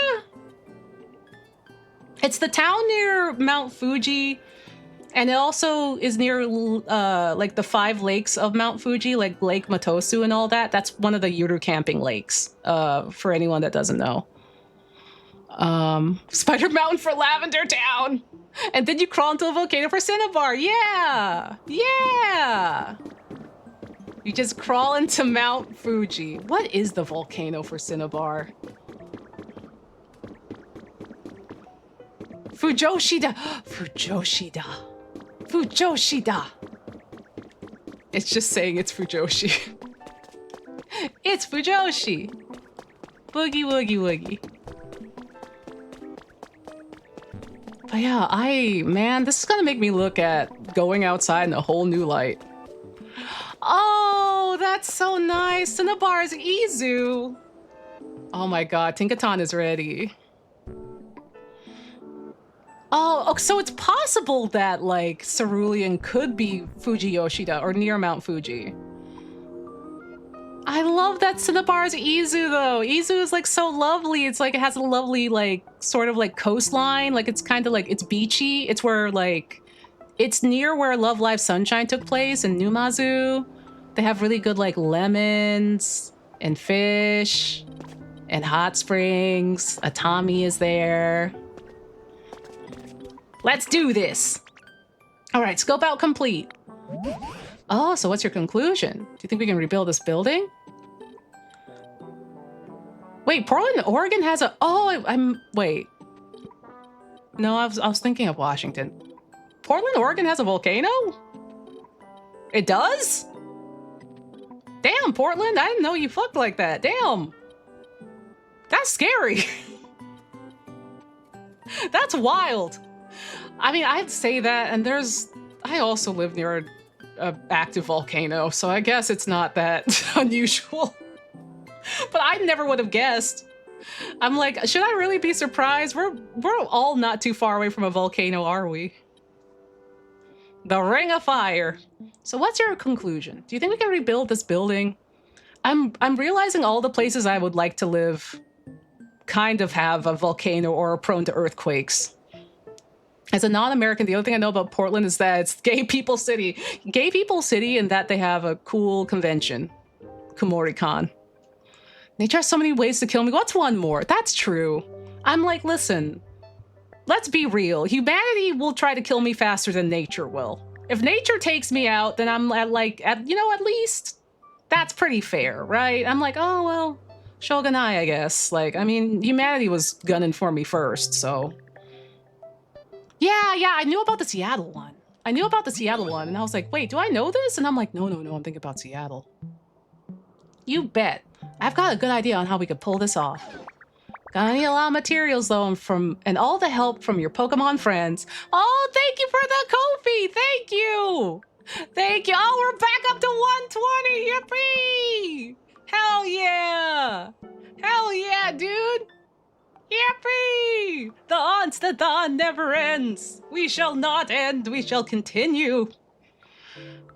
It's the town near Mount Fuji, and it also is near like the 5 lakes of Mount Fuji, like Lake Matosu and all that. That's one of the Yuru camping lakes, for anyone that doesn't know. Spider Mountain for Lavender Town! And then you crawl into a volcano for Cinnabar. Yeah! Yeah! You just crawl into Mount Fuji. What is the volcano for Cinnabar? Fujoshida! Fujoshida. Fujoshida! It's just saying it's Fujoshi. It's Fujoshi! Boogie woogie woogie. But yeah, man, this is gonna make me look at going outside in a whole new light. Oh, that's so nice. Cinnabar's Izu. Oh my god, Tinkaton is ready. Oh, so it's possible that like Cerulean could be Fuji Yoshida or near Mount Fuji. I love that Cinnabar's Izu though. Izu is like so lovely. It's like it has a lovely like sort of like coastline. Like it's kind of like it's beachy. It's where like it's near where Love Live Sunshine took place in Numazu. They have really good like lemons and fish and hot springs. Atami is there. Let's do this. All right, scope out complete. Oh, so what's your conclusion? Do you think we can rebuild this building? Wait, Portland, Oregon has a... Oh, wait. No, I was thinking of Washington. Portland, Oregon has a volcano? It does? Damn, Portland, I didn't know you fucked like that. Damn. That's scary. That's wild. I mean, I'd say that, and I also live near an active volcano, so I guess it's not that unusual. But I never would have guessed. I'm like, should I really be surprised? We're all not too far away from a volcano, are we? The Ring of Fire. So what's your conclusion? Do you think we can rebuild this building? I'm realizing all the places I would like to live kind of have a volcano or are prone to earthquakes. As a non-American, the only thing I know about Portland is that it's gay people city. Gay people city and that they have a cool convention. Kumori-con. Nature has so many ways to kill me. What's one more? That's true. I'm like, listen, let's be real. Humanity will try to kill me faster than nature will. If nature takes me out, then I'm at least that's pretty fair, right? I'm like, oh, well, Shogunai, I guess. Like, I mean, humanity was gunning for me first, so... Yeah, I knew about the Seattle one. I knew about the Seattle one, and I was like, wait, do I know this? And I'm like, no, I'm thinking about Seattle. You bet. I've got a good idea on how we could pull this off. Gonna need a lot of materials though, and all the help from your Pokemon friends. Oh, thank you for the Ko-fi! Thank you! Thank you! Oh, we're back up to 120! Yippee! Hell yeah! Hell yeah, dude! Yippee! The ONSTATHON never ends! We shall not end, we shall continue!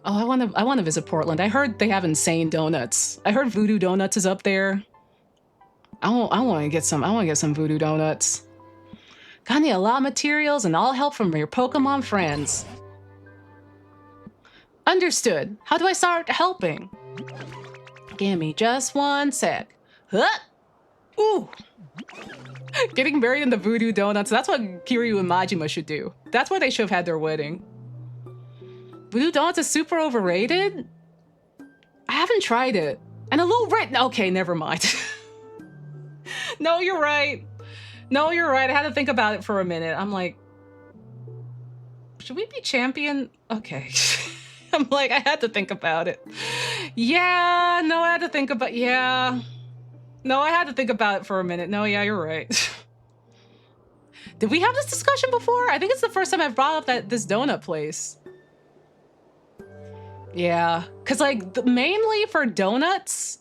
Oh, I wanna visit Portland. I heard they have insane donuts. I heard Voodoo Donuts is up there. I want to get some Voodoo Donuts. Gonna need a lot of materials and all help from your Pokemon friends. Understood. How do I start helping? Give me just one sec. Huh? Ooh. Getting married in the Voodoo Donuts. That's what Kiryu and Majima should do. That's where they should have had their wedding. Voodoo Donuts is super overrated? I haven't tried it. And a little red. Okay, never mind. No, you're right. No, you're right. I had to think about it for a minute. I'm like, should we be champion? Okay. I'm like, I had to think about it. Yeah, no, I had to think about, yeah. No, I had to think about it for a minute. No, yeah, you're right. Did we have this discussion before? I think it's the first time I've brought up this donut place. Yeah, because like mainly for donuts,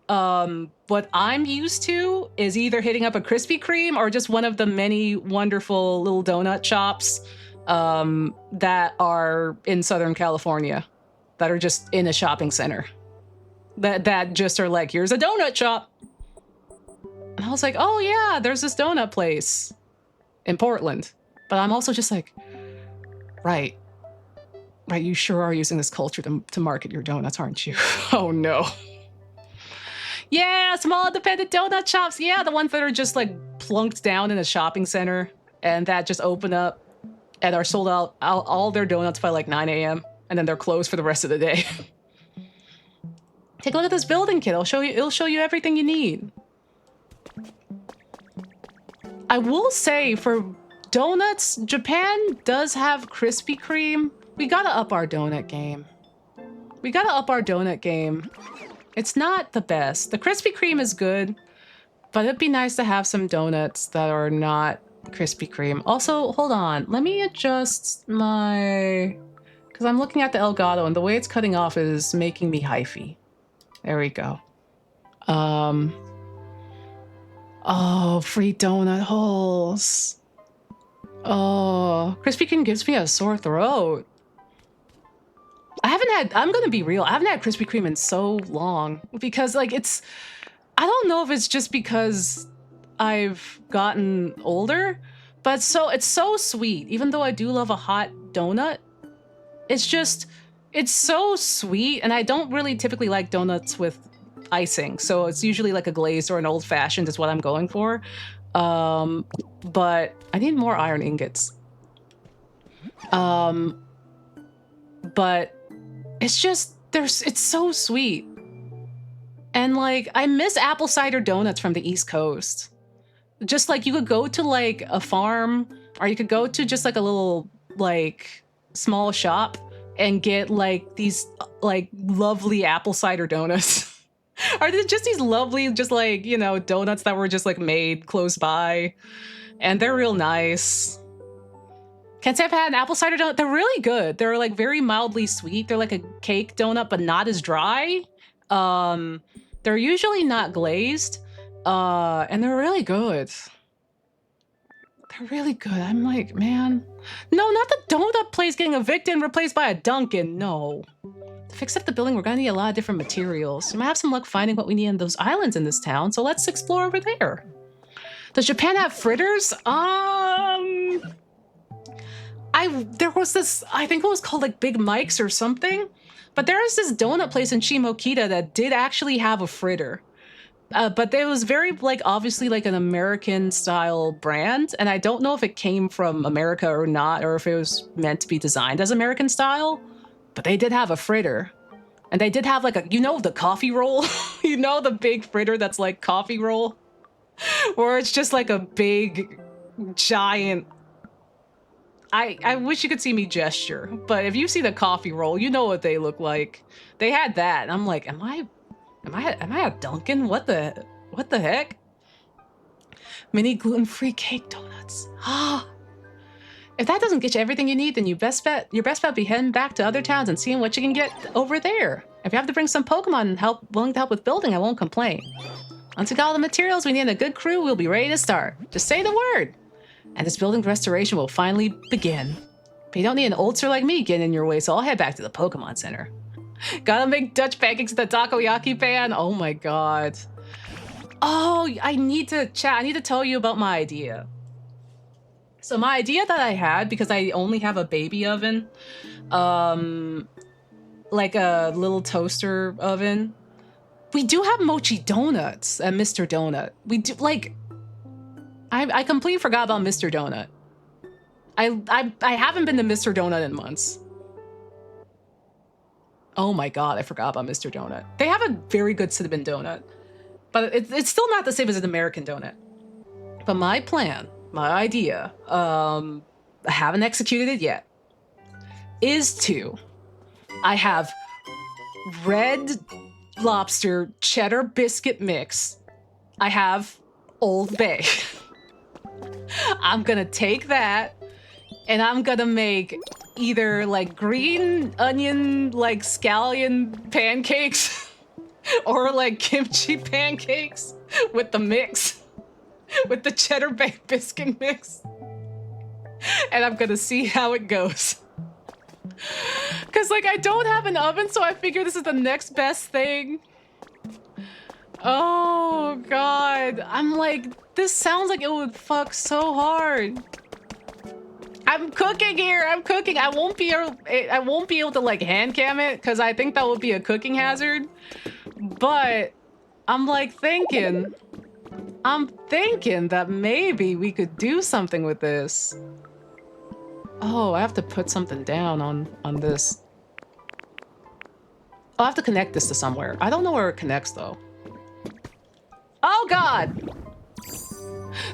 what I'm used to is either hitting up a Krispy Kreme or just one of the many wonderful little donut shops that are in Southern California, that are just in a shopping center, that just are like, here's a donut shop. And I was like, oh yeah, there's this donut place in Portland. But I'm also just like, right, you sure are using this culture to market your donuts, aren't you? Oh no. Yeah, small independent donut shops. Yeah, the ones that are just like plunked down in a shopping center and that just open up and are sold out all their donuts by like 9 a.m. and then they're closed for the rest of the day. Take a look at this building kit. It'll show you everything you need. I will say for donuts, Japan does have Krispy Kreme. We gotta up our donut game. It's not the best. The Krispy Kreme is good, but it'd be nice to have some donuts that are not Krispy Kreme. Also, hold on. Let me adjust my... Because I'm looking at the Elgato and the way it's cutting off is making me hyphy. There we go. Oh, free donut holes. Oh, Krispy Kreme gives me a sore throat. I'm gonna be real, I haven't had Krispy Kreme in so long because like I don't know if it's just because I've gotten older, but it's so sweet. Even though I do love a hot donut, it's so sweet, and I don't really typically like donuts with icing, so it's usually like a glazed or an old fashioned is what I'm going for. But I need more iron ingots. But it's so sweet. And like, I miss apple cider donuts from the East Coast. Just like you could go to like a farm, or you could go to just like a little like small shop and get like these like lovely apple cider donuts. Are they just these lovely, just like, you know, donuts that were just like made close by, and they're real nice. Can't say I've had an apple cider donut. They're really good. They're like very mildly sweet. They're like a cake donut, but not as dry. They're usually not glazed, and they're really good. They're really good. I'm like, man, no, not the donut place getting evicted and replaced by a Dunkin'. No. To fix up the building, we're gonna need a lot of different materials. We might have some luck finding what we need in those islands in this town, so let's explore over there. Does Japan have fritters? There was this, I think it was called like Big Mike's or something, but there is this donut place in Shimokita that did actually have a fritter. But it was very like obviously like an American style brand, and I don't know if it came from America or not, or if it was meant to be designed as American style, but they did have a fritter. And they did have like the coffee roll, the big fritter that's like coffee roll, where it's just like a big, giant I wish you could see me gesture, but if you see the coffee roll, you know what they look like. They had that, and I'm like, am I at Dunkin'? What the heck? Mini gluten-free cake donuts. Ah. If that doesn't get you everything you need, then your best bet be heading back to other towns and seeing what you can get over there. If you have to bring some Pokemon willing to help with building, I won't complain. Once we got all the materials we need and a good crew, we'll be ready to start. Just say the word, and this building restoration will finally begin. But you don't need an oldster like me getting in your way, so I'll head back to the Pokemon Center. Gotta make Dutch pancakes at the takoyaki pan? Oh my god. Oh, I need to tell you about my idea. So my idea that I had, because I only have a baby oven, like a little toaster oven. We do have mochi donuts at Mr. Donut. We do, like, I completely forgot about Mr. Donut. I haven't been to Mr. Donut in months. Oh my god, I forgot about Mr. Donut. They have a very good cinnamon donut, but it's still not the same as an American donut. But my plan, my idea, I haven't executed it yet, is I have Red Lobster cheddar biscuit mix. I have Old Bay. I'm gonna take that and I'm gonna make either like green onion, like scallion pancakes or like kimchi pancakes with the mix, with the cheddar bay biscuit mix. And I'm gonna see how it goes. Cause like I don't have an oven, so I figure this is the next best thing. Oh god. I'm like, this sounds like it would fuck so hard. I'm cooking here. I'm cooking. I won't be able to like hand cam it because I think that would be a cooking hazard. But I'm like thinking that maybe we could do something with this. Oh, I have to put something down on this. I'll have to connect this to somewhere. I don't know where it connects though. Oh god!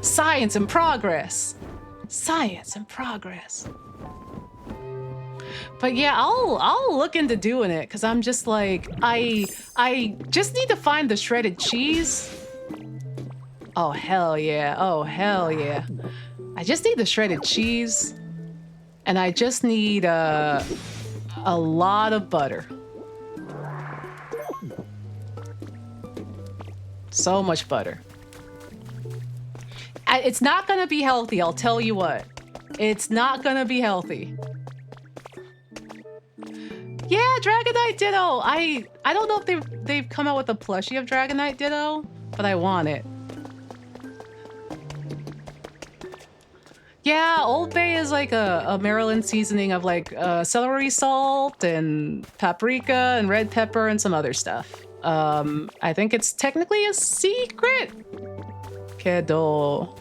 Science in progress. Science in progress. But yeah, I'll look into doing it because I'm just like, I just need to find the shredded cheese. Oh hell yeah. Oh hell yeah. I just need the shredded cheese. And I just need a lot of butter. So much butter. It's not gonna be healthy, I'll tell you what. It's not gonna be healthy. Yeah, Dragonite Ditto! I don't know if they've come out with a plushie of Dragonite Ditto, but I want it. Yeah, Old Bay is like a Maryland seasoning of like celery salt and paprika and red pepper and some other stuff. I think it's technically a secret. Kedo.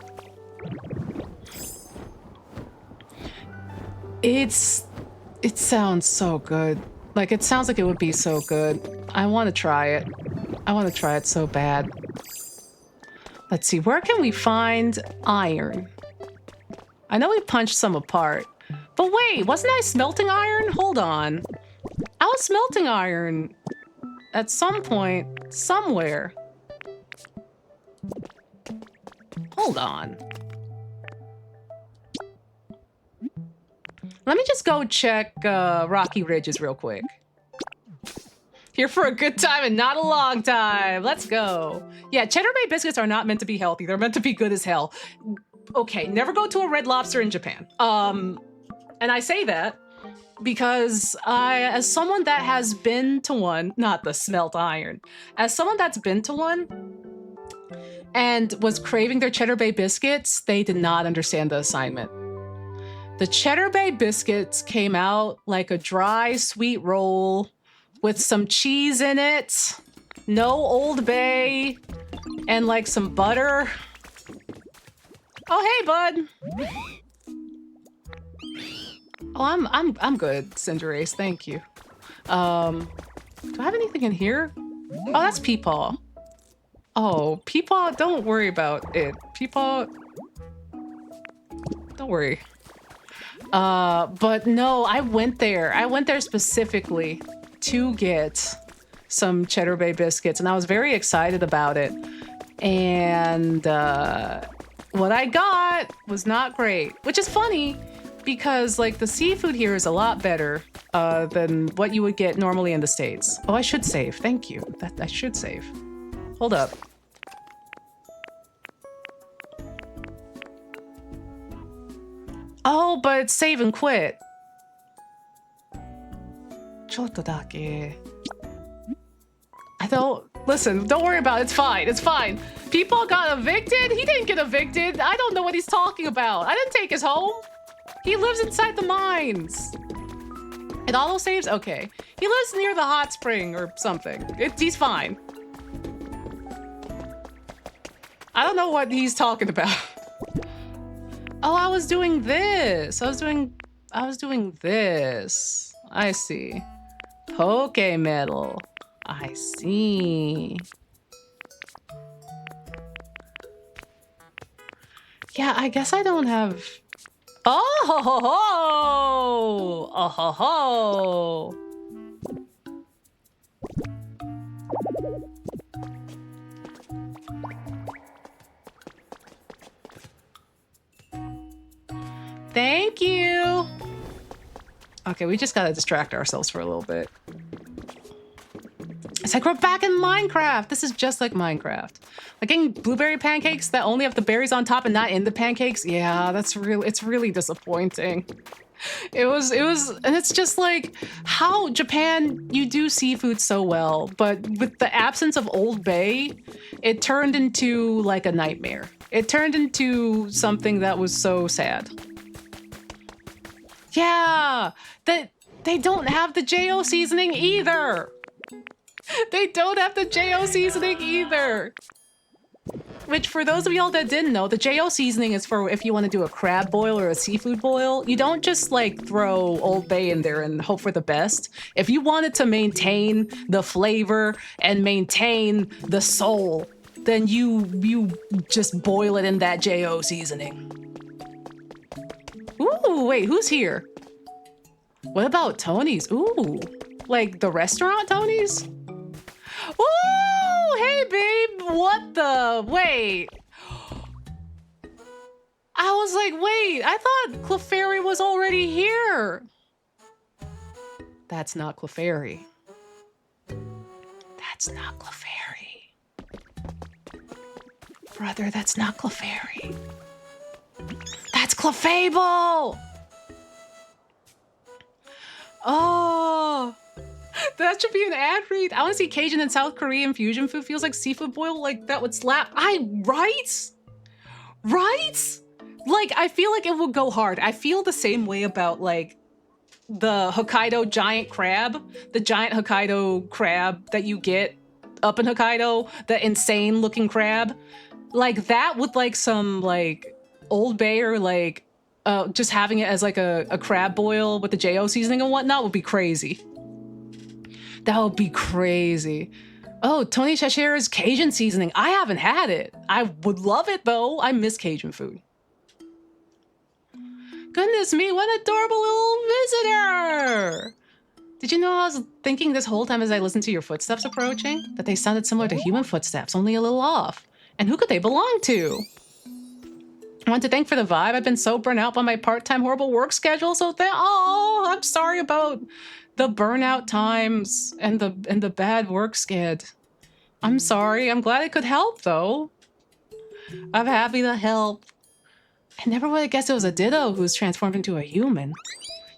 It sounds so good. Like, it sounds like it would be so good. I want to try it. I want to try it so bad. Let's see, where can we find iron? I know we punched some apart. But wait, wasn't I smelting iron? Hold on. I was smelting iron at some point, somewhere. Hold on. Let me just go check Rocky Ridges real quick. Here for a good time and not a long time. Let's go. Yeah, Cheddar Bay biscuits are not meant to be healthy. They're meant to be good as hell. Okay, never go to a Red Lobster in Japan. And I say that because as someone that has been to one, not the smelt iron, as someone that's been to one and was craving their Cheddar Bay biscuits, they did not understand the assignment. The Cheddar Bay biscuits came out like a dry, sweet roll with some cheese in it, no Old Bay, and like some butter. Oh, hey, bud. Oh, I'm good, Cinderace. Thank you. Do I have anything in here? Oh, that's Peepaw. Oh, Peepaw, don't worry about it. Peepaw, don't worry. But no, I went there. I went there specifically to get some Cheddar Bay biscuits, and I was very excited about it. And what I got was not great, which is funny because like the seafood here is a lot better than what you would get normally in the States. Oh, I should save. Thank you. I should save. Hold up. Oh, but save and quit. ちょっとだけ. I don't listen. Don't worry about it. It's fine. It's fine. People got evicted. He didn't get evicted. I don't know what he's talking about. I didn't take his home. He lives inside the mines. It auto saves. Okay. He lives near the hot spring or something. He's fine. I don't know what he's talking about. Oh, I was doing this. I was doing this. I see. Poke metal. I see. Yeah, I guess I don't have... Oh ho ho ho! Oh ho ho! Thank you! Okay, we just gotta distract ourselves for a little bit. It's like we're back in Minecraft! This is just like Minecraft. Like getting blueberry pancakes that only have the berries on top and not in the pancakes? Yeah, it's really disappointing. It was, and it's just like, how Japan, you do seafood so well, but with the absence of Old Bay, it turned into like a nightmare. It turned into something that was so sad. Yeah, that they don't have the JO seasoning either. They don't have the JO seasoning either. Which, for those of y'all that didn't know, the JO seasoning is for if you want to do a crab boil or a seafood boil. You don't just like throw Old Bay in there and hope for the best. If you wanted to maintain the flavor and maintain the soul, then you just boil it in that JO seasoning. Ooh, wait, who's here? What about Tony's? Ooh, like the restaurant Tony's? Ooh, hey babe, what the, wait. I was like, wait, I thought Clefairy was already here. That's not Clefairy. That's not Clefairy. Brother, that's not Clefairy. That's Clefable! Oh, that should be an ad read. I want to see Cajun and South Korean fusion food feels like seafood boil. Like that would slap. Right? Like I feel like it would go hard. I feel the same way about like the Hokkaido giant crab, the giant Hokkaido crab that you get up in Hokkaido, the insane looking crab. Like that with like some like Old Bay or like just having it as like a crab boil with the JO seasoning and whatnot would be crazy. That would be crazy. Oh, Tony Cheshira's Cajun seasoning. I haven't had it. I would love it though. I miss Cajun food. Goodness me, what adorable little visitor! Did you know I was thinking this whole time as I listened to your footsteps approaching? That they sounded similar to human footsteps, only a little off. And who could they belong to? I want to thank for the vibe. I've been so burnt out by my part-time horrible work schedule, so oh, I'm sorry about the burnout times and the bad work sched. I'm sorry. I'm glad I could help though. I'm happy to help. I never would have guessed it was a Ditto who's transformed into a human.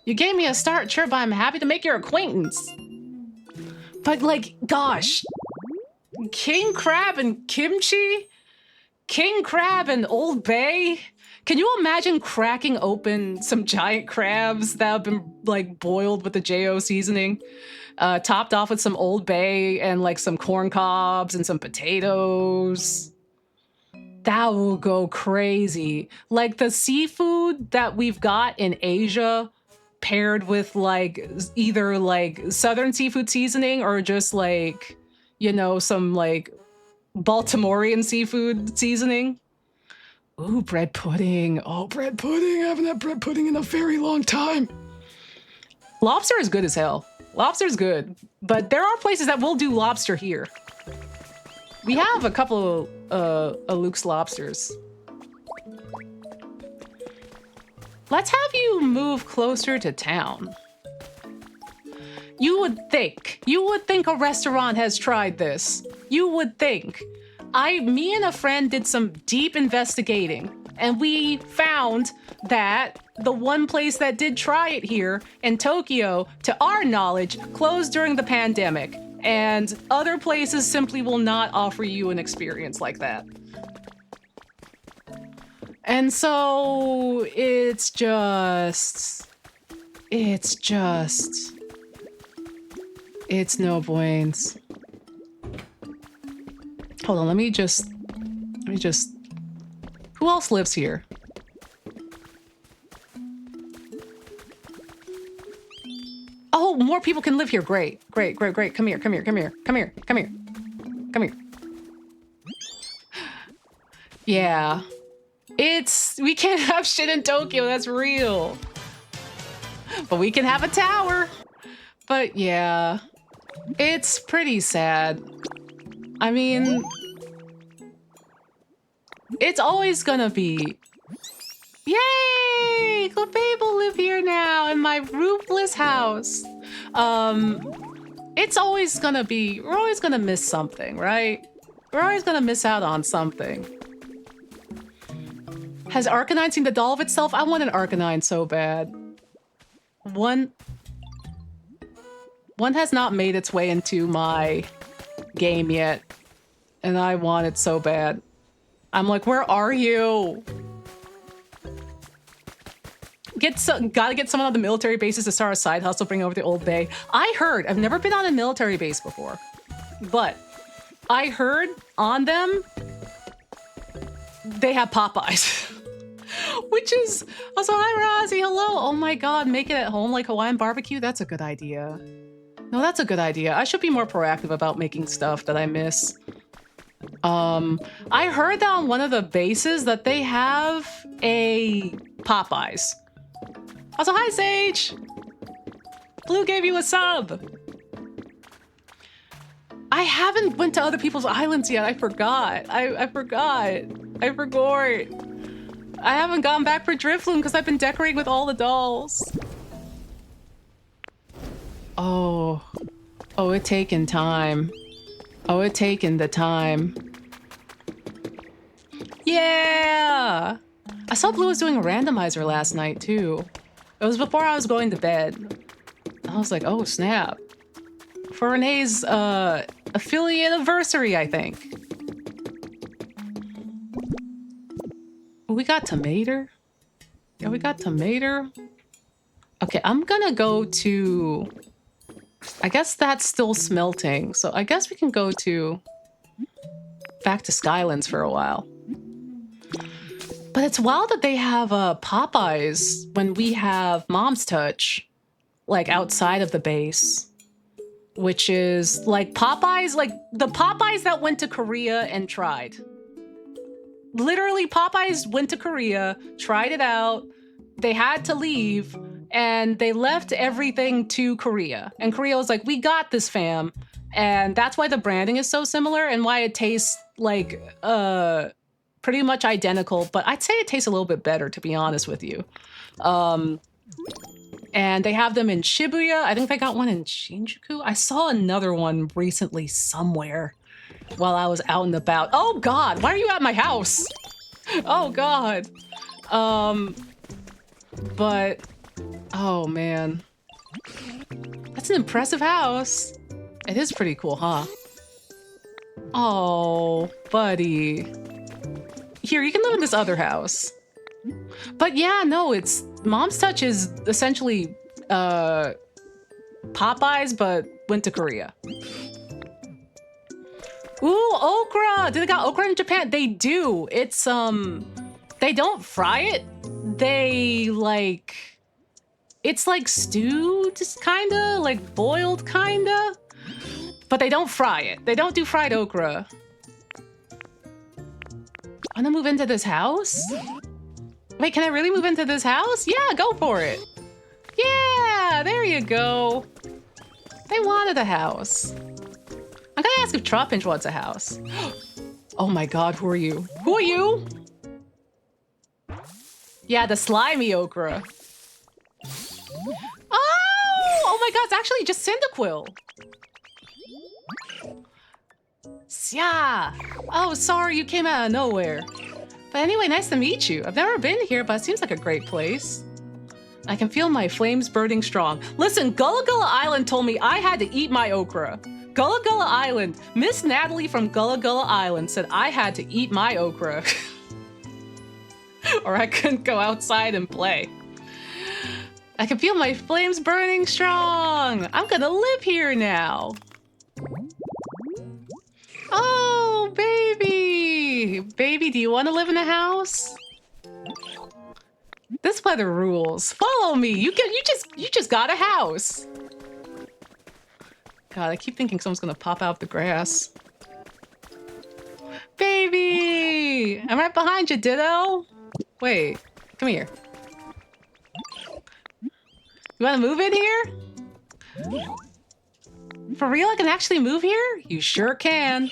You gave me a start, sure, but I'm happy to make your acquaintance. But like, gosh, King Crab and Kimchi? King Crab and Old Bay? Can you imagine cracking open some giant crabs that have been like boiled with the JO seasoning, topped off with some Old Bay and like some corn cobs and some potatoes? That will go crazy. Like the seafood that we've got in Asia paired with like either like Southern seafood seasoning or just like, you know, some like Baltimorean seafood seasoning. Ooh, bread pudding. Oh, bread pudding. I haven't had bread pudding in a very long time. Lobster is good as hell. Lobster's good. But there are places that will do lobster here. We have a couple of Luke's lobsters. Let's have you move closer to town. You would think a restaurant has tried this. You would think. Me and a friend did some deep investigating, and we found that the one place that did try it here in Tokyo, to our knowledge, closed during the pandemic, and other places simply will not offer you an experience like that. And so it's no buenos. Hold on, let me just, who else lives here? Oh, more people can live here. Great. Come here. Yeah. We can't have shit in Tokyo, that's real. But we can have a tower. But yeah, it's pretty sad. I mean, it's always gonna be, yay! Good people live here now in my roofless house. It's always gonna be, we're always gonna miss something, right? We're always gonna miss out on something. Has Arcanine seen the doll of itself? I want an Arcanine so bad. One has not made its way into my game yet, and I want it so bad. I'm like, where are you? Gotta get someone on the military bases to start a side hustle, bring over the old bay. I heard, I've never been on a military base before, but I heard on them, they have Popeyes. Which is, also, hi Rozzy, hello. Oh my God, make it at home like Hawaiian barbecue? That's a good idea. No, that's a good idea. I should be more proactive about making stuff that I miss. I heard that on one of the bases that they have a Popeyes. Also, hi Sage! Blue gave you a sub! I haven't went to other people's islands yet. I forgot. I forgot. I haven't gone back for Drifloon because I've been decorating with all the dolls. Oh, it taken time. Oh, it taken the time. Yeah! I saw Blue was doing a randomizer last night too. It was before I was going to bed. I was like, oh snap. For Renee's affiliate anniversary, I think. We got tomato. Yeah, we got tomato. Okay, I'm gonna go to, I guess that's still smelting. So I guess we can go to, back to Skylands for a while. But it's wild that they have Popeyes when we have Mom's Touch, like outside of the base. Which is like Popeyes, like the Popeyes that went to Korea and tried. Literally, Popeyes went to Korea, tried it out, they had to leave, and they left everything to Korea. And Korea was like, we got this, fam. And that's why the branding is so similar and why it tastes like pretty much identical, but I'd say it tastes a little bit better, to be honest with you. And they have them in Shibuya. I think they got one in Shinjuku. I saw another one recently somewhere while I was out and about. Oh God, why are you at my house? Oh God. But, oh man. That's an impressive house. It is pretty cool, huh? Oh, buddy. Here, you can live in this other house. But yeah, no, it's Mom's Touch is essentially Popeyes, but went to Korea. Ooh, okra! Do they got okra in Japan? They do. It's they don't fry it. They like, it's like stewed, kinda, like boiled, kinda. But they don't fry it. They don't do fried okra. wanna move into this house? Wait, can I really move into this house? Yeah, go for it. Yeah, there you go. They wanted a house. I'm gonna ask if Tropinch wants a house. Oh my god, who are you? Who are you? Yeah, the slimy okra. Oh my god, it's actually just Cyndaquil. Yeah. Oh, sorry, you came out of nowhere. But anyway, nice to meet you. I've never been here, but it seems like a great place. I can feel my flames burning strong. Listen, Gullah Gullah Island told me I had to eat my okra. Gullah Gullah Island. Miss Natalie from Gullah Gullah Island said I had to eat my okra. Or I couldn't go outside and play. I can feel my flames burning strong. I'm gonna live here now. Oh, baby. Baby, do you want to live in a house? This weather rules. Follow me. You just got a house. God, I keep thinking someone's gonna pop out of the grass. Baby! I'm right behind you, Ditto. Wait, come here. You wanna move in here? For real, I can actually move here? You sure can.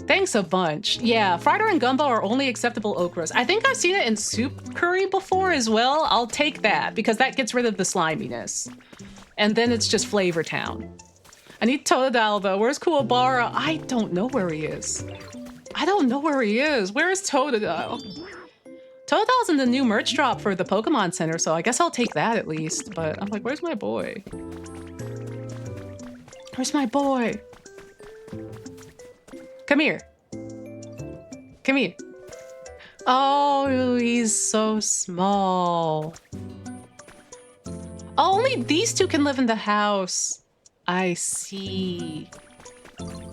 Thanks a bunch. Yeah, fried and gumbo are only acceptable okras. I think I've seen it in soup curry before as well. I'll take that because that gets rid of the sliminess. And then it's just Flavor Town. I need Totodile though. Where's Kuwabara? I don't know where he is. I don't know where he is. Where is Totodile? Totodile's in the new merch drop for the Pokemon Center, so I guess I'll take that at least. But I'm like, where's my boy? Where's my boy? Come here. Come here. Oh, he's so small. Only these two can live in the house. I see.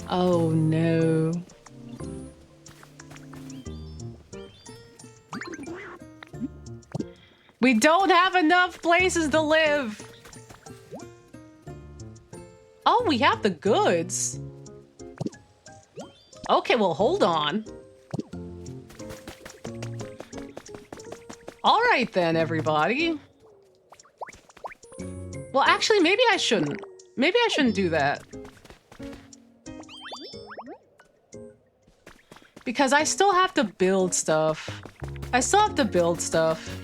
Oh no. We don't have enough places to live. Oh, we have the goods. Okay, well, hold on. All right then, everybody. Well, actually, maybe I shouldn't. Maybe I shouldn't do that. Because I still have to build stuff. I still have to build stuff.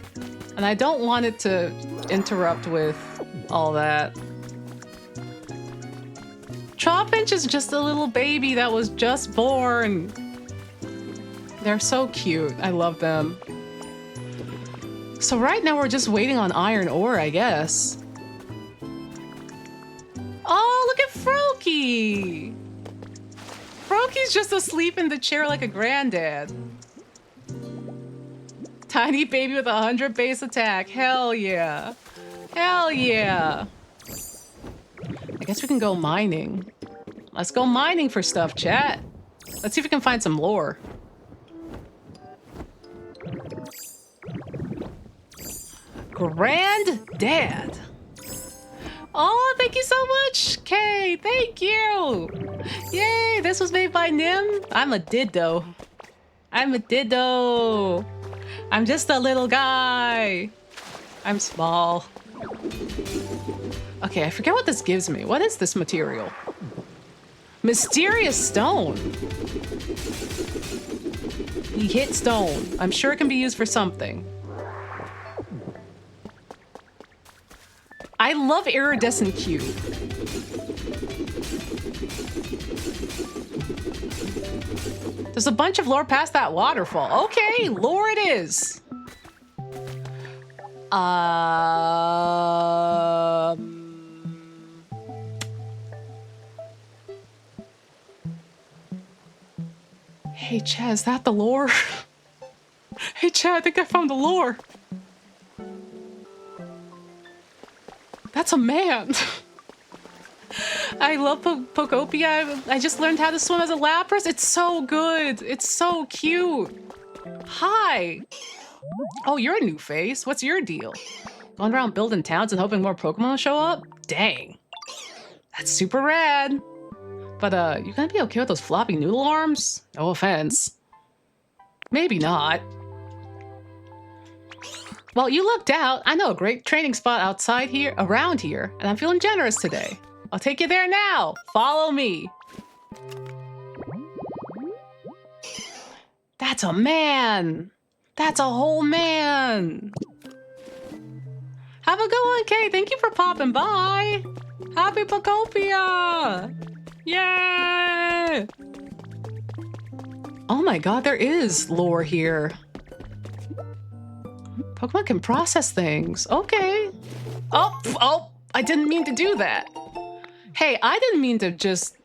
And I don't want it to interrupt with all that. Tropinch is just a little baby that was just born. They're so cute. I love them. So right now we're just waiting on iron ore, I guess. Oh, look at Froakie! Froakie's just asleep in the chair like a granddad. Tiny baby with 100 base attack. Hell yeah. Hell yeah. I guess we can go mining. Let's go mining for stuff, chat. Let's see if we can find some lore. Granddad. Oh, thank you so much, Kay. Thank you. Yay, this was made by Nim. I'm a Ditto. I'm a Ditto. I'm just a little guy. I'm small. Okay, I forget what this gives me. What is this material? Mysterious stone. We hit stone. I'm sure it can be used for something. I love iridescent cube. There's a bunch of lore past that waterfall. Okay, lore it is. Hey, Chad, is that the lore? Hey, Chad, I think I found the lore. That's a man. I love Pokopia. I just learned how to swim as a Lapras. It's so good. It's so cute. Hi. Oh, you're a new face. What's your deal? Going around building towns and hoping more Pokemon show up? Dang. That's super rad. But, you gonna be okay with those floppy noodle arms? No offense. Maybe not. Well, you lucked out. I know a great training spot outside here, around here, and I'm feeling generous today. I'll take you there now. Follow me. That's a man. That's a whole man. Have a good one, Kay. Thank you for popping by. Happy Pocopia. Yay! Oh my god, there is lore here. Pokemon can process things. Okay. Oh, I didn't mean to do that. Hey, I didn't mean to just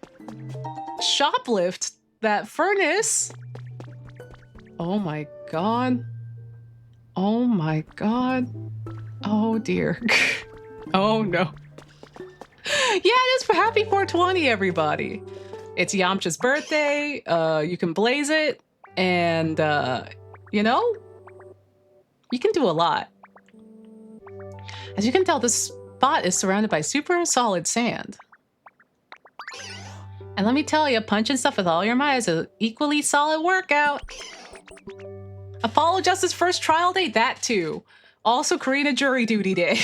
shoplift that furnace. Oh my god. Oh my god. Oh dear. Oh no. Yeah, it is for happy 420, everybody. It's Yamcha's birthday. You can blaze it, and you know, you can do a lot. As you can tell, this spot is surrounded by super solid sand. And let me tell you, punching stuff with all your might is an equally solid workout. Apollo Justice first trial day, that too. Also Karina jury duty day.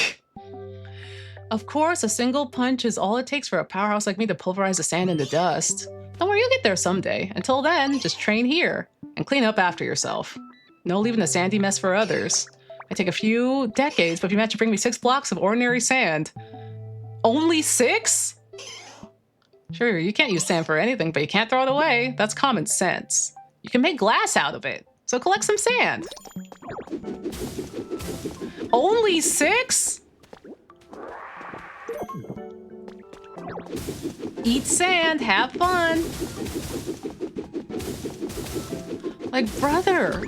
Of course, a single punch is all it takes for a powerhouse like me to pulverize the sand into dust. Don't worry, you'll get there someday. Until then, just train here and clean up after yourself. No leaving a sandy mess for others. It take a few decades, but if you manage to bring me 6 blocks of ordinary sand. Only 6? Sure, you can't use sand for anything, but you can't throw it away. That's common sense. You can make glass out of it, so collect some sand. Only 6? Eat sand, have fun. Like, brother.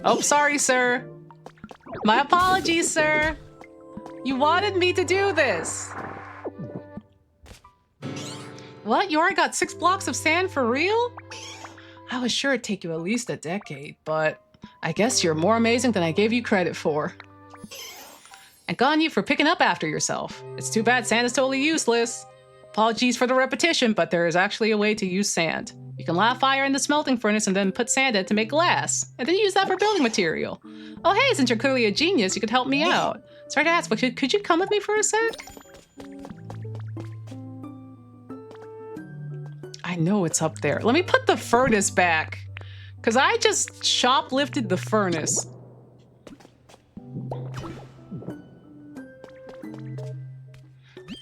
Oh, sorry, sir. My apologies, sir. You wanted me to do this. What? You already got 6 blocks of sand for real? I was sure it'd take you at least a decade, but I guess you're more amazing than I gave you credit for. And good on you for picking up after yourself. It's too bad sand is totally useless. Apologies for the repetition, but there is actually a way to use sand. You can light fire in the smelting furnace and then put sand in to make glass, and then use that for building material. Oh hey, since you're clearly a genius, you could help me out. Sorry to ask, but could you come with me for a sec? I know it's up there. Let me put the furnace back, because I just shoplifted the furnace.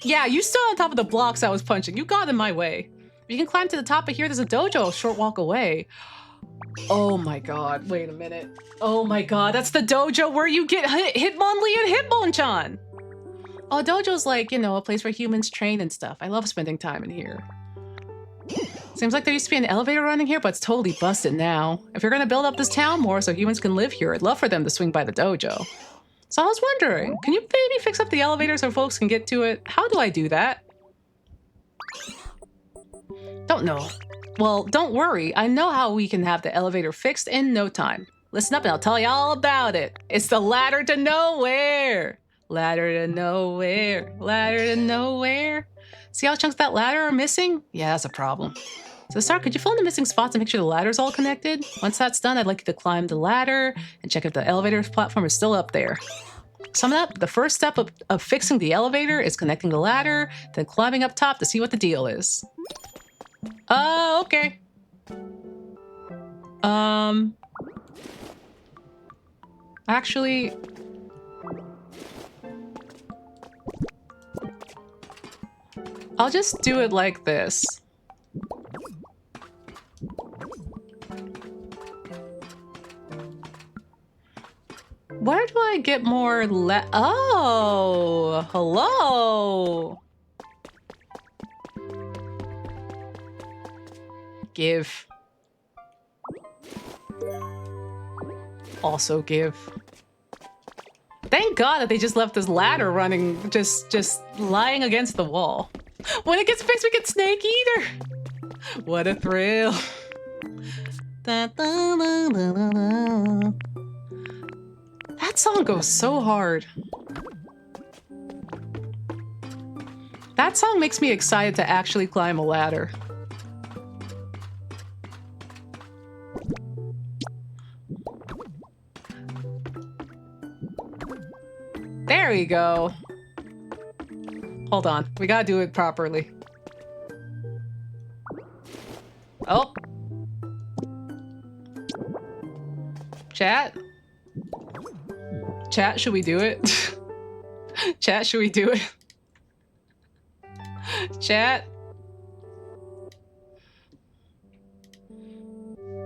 Yeah, you stood on top of the blocks I was punching. You got in my way. If you can climb to the top of here, there's a dojo a short walk away. Oh my god, wait a minute. Oh my god, that's the dojo where you get Hitmonlee and Hitmonchan. Oh, dojo's like, you know, a place where humans train and stuff. I love spending time in here. Seems like there used to be an elevator running here, but it's totally busted now. If you're gonna build up this town more so humans can live here, I'd love for them to swing by the dojo. So I was wondering, can you maybe fix up the elevator so folks can get to it? How do I do that? Don't know. Well, don't worry. I know how we can have the elevator fixed in no time. Listen up and I'll tell you all about it. It's the ladder to nowhere. Ladder to nowhere. Ladder to nowhere. See how chunks of that ladder are missing? Yeah, that's a problem. So to start, could you fill in the missing spots and make sure the ladder's all connected? Once that's done, I'd like you to climb the ladder and check if the elevator platform is still up there. Sum it up, the first step of fixing the elevator is connecting the ladder, then climbing up top to see what the deal is. Okay. Actually... I'll just do it like this. Where do I get more oh, hello. Give. Also give. Thank God that they just left this ladder running, just lying against the wall. When it gets fixed, we get Snake Eater. What a thrill. Da, da, da, da, da, da. That song goes so hard. That song makes me excited to actually climb a ladder. There we go. Hold on. We gotta do it properly. Oh. Chat? Chat, should we do it? Chat, should we do it? Chat?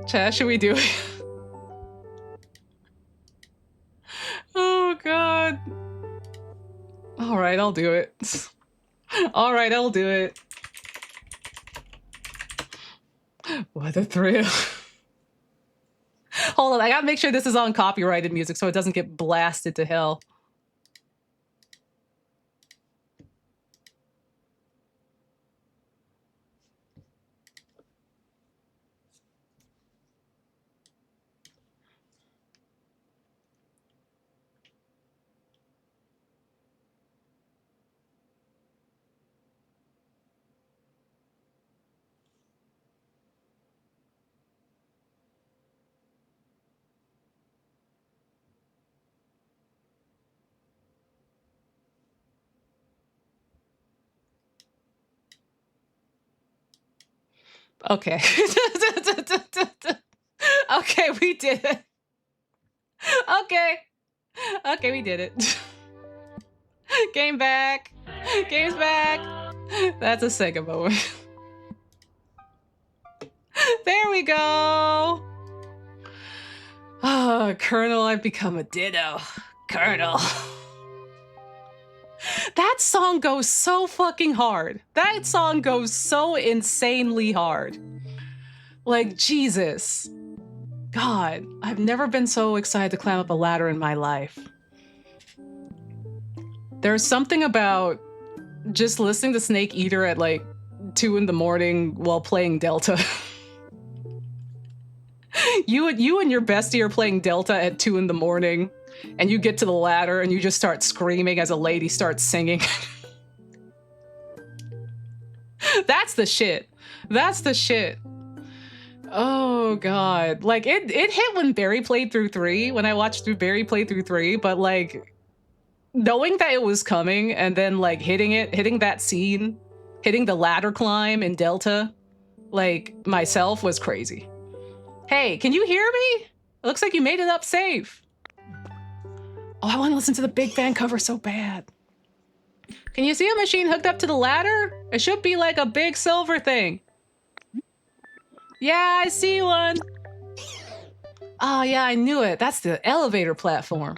Chat, should we do it? Oh, God. All right, I'll do it. All right, I'll do it. What a thrill. Hold on, I gotta make sure this is on copyrighted music so it doesn't get blasted to hell. Okay. Okay, we did it. Okay. Okay, we did it. Game back. Game's back. That's a Sega moment. There we go. Oh, Colonel, I've become a Ditto. Colonel. That song goes so fucking hard. That song goes so insanely hard. Like, Jesus. God, I've never been so excited to climb up a ladder in my life. There's something about just listening to Snake Eater at like 2 in the morning while playing Delta. You and your bestie are playing Delta at 2 in the morning, and you get to the ladder and you just start screaming as a lady starts singing. That's the shit. That's the shit. Oh God. Like it hit when Barry played through 3, when I watched through Barry play through 3, but like knowing that it was coming and then like hitting that scene, hitting the ladder climb in Delta, like myself was crazy. Hey, can you hear me? It looks like you made it up safe. Oh, I want to listen to the Big Fan cover so bad. Can you see a machine hooked up to the ladder? It should be like a big silver thing. Yeah, I see one. Oh yeah, I knew it. That's the elevator platform.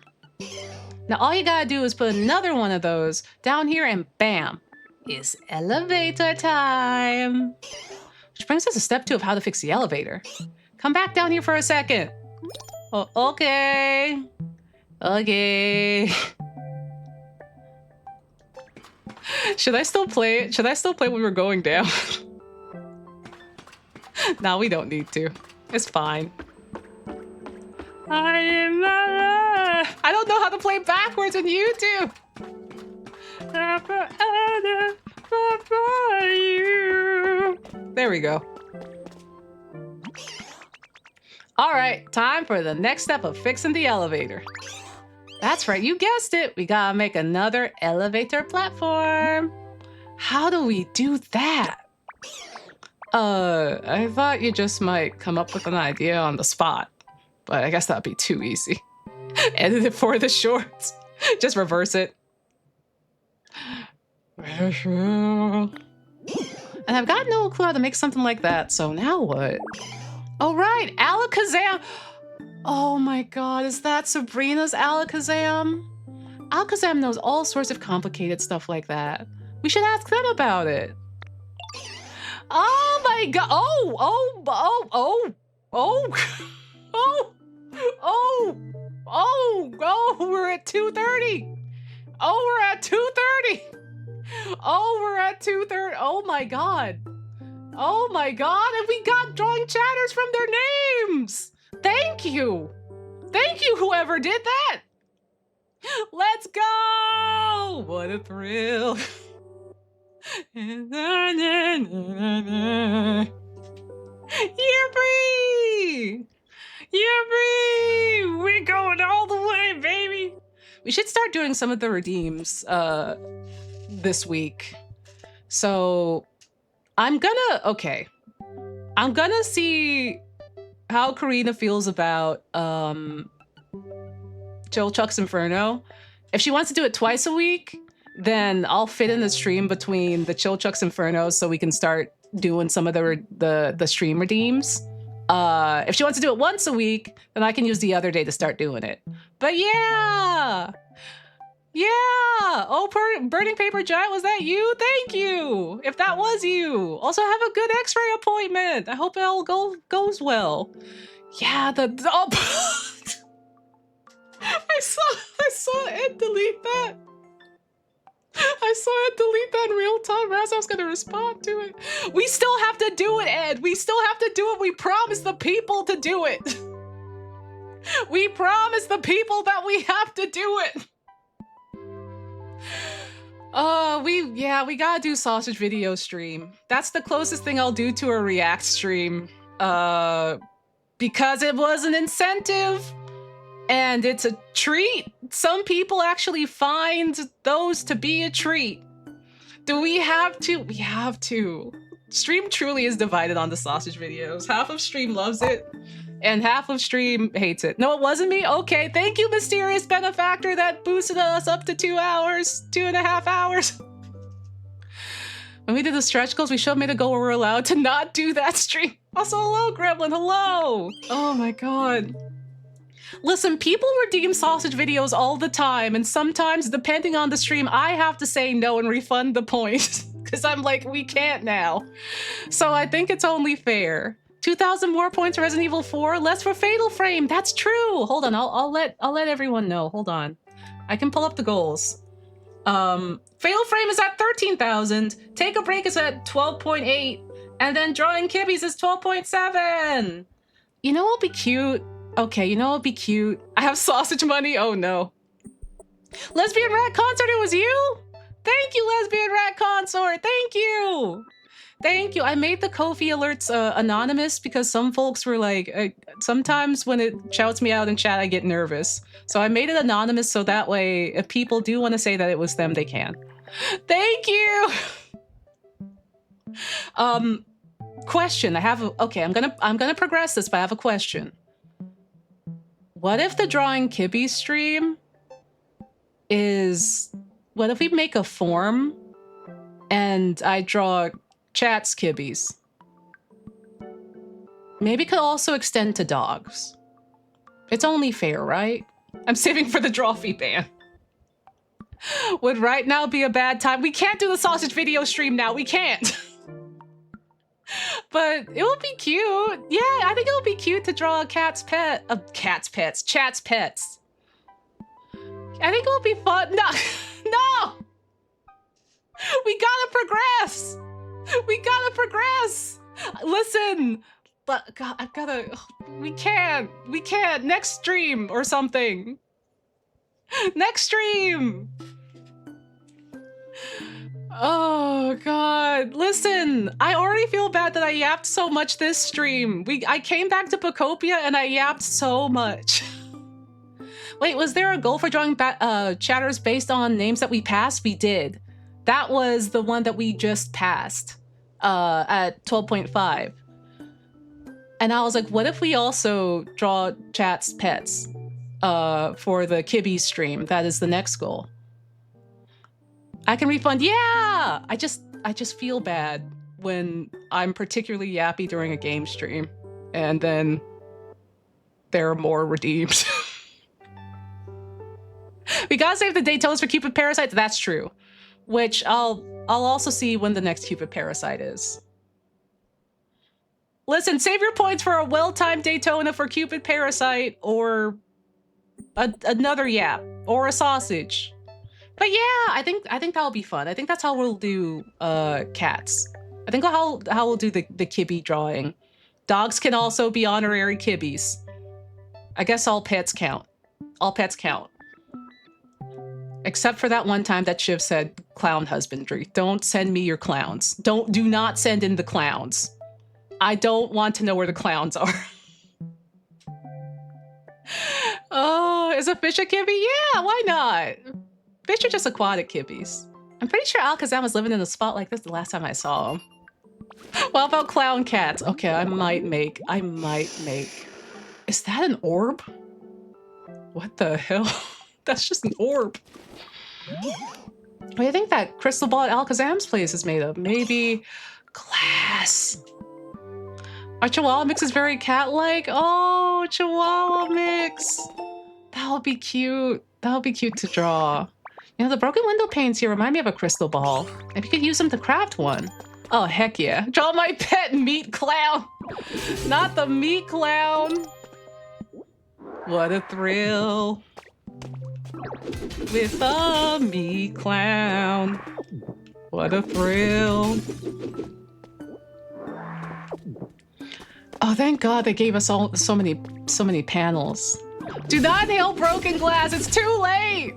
Now all you gotta do is put another one of those down here and bam, it's elevator time. Which brings us to step 2 of how to fix the elevator. Come back down here for a second. Oh, okay. Okay. Should I still play it? Should I still play when we're going down? No, we don't need to. It's fine. I don't know how to play backwards in YouTube. There we go. All right, time for the next step of fixing the elevator. That's right, you guessed it. We gotta make another elevator platform. How do we do that? I thought you just might come up with an idea on the spot, but I guess that'd be too easy. Edit it for the shorts. Just reverse it. And I've got no clue how to make something like that, so now what? Oh, right, Alakazam. Oh my God, is that Sabrina's Alakazam? Alakazam knows all sorts of complicated stuff like that. We should ask them about it. Oh my God, we're at 2:30. Oh, we're at 2:30. Oh, we're at 2:30. Oh my God. Oh my God, and we got drawing chatters from their names. Thank you. Thank you, whoever did that. Let's go. What a thrill. You're free. You're free. We're going all the way, baby. We should start doing some of the redeems this week. So I'm gonna see how Karina feels about Jill Chuck's Inferno. If she wants to do it twice a week, then I'll fit in the stream between the Chill Chuck's Inferno so we can start doing some of the stream redeems. If she wants to do it once a week, then I can use the other day to start doing it. But yeah! Yeah! Oh, Burning Paper Giant, was that you? Thank you! If that was you! Also have a good x-ray appointment! I hope it all goes well. Yeah, oh, I saw Ed delete that. I saw Ed delete that in real time as I was gonna respond to it. We still have to do it, Ed! We still have to do it! We promised the people to do it! We promised the people that we have to do it! We gotta do sausage video stream. That's the closest thing I'll do to a React stream. Because it was an incentive and it's a treat. Some people actually find those to be a treat. Do we have to? We have to. Stream truly is divided on the sausage videos. Half of stream loves it and half of stream hates it. No, it wasn't me? Okay, thank you, mysterious benefactor that boosted us up to 2 hours, 2.5 hours. When we did the stretch goals, we showed me to go where we're allowed to not do that stream. Also, hello, Gremlin, hello. Oh my God. Listen, people redeem sausage videos all the time, and sometimes, depending on the stream, I have to say no and refund the point. Because I'm like, we can't now. So I think it's only fair. 2,000 more points for Resident Evil 4, less for Fatal Frame. That's true. Hold on, I'll let everyone know. Hold on. I can pull up the goals. Fatal Frame is at 13,000. Take a Break is at 12.8. And then Drawing Kibbies is 12.7. You know what'll be cute? Okay, you know what'll be cute? I have sausage money. Oh no. Lesbian Rat Consort, it was you? Thank you, Lesbian Rat Consort. Thank you. Thank you. I made the Ko-fi alerts anonymous because some folks were like, sometimes when it shouts me out in chat, I get nervous. So I made it anonymous so that way if people do want to say that it was them, they can. Thank you. Question. Okay, I'm gonna progress this, but I have a question. What if the Drawing Kibby stream is, what if we make a form and I draw Chat's Kibbies? Maybe it could also extend to dogs. It's only fair, right? I'm saving for the draw fee ban. Would right now be a bad time? We can't do the sausage video stream now. We can't. But it would be cute. Yeah, I think it would be cute to draw a Chat's Pets. I think it would be fun. No, no! We gotta progress! We gotta progress! Listen, but God, I've gotta, we can't. Next stream or something. Next stream! Oh God, listen, I already feel bad that I yapped so much this stream. I came back to Pocopia and I yapped so much. Wait, was there a goal for drawing chatters based on names that we passed? We did. That was the one that we just passed at 12.5. And I was like, what if we also draw Chat's Pets for the Kibby stream? That is the next goal. I can refund. Yeah, I just feel bad when I'm particularly yappy during a game stream, and then there are more redeems. We gotta save the Daytonas for Cupid Parasites. That's true. Which I'll also see when the next Cupid Parasite is. Listen, save your points for a well-timed Daytona for Cupid Parasite, or another yap, or a sausage. But yeah, I think that'll be fun. I think that's how we'll do cats. I think how we'll do the Kibby drawing. Dogs can also be honorary Kibbies. I guess all pets count. All pets count. Except for that one time that Shiv said clown husbandry. Don't send me your clowns. Do not send in the clowns. I don't want to know where the clowns are. Oh, Is a fish a kibby? Yeah, why not? Fish are just aquatic kibbies. I'm pretty sure Alakazam was living in a spot like this the last time I saw him. What about clown cats? Okay, I might make. Is that an orb? What the hell? That's just an orb. What do you think that crystal ball at Alakazam's place is made of? Maybe glass. Our Chihuahua mix is very cat-like. Oh, Chihuahua mix. That would be cute. That would be cute to draw. You know, the broken window panes here remind me of a crystal ball. Maybe you could use them to craft one. Oh, heck yeah. Draw my pet meat clown. Not the meat clown. What a thrill. With a meat clown. What a thrill. Oh, thank God they gave us all so many panels. Do not hail broken glass. It's too late.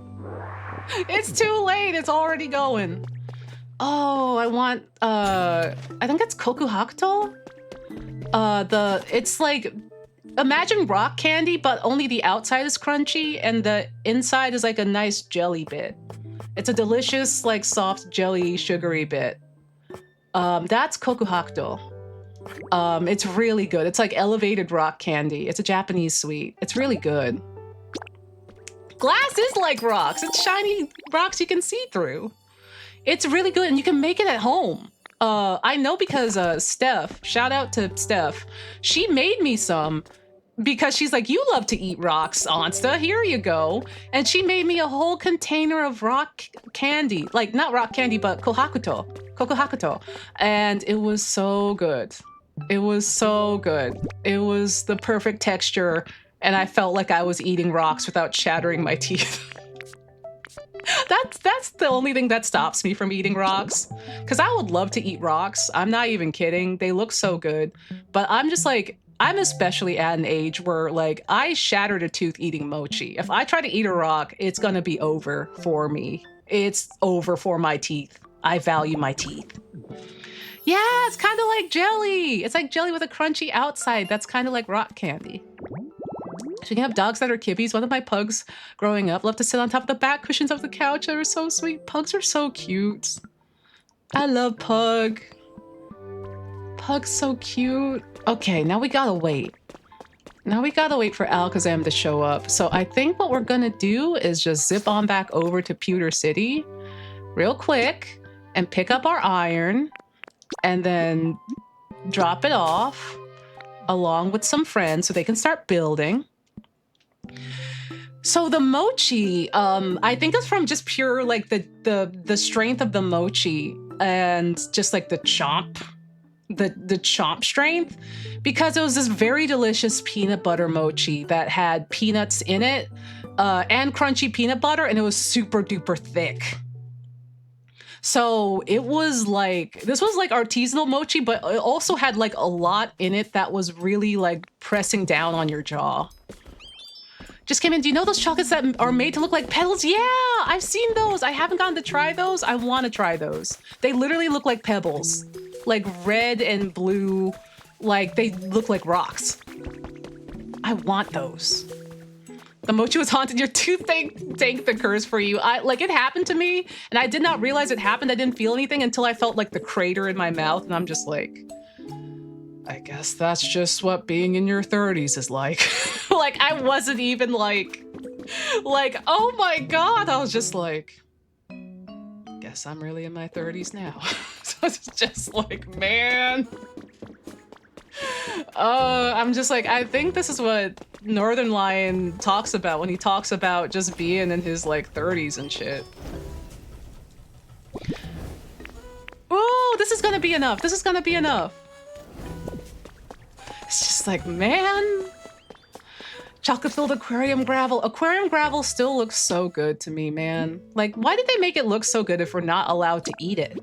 It's too late. It's already going. Oh, I want I think it's Kokuhakuto. It's like, imagine rock candy, but only the outside is crunchy and the inside is like a nice jelly bit. It's a delicious, like soft jelly, sugary bit. That's Kokuhakuto. It's really good. It's like elevated rock candy. It's a Japanese sweet. It's really good. Glass is like rocks. It's shiny rocks you can see through. It's really good, and you can make it at home. I know because Steph, shout out to Steph, she made me some because she's like, you love to eat rocks, Onsta, here you go. And she made me a whole container of rock candy, like not rock candy, but Kokuhakuto. And it was so good. It was so good. It was the perfect texture, and I felt like I was eating rocks without shattering my teeth. That's the only thing that stops me from eating rocks. Because I would love to eat rocks. I'm not even kidding. They look so good. But I'm just like, I'm especially at an age where like I shattered a tooth eating mochi. If I try to eat a rock, it's gonna be over for me. It's over for my teeth. I value my teeth. Yeah, it's kind of like jelly. It's like jelly with a crunchy outside. That's kind of like rock candy. Speaking of dogs that are kibbies, one of my pugs growing up loved to sit on top of the back cushions of the couch. They were so sweet. Pugs are so cute. I love Pug. Pug's so cute. Okay, now we gotta wait. Now we gotta wait for Alakazam to show up. So I think what we're gonna do is just zip on back over to Pewter City real quick and pick up our iron and then drop it off along with some friends so they can start building. So the mochi, I think it's from just pure like the strength of the mochi and just like the chomp strength, because it was this very delicious peanut butter mochi that had peanuts in it and crunchy peanut butter, and it was super duper thick. So it was like, this was like artisanal mochi, but it also had like a lot in it that was really like pressing down on your jaw. Just came in. Do you know those chocolates that are made to look like petals? Yeah, I've seen those. I haven't gotten to try those. I want to try those. They literally look like pebbles, like red and blue, like they look like rocks. I want those. The mochi was haunted. Your tooth thank the curse for you. Like it happened to me, and I did not realize it happened. I didn't feel anything until I felt like the crater in my mouth, and I'm just like, I guess that's just what being in your 30s is like. Like I wasn't even like, oh my God. I was just like, guess I'm really in my 30s now. So it's just like, man. I'm just like, I think this is what Northern Lion talks about when he talks about just being in his like 30s and shit. Ooh, this is gonna be enough. This is gonna be enough. It's just like, man. Chocolate-filled aquarium gravel. Aquarium gravel still looks so good to me, man. Like, why did they make it look so good if we're not allowed to eat it?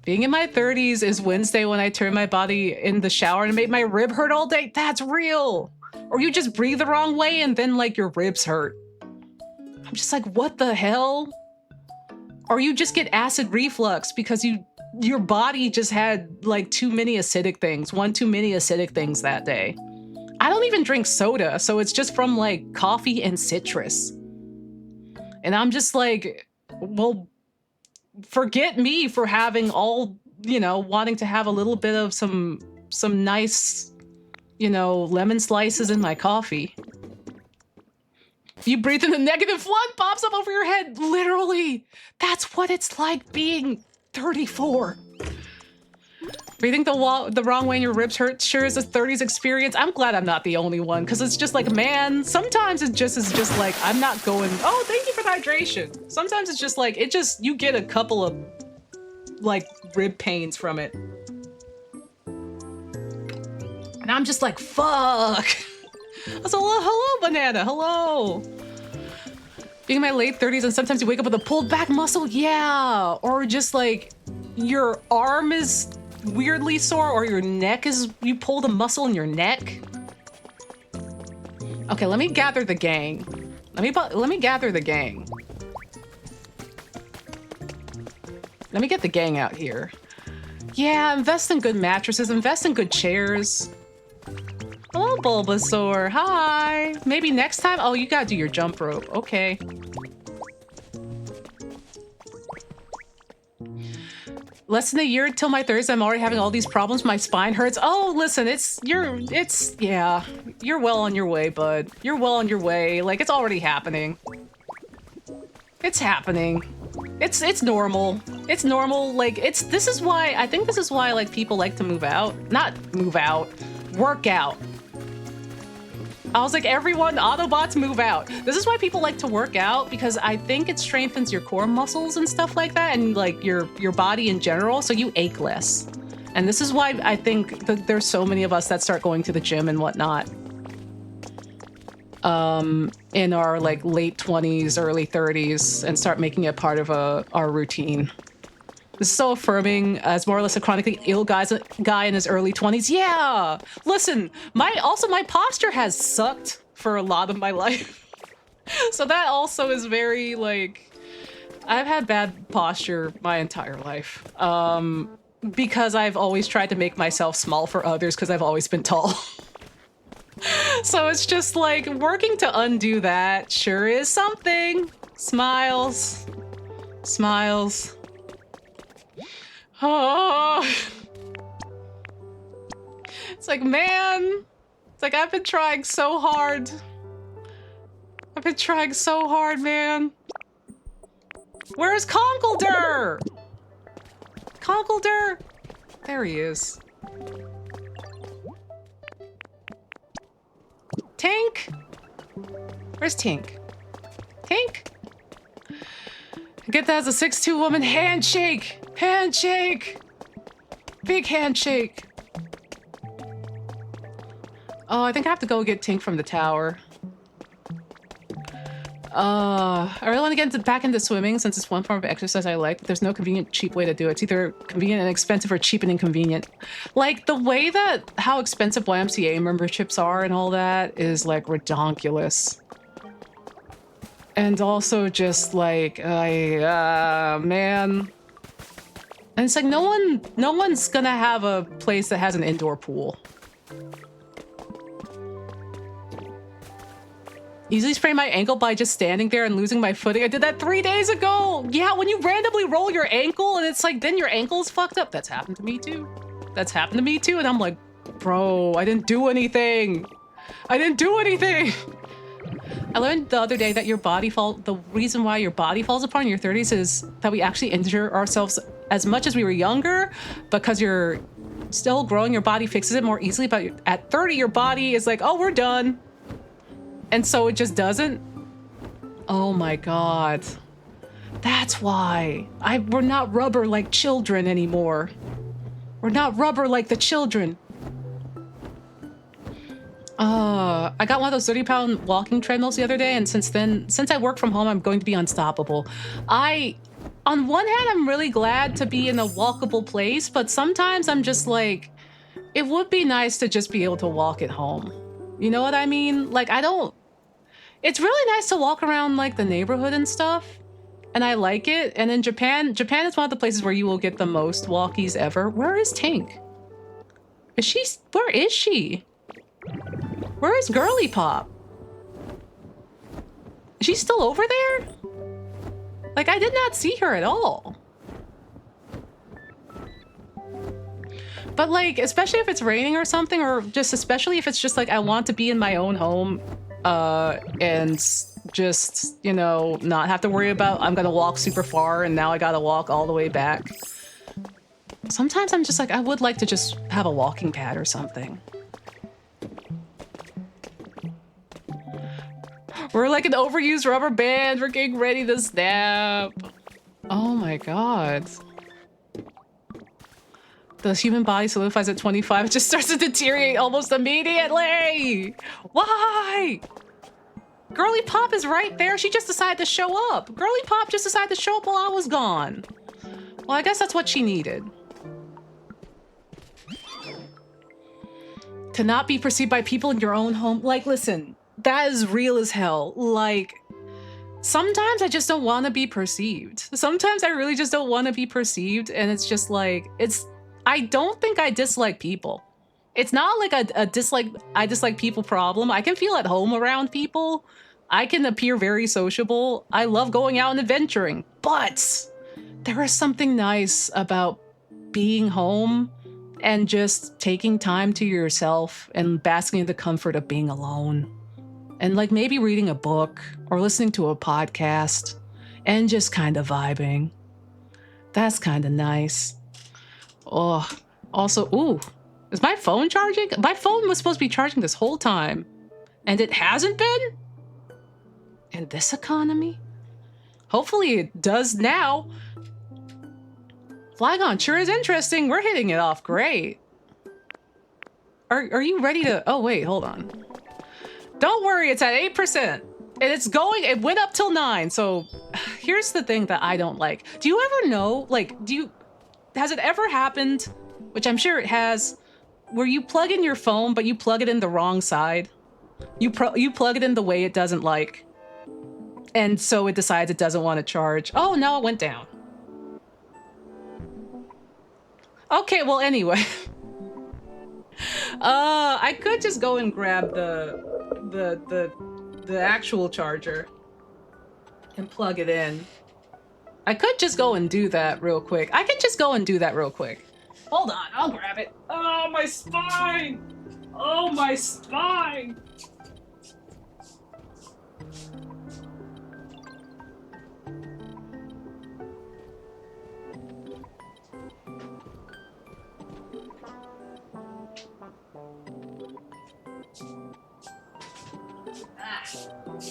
Being in my 30s is Wednesday when I turned my body in the shower and made my rib hurt all day. That's real. Or you just breathe the wrong way and then like your ribs hurt. I'm just like, what the hell? Or you just get acid reflux because your body just had like too many acidic things, one too many acidic things that day. I don't even drink soda, so it's just from like coffee and citrus. And I'm just like, well, forget me for having all, you know, wanting to have a little bit of some nice, you know, lemon slices in my coffee. You breathe in the negative flood pops up over your head. Literally, that's what it's like being 34. Breathing the wrong way and your ribs hurt sure is a 30s experience. I'm glad I'm not the only one, because it's just like, man, sometimes it just is just like, I'm not going, oh, thank you for the hydration. Sometimes it's just like, you get a couple of like rib pains from it. And I'm just like, fuck. I was like, hello, banana, hello. Being in my late 30s and sometimes you wake up with a pulled back muscle, yeah. Or just like your arm is weirdly sore, or your neck is, you pulled a muscle in your neck. Okay, let me gather the gang. Let me gather the gang. Let me get the gang out here. Yeah, invest in good mattresses, invest in good chairs. Hello, Bulbasaur. Hi. Maybe next time? Oh, you gotta do your jump rope. Okay. Less than a year till my 30s, I'm already having all these problems. My spine hurts. Oh, listen, yeah. You're well on your way, bud. You're well on your way. Like, it's already happening. It's happening. It's normal. It's normal. Like, I think this is why, like, people like to move out. Not move out. Work out. I was like, everyone, Autobots move out. This is why people like to work out, because I think it strengthens your core muscles and stuff like that, and like your body in general, so you ache less. And this is why I think that there's so many of us that start going to the gym and whatnot. In our like late 20s, early 30s, and start making it part of our routine. This is so affirming as more or less a chronically ill guy in his early 20s. Yeah! Listen, my posture has sucked for a lot of my life. So that also is very, like... I've had bad posture my entire life. Because I've always tried to make myself small for others because I've always been tall. So it's just like, working to undo that sure is something. Smiles. Smiles. Oh, it's like, man, it's like, I've been trying so hard. I've been trying so hard, man. Where's Conkeldurr? Conkeldurr? There he is. Tink? Where's Tink? Tink? Get that as a 6'2" woman. Handshake! Handshake! Big handshake. Oh, I think I have to go get Tink from the tower. I really want to get back into swimming since it's one form of exercise I like. But there's no convenient, cheap way to do it. It's either convenient and expensive or cheap and inconvenient. Like, the way that how expensive YMCA memberships are and all that is, like, redonkulous. And also just, like, man. And it's like, no one's gonna have a place that has an indoor pool. Easily sprained my ankle by just standing there and losing my footing. I did that 3 days ago. Yeah, when you randomly roll your ankle and it's like, then your ankle's fucked up. That's happened to me too. That's happened to me too. And I'm like, bro, I didn't do anything. I didn't do anything. I learned the other day that the reason why your body falls apart in your 30s is that we actually injure ourselves as much as we were younger, because you're still growing, your body fixes it more easily, but at 30, your body is like, oh, we're done. And so it just doesn't. Oh my God. That's why. We're not rubber like children anymore. We're not rubber like the children. I got one of those 30-pound walking treadmills the other day, and since I work from home, I'm going to be unstoppable. On one hand, I'm really glad to be in a walkable place, but sometimes I'm just like, it would be nice to just be able to walk at home. You know what I mean? Like, it's really nice to walk around, like, the neighborhood and stuff, and I like it. And in Japan is one of the places where you will get the most walkies ever. Where is Tink? Where is she? Where is Girly Pop? Is she still over there? Like, I did not see her at all. But like, especially if it's raining or something, or just especially if it's just like I want to be in my own home and just, you know, not have to worry about I'm gonna walk super far and now I gotta walk all the way back. Sometimes I'm just like, I would like to just have a walking pad or something. We're like an overused rubber band. We're getting ready to snap. Oh my god. The human body solidifies at 25. It just starts to deteriorate almost immediately. Why? Girly Pop is right there. She just decided to show up. Girly Pop just decided to show up while I was gone. Well, I guess that's what she needed. To not be perceived by people in your own home. Like, listen, that is real as hell. Like, sometimes I just don't want to be perceived. Sometimes I really just don't want to be perceived. And it's just like, I don't think I dislike people. It's not like I dislike people problem. I can feel at home around people. I can appear very sociable. I love going out and adventuring. But there is something nice about being home and just taking time to yourself and basking in the comfort of being alone. And like maybe reading a book or listening to a podcast and just kind of vibing. That's kind of nice. Oh, also, ooh, is my phone charging? My phone was supposed to be charging this whole time and it hasn't been? In this economy? Hopefully it does now. Flygon sure is interesting. We're hitting it off great. Are you ready to... Oh, wait, hold on. Don't worry, it's at 8%. And it's going... It went up till 9, so... Here's the thing that I don't like. Do you ever know, like, has it ever happened, which I'm sure it has, where you plug in your phone, but you plug it in the wrong side? You plug it in the way it doesn't like. And so it decides it doesn't want to charge. Oh, no, it went down. Okay, well, anyway. I could just go and grab the actual charger and plug it in. I could just go and do that real quick. Hold on, I'll grab it. Oh, my spine! Oh, my spine!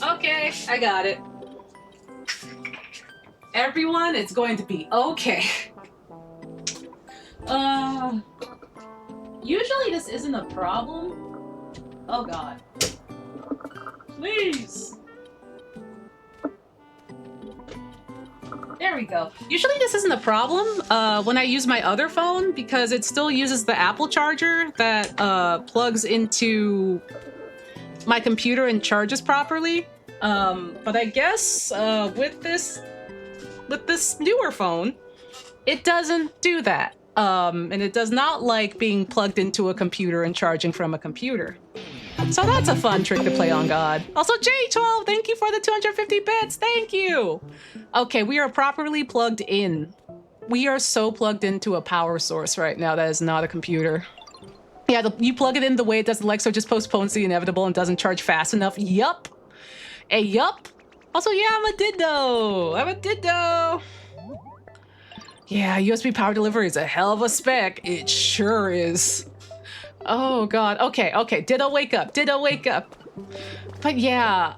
Okay, I got it. Everyone, it's going to be okay. Usually this isn't a problem. Oh god. Please. There we go. Usually this isn't a problem when I use my other phone because it still uses the Apple charger that plugs into my computer and charges properly. But I guess with this newer phone, it doesn't do that. And it does not like being plugged into a computer and charging from a computer. So that's a fun trick to play on God. Also, J12, thank you for the 250 bits. Thank you. Okay, we are properly plugged in. We are so plugged into a power source right now that is not a computer. Yeah, you plug it in the way it doesn't like, so it just postpones the inevitable and doesn't charge fast enough. Yup. Hey, yup. Also, yeah, I'm a Ditto. Yeah, USB power delivery is a hell of a spec. It sure is. Oh, God. Okay. Ditto, wake up. But yeah,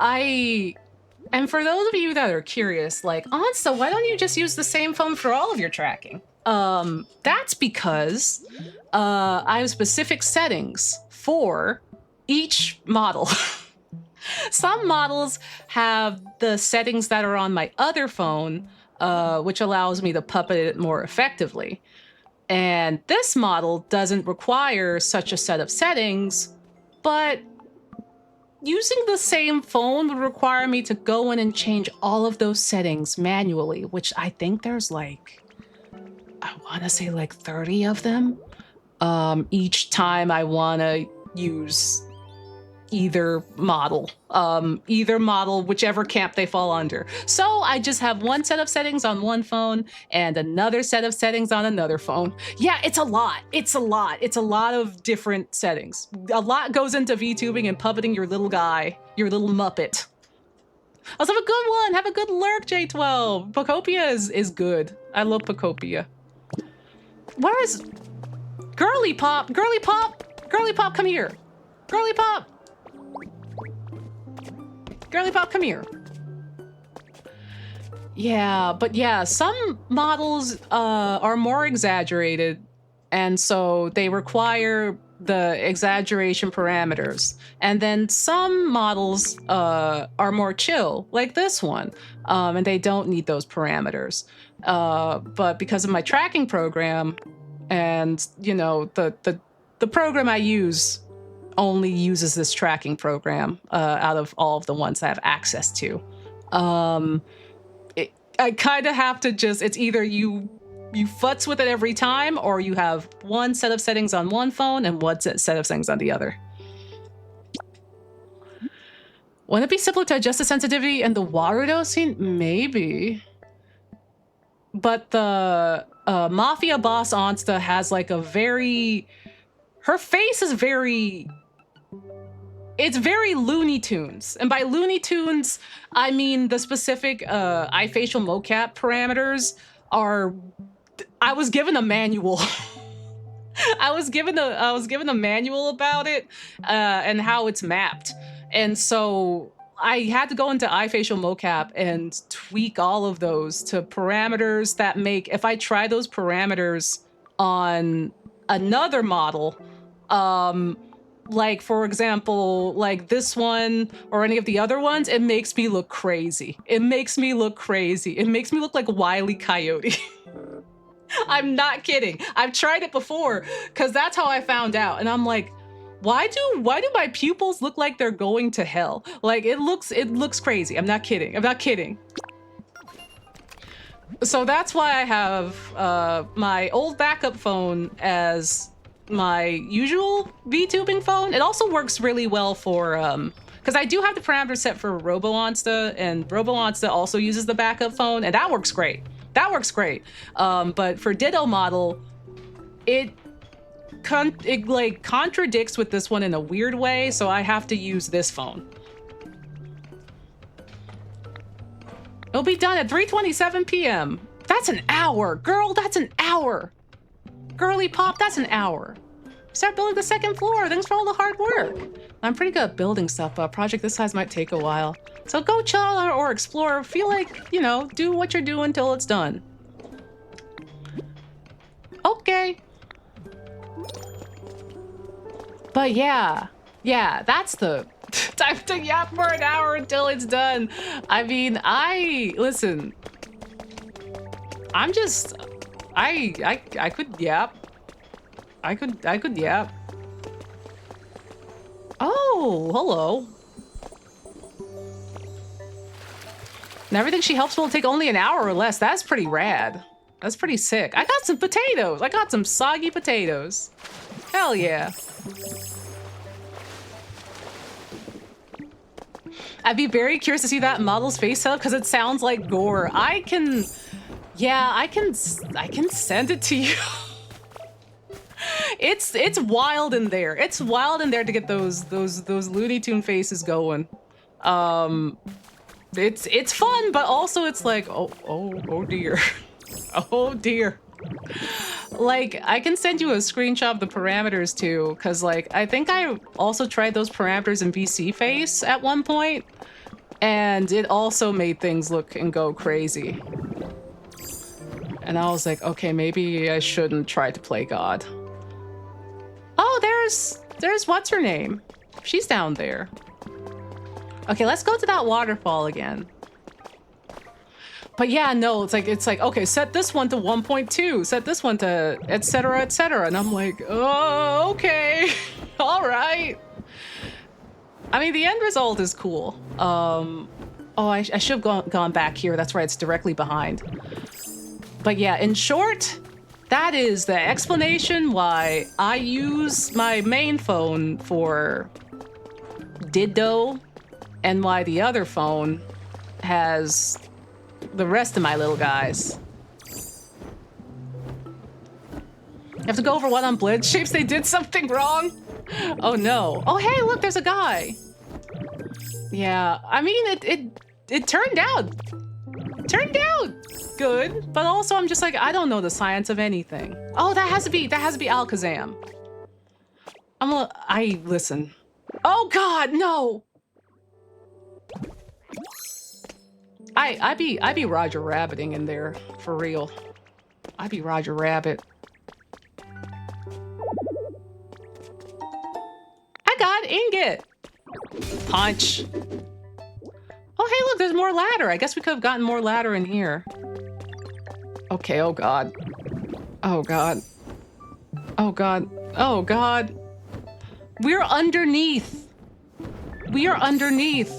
and for those of you that are curious, like, Onsta, why don't you just use the same phone for all of your tracking? That's because I have specific settings for each model. Some models have the settings that are on my other phone, which allows me to puppet it more effectively. And this model doesn't require such a set of settings, but using the same phone would require me to go in and change all of those settings manually, which I think there's like, I want to say like 30 of them. Each time I want to use either model, whichever camp they fall under. So I just have one set of settings on one phone and another set of settings on another phone. Yeah, it's a lot. It's a lot. It's a lot of different settings. A lot goes into VTubing and puppeting your little guy, your little Muppet. Also, have a good one. Have a good lurk, J12. Pocopia is good. I love Pocopia. Where is Girly Pop? Girly Pop? Girly Pop, come here. Girly Pop. Girly Pop, come here. Yeah, but yeah, some models are more exaggerated, and so they require the exaggeration parameters. And then some models are more chill, like this one, and they don't need those parameters. But because of my tracking program, and you know, the program I use only uses this tracking program out of all of the ones I have access to. I kind of have to just, it's either you futz with it every time, or you have one set of settings on one phone and one set of settings on the other. Wouldn't it be simpler to adjust the sensitivity and the water dosing? Maybe. But the Mafia boss Onsta has like a very... Her face is very... It's very Looney Tunes. And by Looney Tunes, I mean the specific eye facial mocap parameters are... I was given a manual. I was given a manual about it and how it's mapped. And so I had to go into eye facial mocap and tweak all of those to parameters that make, if I try those parameters on another model, like for example, like this one or any of the other ones, it makes me look crazy. It makes me look crazy. It makes me look like Wile E. Coyote. I'm not kidding. I've tried it before because that's how I found out. And I'm like, why do my pupils look like they're going to hell? Like it looks crazy. I'm not kidding. I'm not kidding. So that's why I have my old backup phone as my usual VTubing phone. It also works really well for because I do have the parameters set for Robo Onsta, and Robo Onsta also uses the backup phone, and that works great. That works great. But for Ditto model, it like contradicts with this one in a weird way, so I have to use this phone. It'll be done at 3:27 p.m. That's an hour, girl. That's an hour. Girly Pop, that's an hour. Start building the second floor. Thanks for all the hard work. I'm pretty good at building stuff, but a project this size might take a while. So go chill or explore. Feel like, you know, do what you're doing until it's done. Okay. But yeah, that's the time to yap for an hour until it's done. I mean, listen, I'm just, I could yap. I could yap. Oh, hello. And everything she helps will take only an hour or less. That's pretty rad. That's pretty sick. I got some potatoes. I got some soggy potatoes. Hell yeah. I'd be very curious to see that model's face setup because it sounds like gore. I can send it to you. It's wild in there. It's wild in there to get those Looney Tune faces going. It's fun, but also it's like, oh dear. Oh dear. Like, I can send you a screenshot of the parameters too, because like, I think I also tried those parameters in VC Face at one point, and it also made things look and go crazy. And I was like, okay, maybe I shouldn't try to play God. Oh, there's what's her name? She's down there. Okay, let's go to that waterfall again. But yeah, no, it's like, okay, set this one to 1.2, set this one to et cetera, and I'm like, oh, okay, all right. I mean, the end result is cool. Oh, I should have gone back here. That's right, it's directly behind. But yeah, in short, that is the explanation why I use my main phone for Ditto, and why the other phone has the rest of my little guys. You have to go over what on Blitz shapes they did something wrong. Oh no. Oh hey, look, there's a guy. Yeah, I mean it turned out good, but also I'm just like, I don't know the science of anything. Oh, that has to be Alakazam. Listen. Oh God, no. I be Roger Rabbiting in there for real. I be Roger Rabbit. I got Ingot. Punch. Oh hey, look, there's more ladder. I guess we could have gotten more ladder in here. Okay, oh God. Oh God. Oh God. Oh God. We're underneath. We are underneath.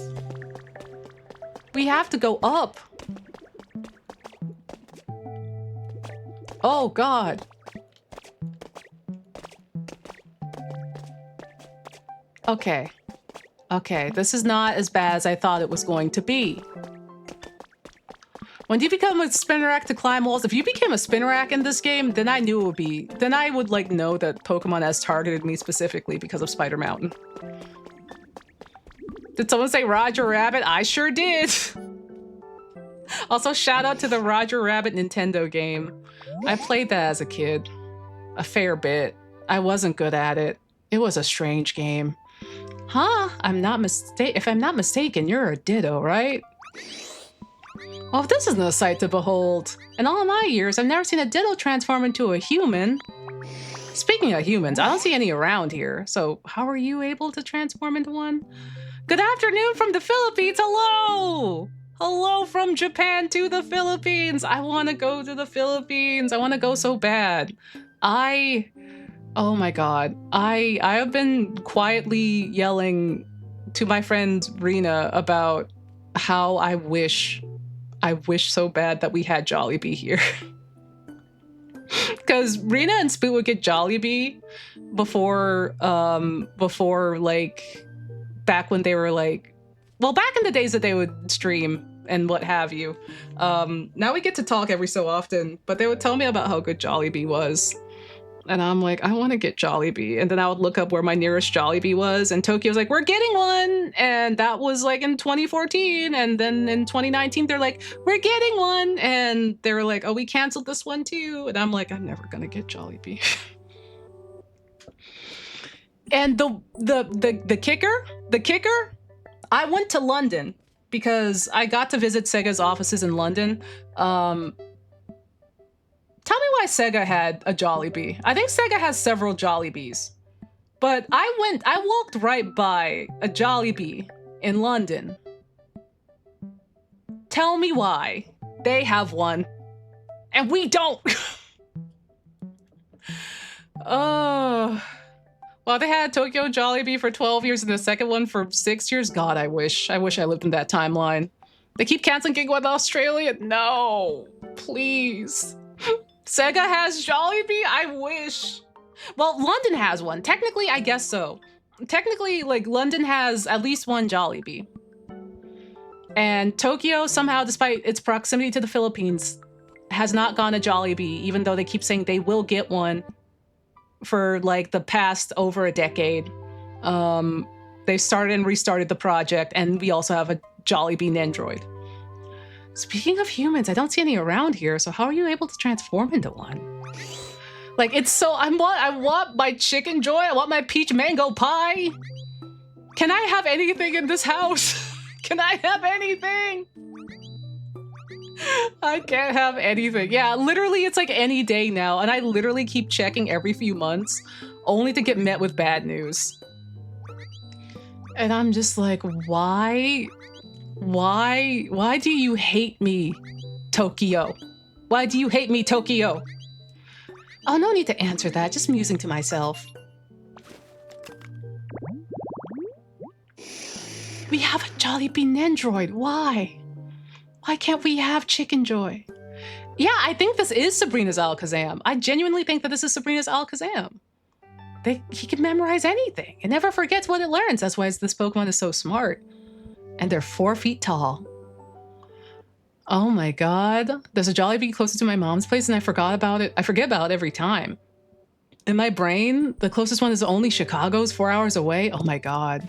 We have to go up. Oh God. Okay. Okay, this is not as bad as I thought it was going to be. When you become a Spinnerack to climb walls, if you became a Spinnerack in this game, then I knew it would be, then I would like know that Pokemon has targeted me specifically because of Spider Mountain. Did someone say Roger Rabbit? I sure did. Also, shout out to the Roger Rabbit Nintendo game. I played that as a kid. A fair bit. I wasn't good at it. It was a strange game. Huh? If I'm not mistaken, you're a Ditto, right? Well, if this isn't a sight to behold. In all my years, I've never seen a Ditto transform into a human. Speaking of humans, I don't see any around here. So how are you able to transform into one? Good afternoon from the Philippines. Hello! Hello from Japan to the Philippines. I want to go to the Philippines. I want to go so bad. Oh my God. I have been quietly yelling to my friend Rena about how I wish so bad that we had Jollibee here. Because Rena and Spoot would get Jollibee before like, back when they were like, well, back in the days that they would stream and what have you. Now we get to talk every so often, but they would tell me about how good Jollibee was. And I'm like, I want to get Jollibee. And then I would look up where my nearest Jollibee was, and Tokyo's like, we're getting one. And that was like in 2014. And then in 2019, they're like, we're getting one. And they were like, oh, we canceled this one too. And I'm like, I'm never gonna get Jollibee. And the kicker, I went to London because I got to visit Sega's offices in London. Tell me why Sega had a Jollibee. I think Sega has several Jollibees. But I walked right by a Jollibee in London. Tell me why they have one and we don't. Oh. Well, they had Tokyo Jollibee for 12 years and the second one for 6 years. God, I wish I lived in that timeline. They keep canceling King with Australia. No, please. Sega has Jollibee? I wish. Well, London has one. Technically, I guess so. Technically, like, London has at least one Jollibee. And Tokyo, somehow, despite its proximity to the Philippines, has not gone to Jollibee, even though they keep saying they will get one for, like, the past over a decade. They started and restarted the project, and we also have a Jollibee Nendroid. Speaking of humans, I don't see any around here, so how are you able to transform into one? Like, it's so, I want my chicken joy, I want my peach mango pie. Can I have anything in this house? Can I have anything? I can't have anything. Yeah, literally it's like any day now, and I literally keep checking every few months, only to get met with bad news. And I'm just like, why? Why do you hate me, Tokyo? Why do you hate me, Tokyo? Oh, no need to answer that, just musing to myself. We have a Jollibee Nendroid, why? Why can't we have Chicken Joy? Yeah, I think this is Sabrina's Alakazam. I genuinely think that this is Sabrina's Alakazam. he can memorize anything. It never forgets what it learns. That's why this Pokemon is so smart. And they're 4 feet tall. Oh my god. There's a Jollibee closer to my mom's place and I forgot about it. I forget about it every time. In my brain, the closest one is only Chicago's 4 hours away. Oh my god.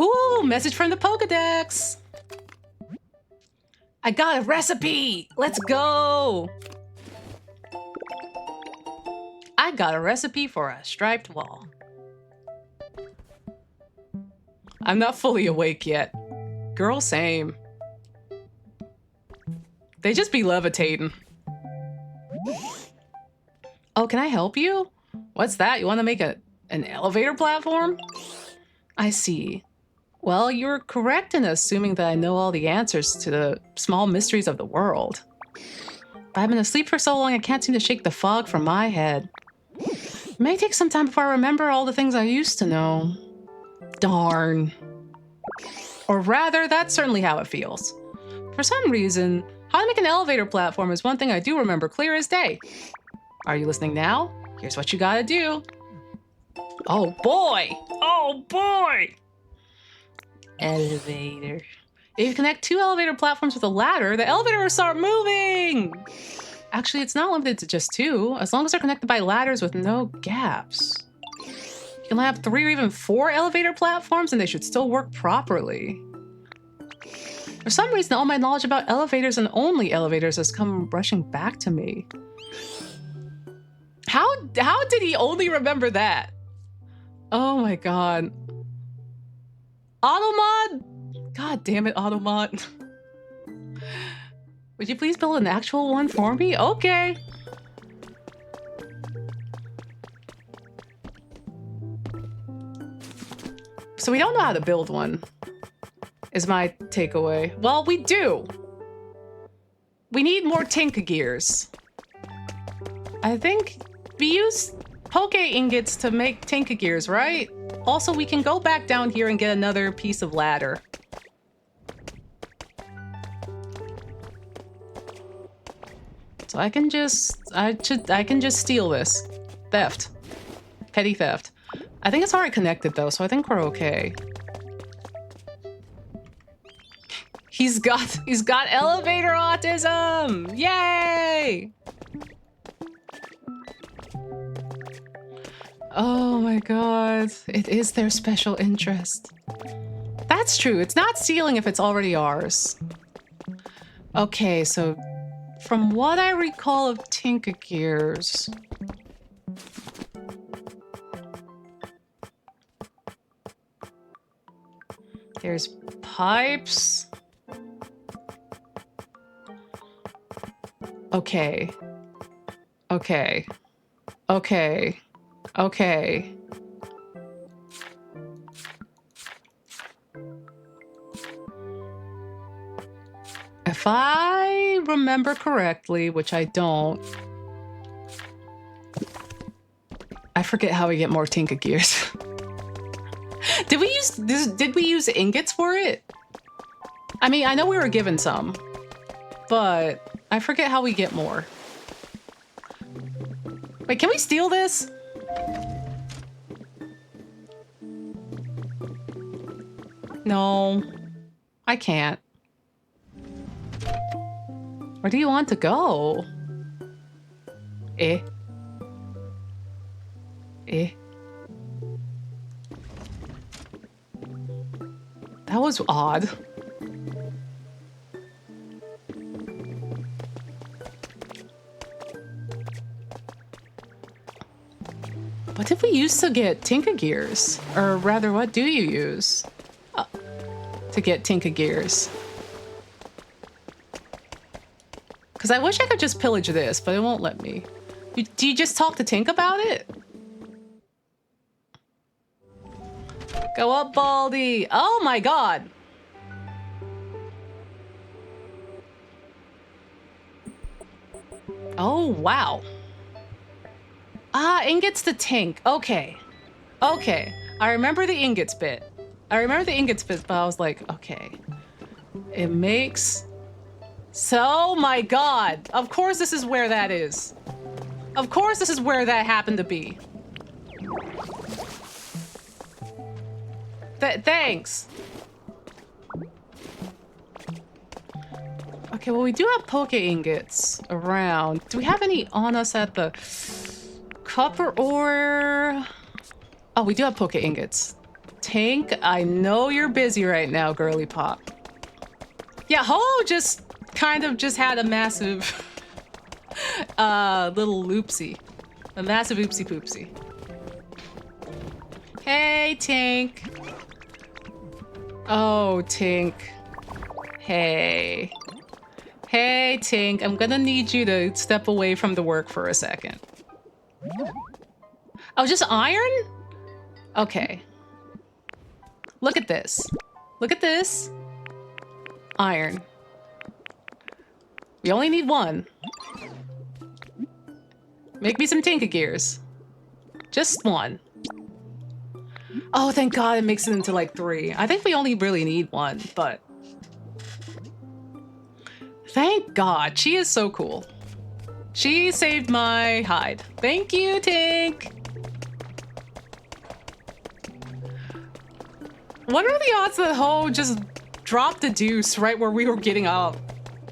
Ooh, message from the Pokedex. I got a recipe. Let's go. I got a recipe for a striped wall. I'm not fully awake yet. Girl, same. They just be levitating. Oh, can I help you? What's that? You want to make an elevator platform? I see. Well, you're correct in assuming that I know all the answers to the small mysteries of the world. But I've been asleep for so long I can't seem to shake the fog from my head. It may take some time before I remember all the things I used to know. Darn. Or rather, that's certainly how it feels. For some reason, how to make an elevator platform is one thing I do remember clear as day. Are you listening now? Here's what you gotta do. Oh boy! Oh boy! Elevator. If you connect 2 elevator platforms with a ladder, the elevator will start moving! Actually, it's not limited to just 2, as long as they're connected by ladders with no gaps. You can have 3 or even 4 elevator platforms and they should still work properly. For some reason, all my knowledge about elevators and only elevators has come rushing back to me. How did he only remember that? Oh my god. Automod? God damn it, Automod. Would you please build an actual one for me? Okay. So we don't know how to build one, is my takeaway. Well, we do. We need more Tinka gears. I think we use Poke ingots to make Tinka gears, right? Also, we can go back down here and get another piece of ladder. So I can just steal this. Theft. Petty theft. I think it's already connected though, so I think we're okay. He's got elevator autism! Yay! Oh my god. It is their special interest. That's true. It's not stealing if it's already ours. Okay, so from what I recall of Tinka Gears, there's pipes. Okay. Okay. Okay. Okay. If I remember correctly, which I don't, I forget how we get more Tinka Gears. Did we use ingots for it? I mean, I know we were given some, but I forget how we get more. Wait, can we steal this? No, I can't. Where do you want to go? Eh. Eh. That was odd. What did we use to get Tinka Gears? Or rather, what do you use to get Tinka Gears? Because I wish I could just pillage this, but it won't let me. Do you just talk to Tink about it? Go up, Baldy. Oh my god. Oh, wow. Ah, ingots to Tink. Okay. Okay. I remember the ingots bit. But I was like, okay. It makes... So, my god. Of course this is where that is. Of course this is where that happened to be. Thanks. Okay, well, we do have poke ingots around. Do we have any on us at the copper ore? Oh, we do have poke ingots. Tank, I know you're busy right now, girly pop. Yeah, Ho just kind of just had a massive little loopsie. A massive oopsie poopsie. Hey, Tank. Oh, Tink. Hey. Hey, Tink. I'm gonna need you to step away from the work for a second. Oh, just iron? Okay. Look at this. Look at this. Iron. We only need one. Make me some Tinka gears. Just one. Oh, thank God it makes it into like 3. I think we only really need 1, but... Thank God. She is so cool. She saved my hide. Thank you, Tink. What are the odds that Ho just dropped a deuce right where we were getting up?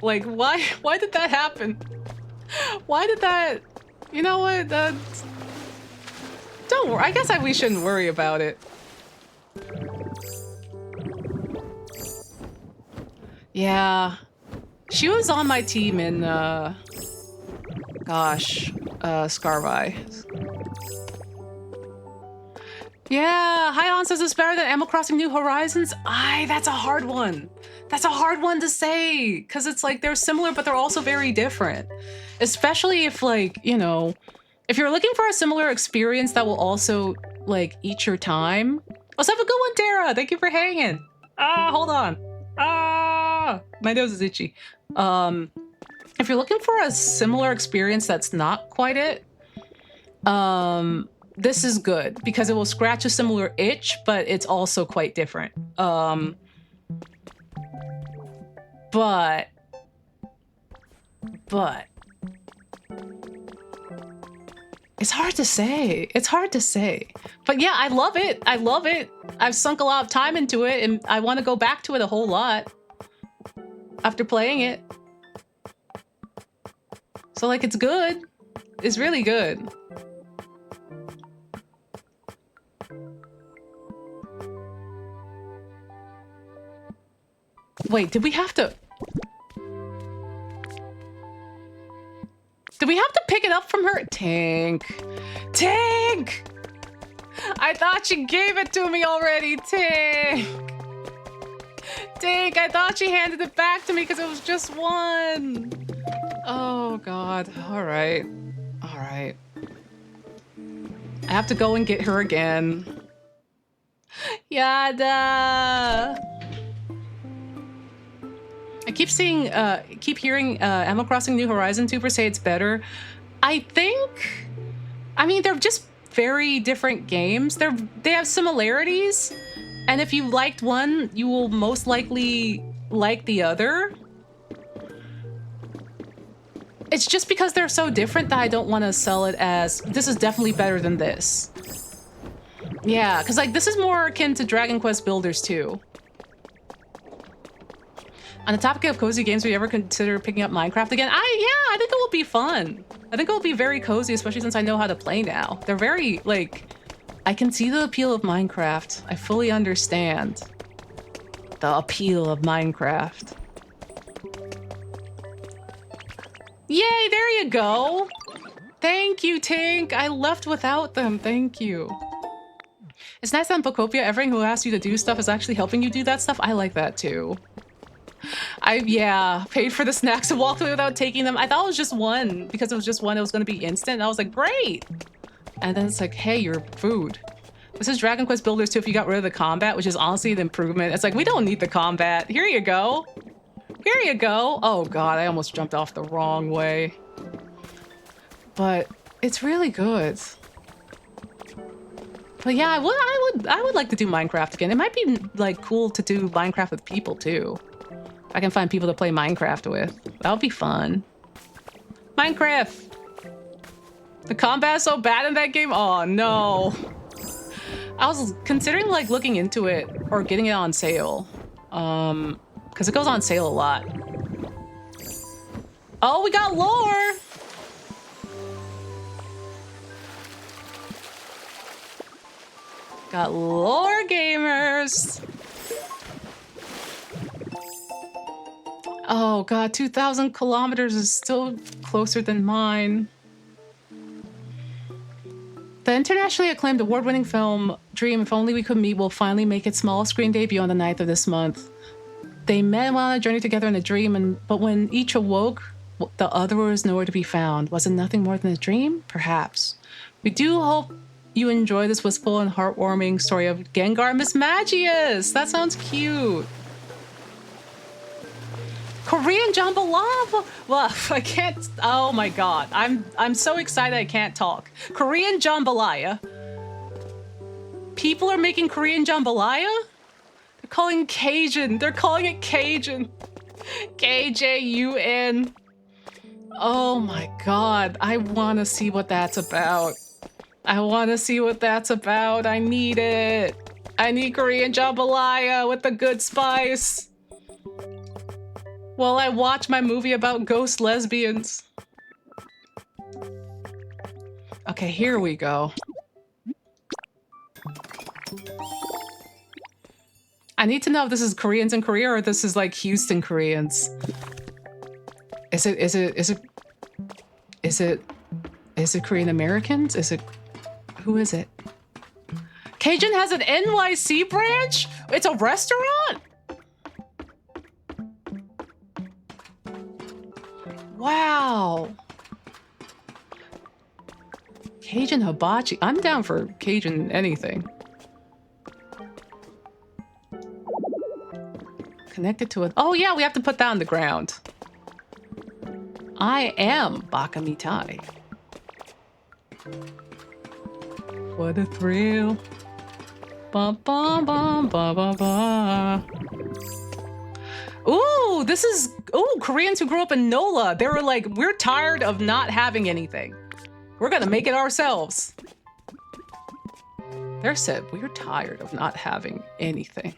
Like, why did that happen? Why did that... You know what? Don't worry. I guess we shouldn't worry about it. Yeah. She was on my team in, Scarby. Yeah, hi Onsta, is this better than Animal Crossing New Horizons? That's a hard one. That's a hard one to say, because it's like they're similar, but they're also very different. Especially if, like, you know, if you're looking for a similar experience that will also, like, eat your time. Let's have a good one, Tara. Thank you for hanging. Hold on. My nose is itchy. If you're looking for a similar experience that's not quite it, this is good because it will scratch a similar itch, but it's also quite different. But it's hard to say. It's hard to say. But yeah, I love it. I love it. I've sunk a lot of time into it and I want to go back to it a whole lot after playing it. So like, it's good. It's really good. Wait, did we have to... Did we have to pick it up from her? Tank. Tank! I thought she gave it to me already, Tank. Tank, I thought she handed it back to me because it was just 1. Oh, God. All right. All right. I have to go and get her again. Yada! I keep seeing, keep hearing Animal Crossing New Horizons YouTubers say it's better. I mean, they're just very different games. They have similarities, and if you liked one, you will most likely like the other. It's just because they're so different that I don't want to sell it as, this is definitely better than this. Yeah, because like, this is more akin to Dragon Quest Builders 2. On the topic of cozy games, would you ever consider picking up Minecraft again? Yeah, I think it will be fun. I think it will be very cozy, especially since I know how to play now. They're very, like, I can see the appeal of Minecraft. I fully understand the appeal of Minecraft. Yay, there you go. Thank you, Tink. I left without them. Thank you. It's nice that in Bokopia, everyone who asks you to do stuff is actually helping you do that stuff. I like that too. Yeah, paid for the snacks and walked away without taking them. I thought it was just 1 because it was just 1. It was going to be instant. And I was like, great. And then it's like, hey, your food. This is Dragon Quest Builders 2 if you got rid of the combat, which is honestly the improvement. It's like, we don't need the combat. Here you go. Here you go. Oh God, I almost jumped off the wrong way. But it's really good. But yeah, I would like to do Minecraft again. It might be like cool to do Minecraft with people too. I can find people to play Minecraft with. That would be fun. Minecraft! The combat is so bad in that game. Oh no. I was considering like looking into it or getting it on sale. Because it goes on sale a lot. Oh, we got lore! Got lore gamers! Oh god, 2,000 kilometers is still closer than mine. The internationally acclaimed award-winning film Dream, If Only We Could Meet will finally make its small screen debut on the 9th of this month. They met while on a journey together in a dream, but when each awoke, the other was nowhere to be found. Was it nothing more than a dream? Perhaps. We do hope you enjoy this wistful and heartwarming story of Gengar Mismagius. That sounds cute. Korean jambalaya. Well, I can't. Oh my god, I'm so excited I can't talk. Korean jambalaya. People are making Korean jambalaya. They're calling Cajun. They're calling it Cajun. KJUN. Oh my god, I want to see what that's about. I want to see what that's about. I need it. I need Korean jambalaya with the good spice. While I watch my movie about ghost lesbians. Okay, here we go. I need to know if this is Koreans in Korea or this is like Houston Koreans. Is it Korean Americans? Who is it? Cajun has an NYC branch? It's a restaurant? Wow. Cajun hibachi. I'm down for Cajun anything. Connected to it. Oh yeah, we have to put that on the ground. I am Baka Mitai. What a thrill. Ba ba ba ba ba ba. Ooh, this is Koreans who grew up in NOLA. They were like, we're tired of not having anything. We're gonna make it ourselves. They said, we're tired of not having anything.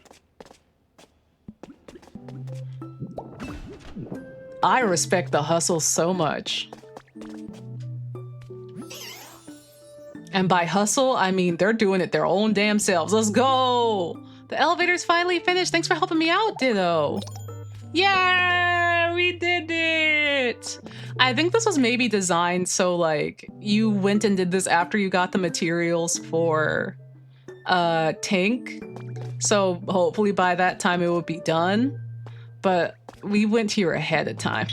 I respect the hustle so much. And by hustle, I mean they're doing it their own damn selves. Let's go! The elevator's finally finished. Thanks for helping me out, Ditto. Yeah, we did it! I think this was maybe designed so like you went and did this after you got the materials for tank. So hopefully by that time it would be done. But we went here ahead of time.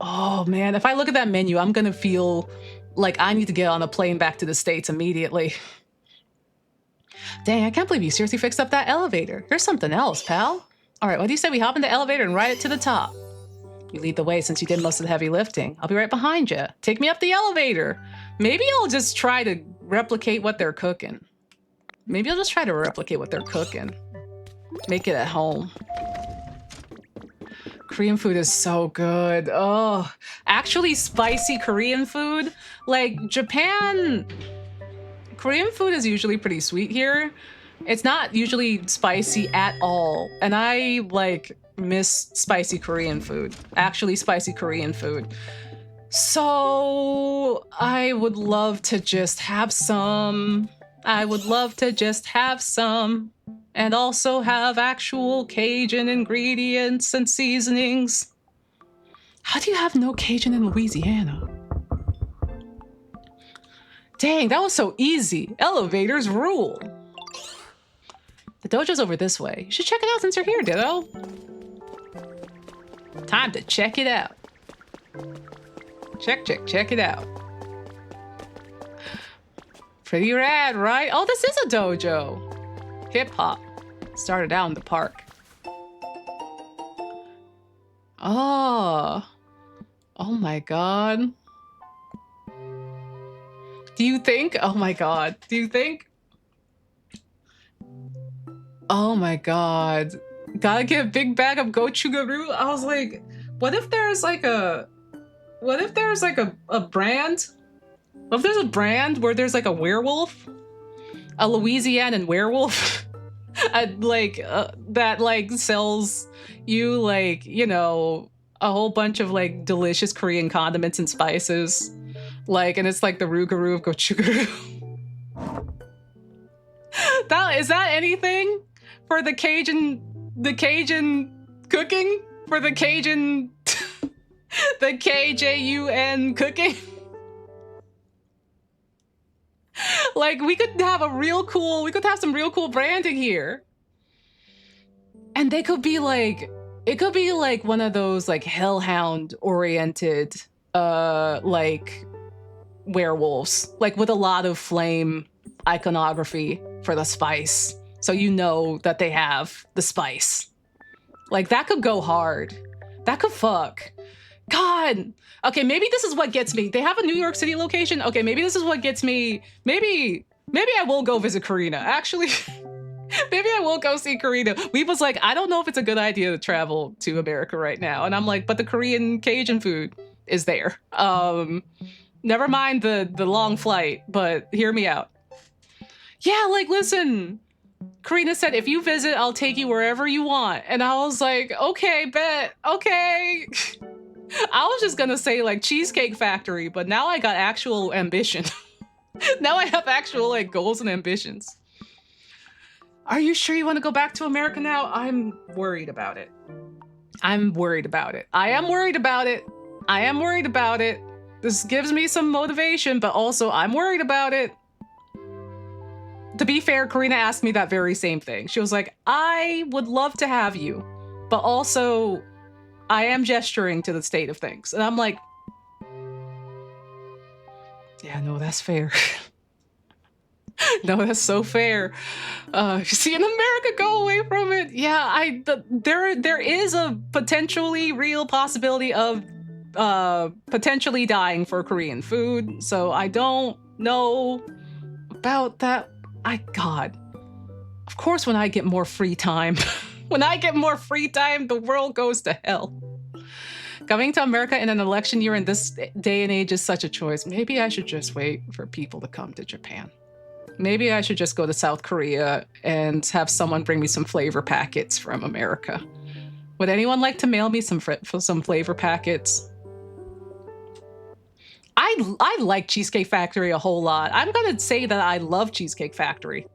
Oh man, if I look at that menu, I'm gonna feel like I need to get on a plane back to the States immediately. Dang, I can't believe you seriously fixed up that elevator. There's something else, pal. All right, what do you say we hop in the elevator and ride it to the top? You lead the way since you did most of the heavy lifting. I'll be right behind you. Take me up the elevator. Maybe I'll just try to replicate what they're cooking. Maybe I'll just try to replicate what they're cooking. Make it at home. Korean food is so good. Oh, actually spicy Korean food. Like Japan, Korean food is usually pretty sweet here. It's not usually spicy at all. And I like miss spicy Korean food. Actually spicy Korean food. So I would love to just have some. I would love to just have some. And also have actual Cajun ingredients and seasonings. How do you have no Cajun in Louisiana? Dang, that was so easy. Elevators rule. The dojo's over this way. You should check it out since you're here, Ditto. Time to check it out. Check it out. Pretty rad, right? Oh, this is a dojo. Hip hop. Started out in the park. Oh. Oh my god. Do you think? Oh my god. Do you think? Oh my god. Gotta get a big bag of gochugaru. I was like, what if there's like a What if there's like a brand? What if there's a brand where there's like a werewolf? A Louisianan werewolf? That like sells you like, you know, a whole bunch of like delicious Korean condiments and spices. Like, and it's like the Rougarou of Gochugaru. Is that anything for the Cajun cooking? For the Cajun, the KJUN cooking? Like, we could have some real cool branding here. And they could be like, it could be like one of those like hellhound oriented, like werewolves, like with a lot of flame iconography for the spice. So you know that they have the spice. Like that could go hard. That could fuck. God. Okay, maybe this is what gets me. They have a New York City location. Okay, maybe this is what gets me. Maybe I will go visit Karina. Actually, maybe I will go see Karina. We was like, I don't know if it's a good idea to travel to America right now. And I'm like, but the Korean Cajun food is there. Never mind the long flight, but hear me out. Yeah, like, listen, Karina said, if you visit, I'll take you wherever you want. And I was like, okay, bet, okay. I was just gonna say like Cheesecake Factory, but now I got actual ambition. Now I have actual like goals and ambitions. Are you sure you want to go back to America now? I'm worried about it. I'm worried about it. I am worried about it. I am worried about it. This gives me some motivation, but also I'm worried about it. To be fair, Karina asked me that very same thing. She was like, I would love to have you, but also I am gesturing to the state of things. And I'm like, yeah, no, that's fair. No, that's so fair. See, in America, go away from it. Yeah, there is a potentially real possibility of potentially dying for Korean food. So I don't know about that. God, of course, when I get more free time, when I get more free time, the world goes to hell. Coming to America in an election year in this day and age is such a choice. Maybe I should just wait for people to come to Japan. Maybe I should just go to South Korea and have someone bring me some flavor packets from America. Would anyone like to mail me some flavor packets? I like Cheesecake Factory a whole lot. I'm gonna say that I love Cheesecake Factory.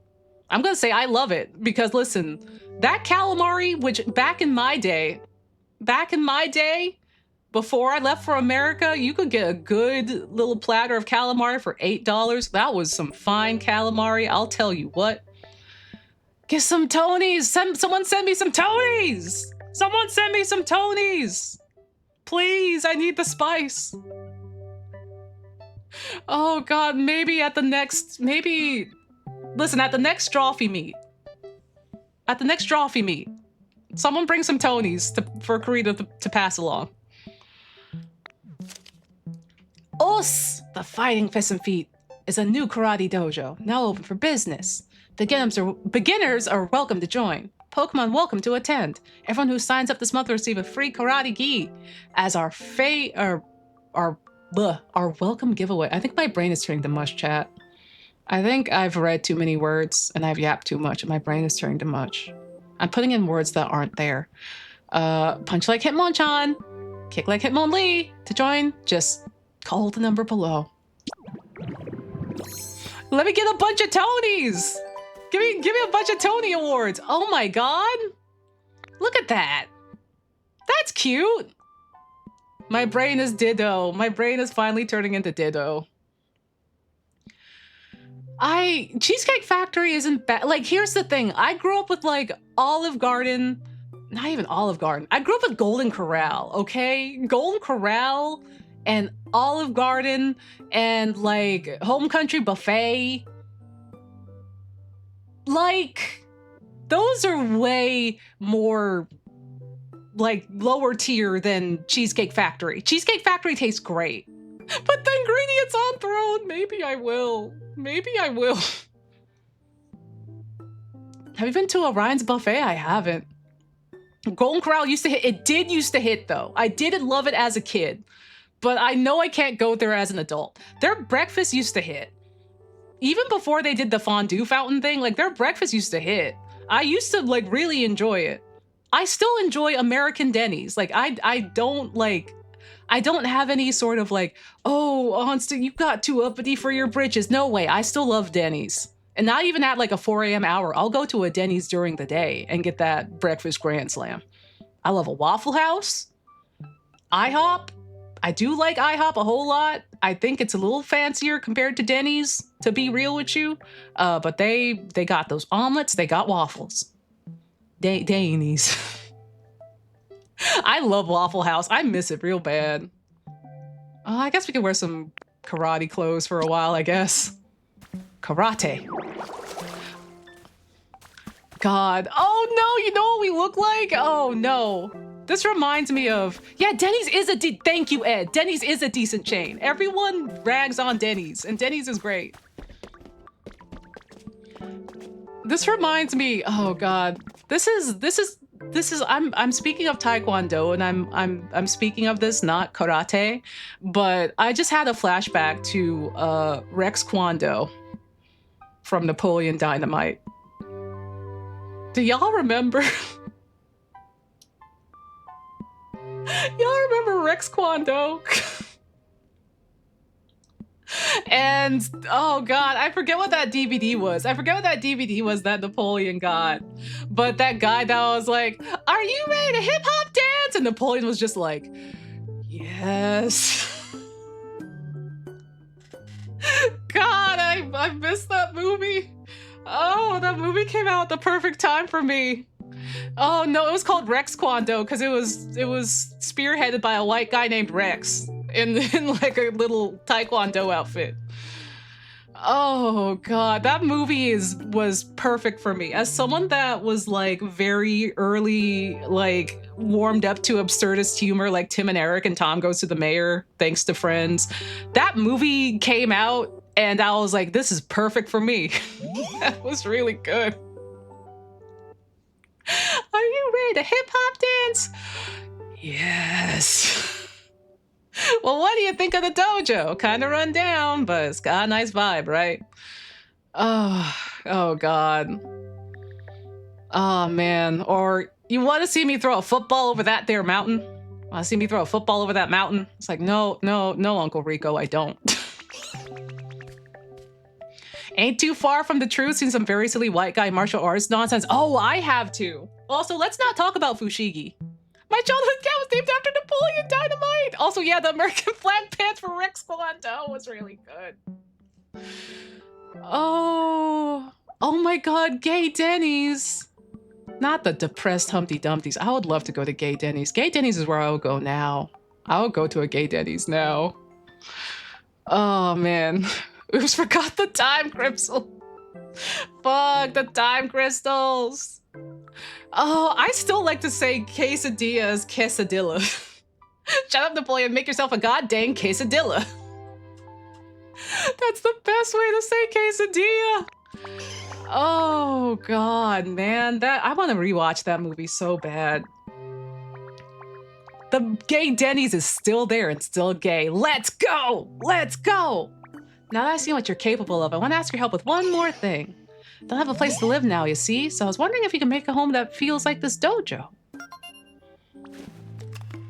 I'm gonna say I love it because listen, that calamari, which back in my day, before I left for America, you could get a good little platter of calamari for $8. That was some fine calamari. I'll tell you what. Get some Tonys. Someone send me some Tonys. Someone send me some Tonys. Please, I need the spice. Oh God, maybe at the next Strophy meet. At the next Strophy meet, someone bring some Tonys for Karina to pass along. OS, the Fighting Fist and Feet, is a new karate dojo, now open for business. Beginners are welcome to join. Pokemon welcome to attend. Everyone who signs up this month will receive a free karate gi as our welcome giveaway. I think my brain is turning to mush, chat. I think I've read too many words and I've yapped too much and my brain is turning to much. I'm putting in words that aren't there. Punch like Hitmonchan, kick like Hitmonlee. To join, just call the number below. Let me get a bunch of Tonys. Give me a bunch of Tony awards. Oh my God. Look at that. That's cute. My brain is Ditto. My brain is finally turning into Ditto. Cheesecake Factory isn't bad. Like, here's the thing. I grew up with like Olive Garden. Not even Olive Garden. I grew up with Golden Corral, okay? Golden Corral and Olive Garden and like Home Country Buffet. Like, those are way more like lower tier than Cheesecake Factory. Cheesecake Factory tastes great. But the ingredients on throne, maybe I will. Maybe I will. Have you been to Orion's Buffet? I haven't. Golden Corral used to hit. It did used to hit though. I did love it as a kid. but I know I can't go there as an adult. Their breakfast used to hit. Even before they did the fondue fountain thing, like their breakfast used to hit. I used to like really enjoy it. I still enjoy American Denny's. Like I don't have any sort of like, oh, Onsta, you got too uppity for your britches. No way. I still love Denny's. And not even at like a 4 a.m. hour. I'll go to a Denny's during the day and get that breakfast grand slam. I love a Waffle House. IHOP. I do like IHOP a whole lot. I think it's a little fancier compared to Denny's, to be real with you. But they got those omelets. They got waffles. Denny's. I love Waffle House. I miss it real bad. I guess we could wear some karate clothes for a while, I guess. Karate. God. Oh no, you know what we look like? Oh no. This reminds me of, yeah, Denny's is thank you, Ed. Denny's is a decent chain. Everyone rags on Denny's, and Denny's is great. This reminds me, oh God. This is I'm speaking of Taekwondo, and I'm speaking of this, not karate, but I just had a flashback to Rex Kwon Do from Napoleon Dynamite. Do y'all remember? Y'all remember Rex Kwon Do? And oh God, I forget what that DVD was. I forget what that DVD was that Napoleon got. But that guy that was like, "Are you ready to hip hop dance?" And Napoleon was just like, "Yes." God, I missed that movie. Oh, that movie came out at the perfect time for me. Oh no, it was called Rex Kwon Do because it was spearheaded by a white guy named Rex in like a little Taekwondo outfit. Oh God, that movie was perfect for me. As someone that was like very early, like warmed up to absurdist humor like Tim and Eric and Tom Goes to the Mayor, thanks to Friends. That movie came out and I was like, this is perfect for me. That was really good. Are you ready to hip hop dance? Yes. Well, what do you think of the dojo? Kind of run down, but it's got a nice vibe, right? Oh God. Oh man. Or you want to see me throw a football over that there mountain? Want to see me throw a football over that mountain? It's like, no, Uncle Rico, I don't. Ain't too far from the truth, seen some very silly white guy martial arts nonsense. Oh, I have to. Also, let's not talk about Fushigi. My childhood cat was named after Napoleon Dynamite. Also, yeah, the American flag pants for Rex Kwon Do was really good. Oh my God, gay Denny's. Not the depressed Humpty Dumptys. I would love to go to gay Denny's. Gay Denny's is where I would go now. I would go to a gay Denny's now. Oh man. Oops, forgot the time crystal. Fuck, the time crystals. Oh, I still like to say quesadilla as quesadilla. Shut up, Napoleon. Make yourself a goddamn quesadilla. That's the best way to say quesadilla. Oh, God, man. I want to rewatch that movie so bad. The gay Denny's is still there and still gay. Let's go! Let's go! Now that I've seen what you're capable of, I want to ask your help with one more thing. Don't have a place to live now, you see, so I was wondering if you can make a home that feels like this dojo.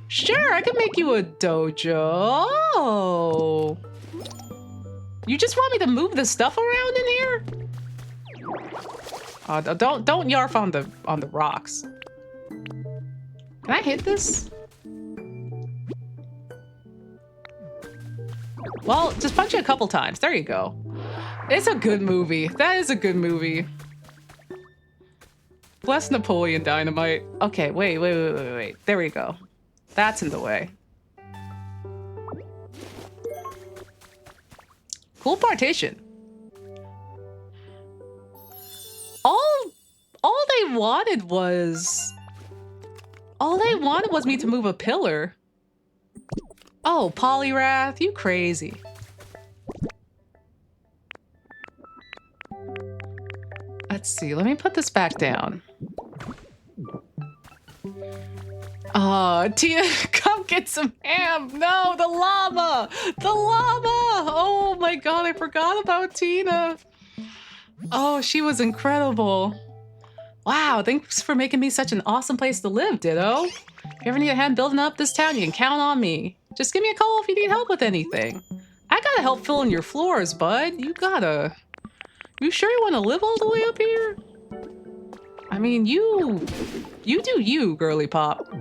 Sure, I can make you a dojo. Oh. You just want me to move the stuff around in here? Don't yarf on the rocks. Can I hit this? Well, just punch it a couple times. There you go. It's a good movie. That is a good movie. Bless Napoleon Dynamite. Okay, wait. There we go. That's in the way. Cool partition. All they wanted was me to move a pillar. Oh, Polyrath, you crazy. Let's see, let me put this back down. Tia, come Get some ham. No, the llama. The llama. Oh my god, I forgot about Tina. Oh, she was incredible. Wow, thanks for making me such an awesome place to live, Ditto. If you ever need a hand building up this town, you can count on me. Just give me a call if you need help with anything. I gotta help fill in your floors, bud. You sure you want to live all the way up here? I mean, you do you, girly pop.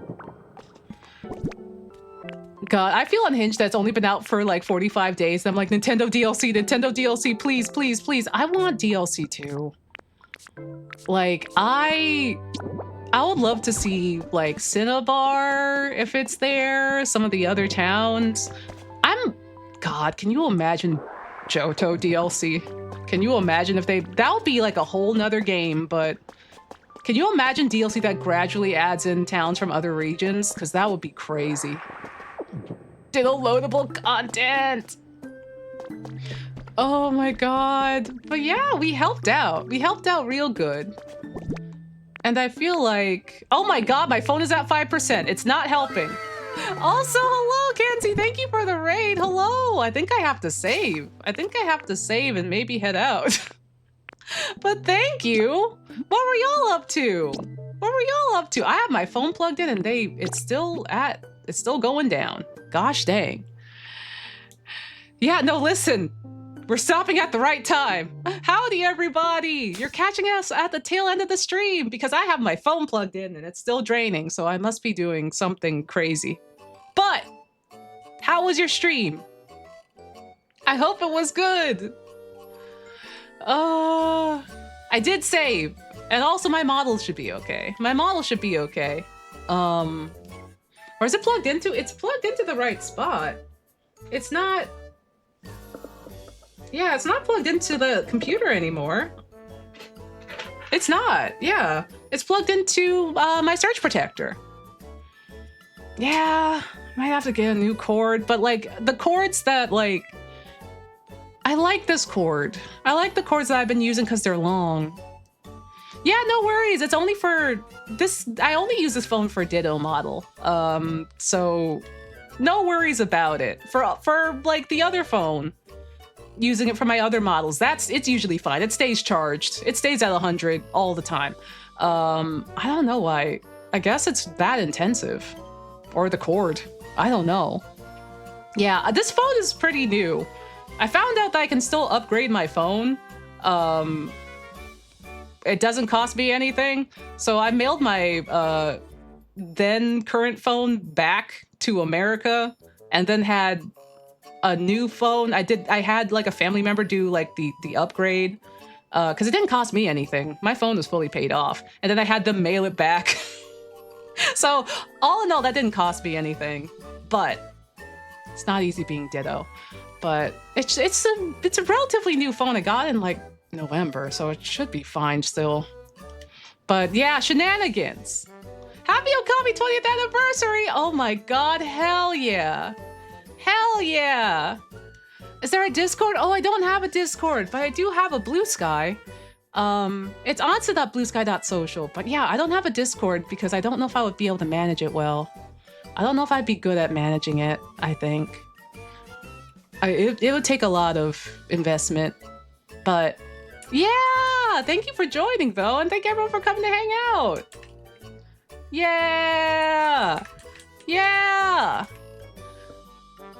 God, I feel unhinged that's only been out for like 45 days. I'm like, Nintendo DLC, please, please, please. I want DLC too. Like, I would love to see like Cinnabar if it's there, some of the other towns. God, can you imagine Johto DLC? Can you imagine if that would be like a whole nother game, but can you imagine DLC that gradually adds in towns from other regions? Because that would be crazy. Ditto loadable content. Oh my god. But yeah, we helped out. We helped out real good. And I feel like, oh my god, my phone is at 5%. It's not helping. Also, hello, Kenzie. Thank you for the raid. Hello. I think I have to save. I think I have to save and maybe head out. But thank you. What were y'all up to? What were y'all up to? I have my phone plugged in and it's still going down. Gosh dang. Yeah, no, listen. We're stopping at the right time. Howdy, everybody. You're catching us at the tail end of the stream because I have my phone plugged in and it's still draining, so I must be doing something crazy. But how was your stream? I hope it was good. I did save, and also my model should be okay. My model should be okay. Or is it plugged into? It's plugged into the right spot. It's not. Yeah, it's not plugged into the computer anymore. It's not. Yeah, it's plugged into my surge protector. Yeah, might have to get a new cord, but like the cords that like. I like this cord. I like the cords that I've been using because they're long. Yeah, no worries. It's only for this. I only use this phone for Ditto model. So no worries about it. For like the other phone, using it for my other models, it's usually fine. It stays charged. It stays at 100 all the time. I don't know why. I guess it's that intensive. Or the cord. I don't know. Yeah, this phone is pretty new. I found out that I can still upgrade my phone. It doesn't cost me anything. So I mailed my then current phone back to America and then had a new phone. I had like a family member do like the upgrade because it didn't cost me anything. My phone was fully paid off. And then I had them mail it back. So all in all, that didn't cost me anything. But it's not easy being Ditto. But it's a relatively new phone. I got in like November, so it should be fine still. But yeah, shenanigans. Happy Okami 20th anniversary! Oh my god, hell yeah. Hell yeah. Is there a Discord? Oh, I don't have a Discord, but I do have a Blue Sky. It's onsta.bluesky.social, but yeah, I don't have a Discord because I don't know if I would be able to manage it well. I don't know if I'd be good at managing it, I think. It would take a lot of investment, but yeah, thank you for joining though, and thank everyone for coming to hang out. Yeah, yeah.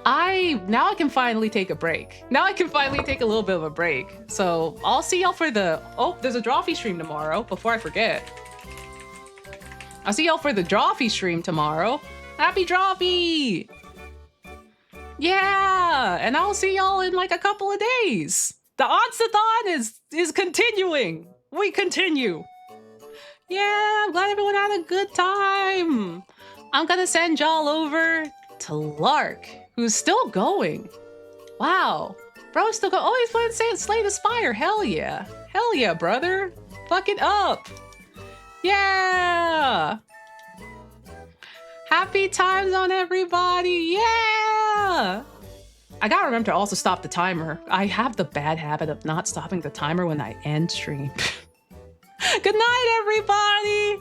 Now I can finally take a break. Now I can finally take a little bit of a break. So I'll see y'all for there's a Drawfee stream tomorrow, before I forget. I'll see y'all for the Drawfee stream tomorrow. Happy Drawfee! Yeah, and I'll see y'all in like a couple of days. The ONSTATHON is continuing. We continue. Yeah, I'm glad everyone had a good time. I'm gonna send y'all over to Lark, who's still going. Wow, bro's still going. Oh, he's playing Slay the Spire. Hell yeah. Hell yeah, brother. Fuck it up. Yeah. Happy times on everybody. Yeah. I gotta remember to also stop the timer. I have the bad habit of not stopping the timer when I end stream. Good night, everybody.